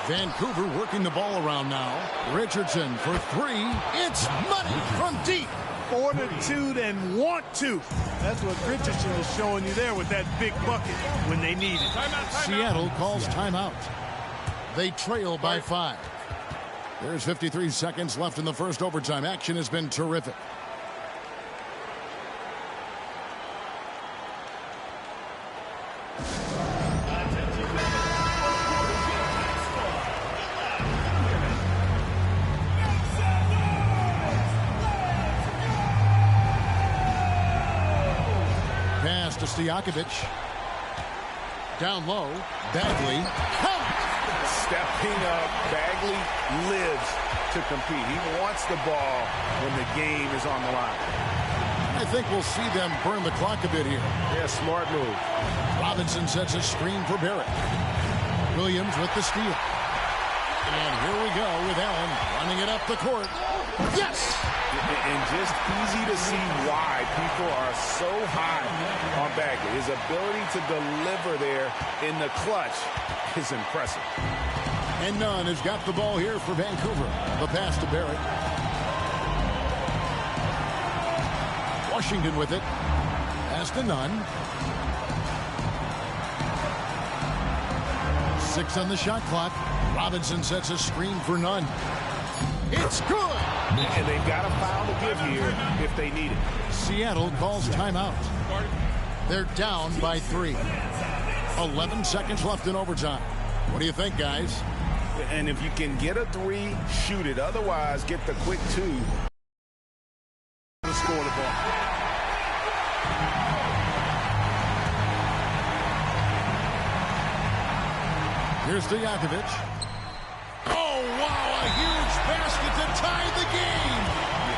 Vancouver working the ball around now. Richardson for 3. It's money from deep. Fortitude and want to. That's what Richardson is showing you there with that big bucket when they need it. Seattle calls timeout. They trail by 5. There's 53 seconds left in the first overtime. Action has been terrific. Stojakovic. Down low. Bagley. Stepping up. Bagley lives to compete. He wants the ball when the game is on the line. I think we'll see them burn the clock a bit here. Yeah, smart move. Robinson sets a screen for Barrett. Williams with the steal. And here we go with Allen running it up the court. Yes! And just easy to see why people are so high on Bagley. His ability to deliver there in the clutch is impressive. And Nunn has got the ball here for Vancouver. The pass to Barrett. Washington with it. Pass to Nunn. 6 on the shot clock. Robinson sets a screen for Nunn. It's good! And they've got a foul to give here if they need it. Seattle calls timeout. They're down by 3. 11 seconds left in overtime. What do you think, guys? And if you can get a 3, shoot it. Otherwise, get the quick 2. To score the ball. Here's Stojakovic. Oh, wow, a huge basket to tie the game.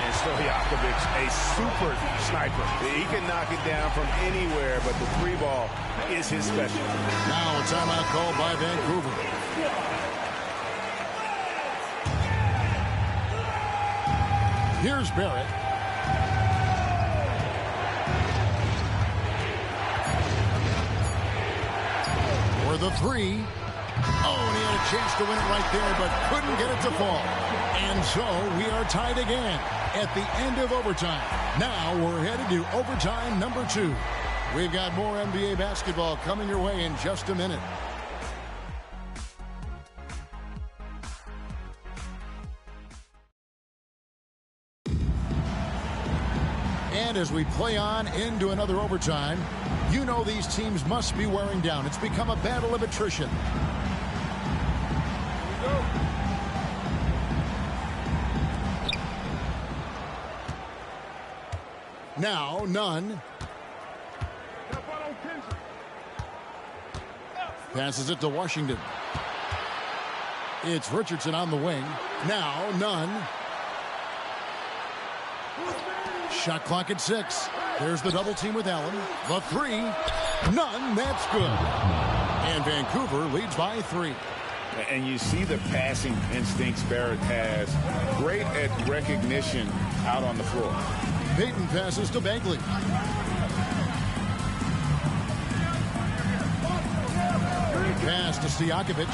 And Stojakovic, a super sniper. He can knock it down from anywhere, but the 3 ball is his specialty. Now a timeout called by Vancouver. Here's Barrett. For the 3. Oh, and he had a chance to win it right there, but couldn't get it to fall. And so we are tied again at the end of overtime. Now we're headed to overtime number 2. We've got more NBA basketball coming your way in just a minute. And as we play on into another overtime, you know these teams must be wearing down. It's become a battle of attrition. Now, Nunn. Passes it to Washington. It's Richardson on the wing. Now, Nunn. Shot clock at 6. There's the double team with Allen. The 3. Nunn. That's good. And Vancouver leads by 3. And you see the passing instincts Barrett has. Great at recognition out on the floor. Payton passes to Bagley. Pass to Stojakovic.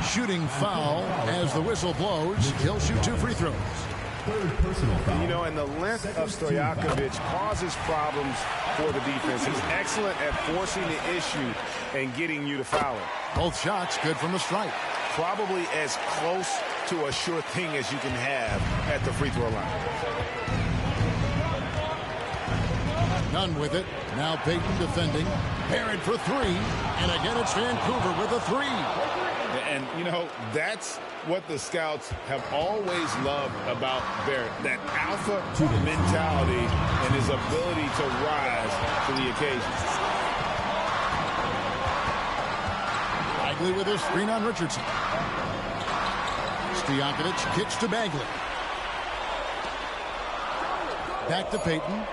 Shooting foul as the whistle blows. He'll shoot 2 free throws. You know, and the length of Stojakovic causes problems for the defense. He's excellent at forcing the issue and getting you to foul him. Both shots good from the stripe. Probably as close to a sure thing as you can have at the free throw line. Nunn with it. Now Payton defending. Barrett for 3. And again, it's Vancouver with a 3. And, you know, that's what the scouts have always loved about Barrett. That alpha mentality and his ability to rise to the occasion. Bagley with his screen on Richardson. Stojakovic kicks to Bagley. Back to Payton.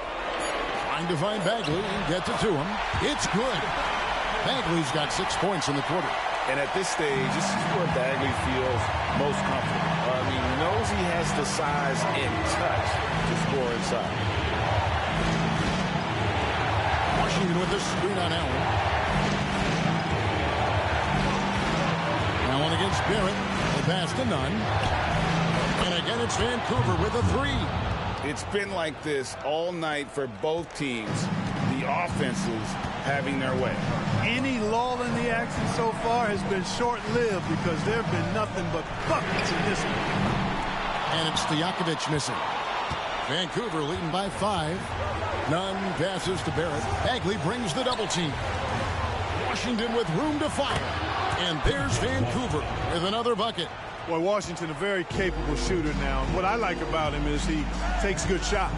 Trying to find Bagley and gets it to him. It's good. Bagley's got 6 points in the quarter. And at this stage, this is where Bagley feels most comfortable. I mean, he knows he has the size and touch to score inside. Washington with the screen on Allen. Allen against Barrett. The pass to Nunn. And again, it's Vancouver with a 3. It's been like this all night for both teams. The offenses having their way. Any lull in the action so far has been short-lived because there have been nothing but buckets in this one. And it's Stojakovic missing. Vancouver leading by 5. Nunn passes to Barrett. Bagley brings the double team. Washington with room to fire. And there's Vancouver with another bucket. Boy, Washington a very capable shooter now. What I like about him is he takes good shots.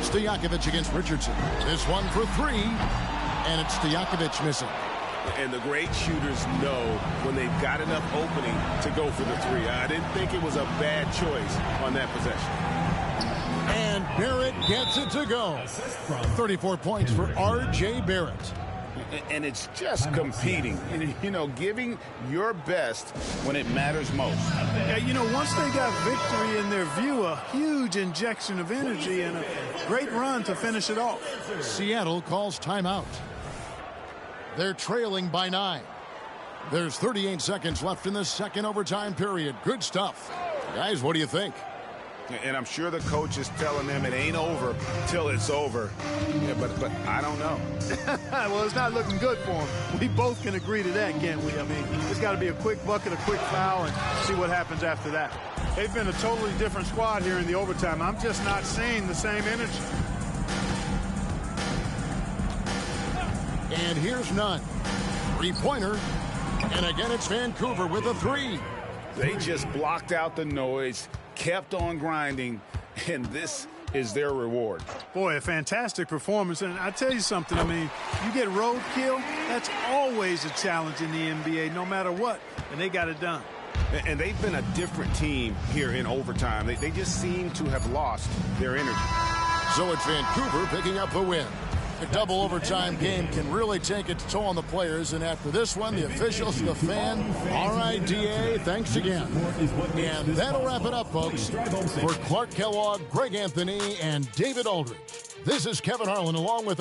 Stojakovic against Richardson. This one for 3. And it's Stojakovic missing. And the great shooters know when they've got enough opening to go for the 3. I didn't think it was a bad choice on that possession. And Barrett gets it to go. 34 points for R.J. Barrett. And it's just competing, you know, giving your best when it matters most. Yeah, you know, once they got victory in their view, a huge injection of energy and a great run to finish it off. Seattle calls timeout. They're trailing by 9. There's 38 seconds left in the second overtime period. Good stuff. Guys, what do you think? And I'm sure the coach is telling them it ain't over till it's over. Yeah, but I don't know. Well, it's not looking good for them. We both can agree to that, can't we? I mean, it's got to be a quick bucket, a quick foul, and see what happens after that. They've been a totally different squad here in the overtime. I'm just not seeing the same energy. And here's none. Three-pointer. And again, it's Vancouver with a three. They just blocked out the noise, kept on grinding, and this is their reward. Boy, a fantastic performance. And I tell you something, I mean, you get roadkill, that's always a challenge in the NBA, no matter what. And they got it done. And they've been a different team here in overtime. They just seem to have lost their energy. So it's Vancouver picking up the win. A double overtime game can really take its toll on the players, and after this one, the officials, the fan, RIDA, thanks again. And that'll wrap it up, folks. For Clark Kellogg, Greg Anthony, and David Aldridge, this is Kevin Harlan along with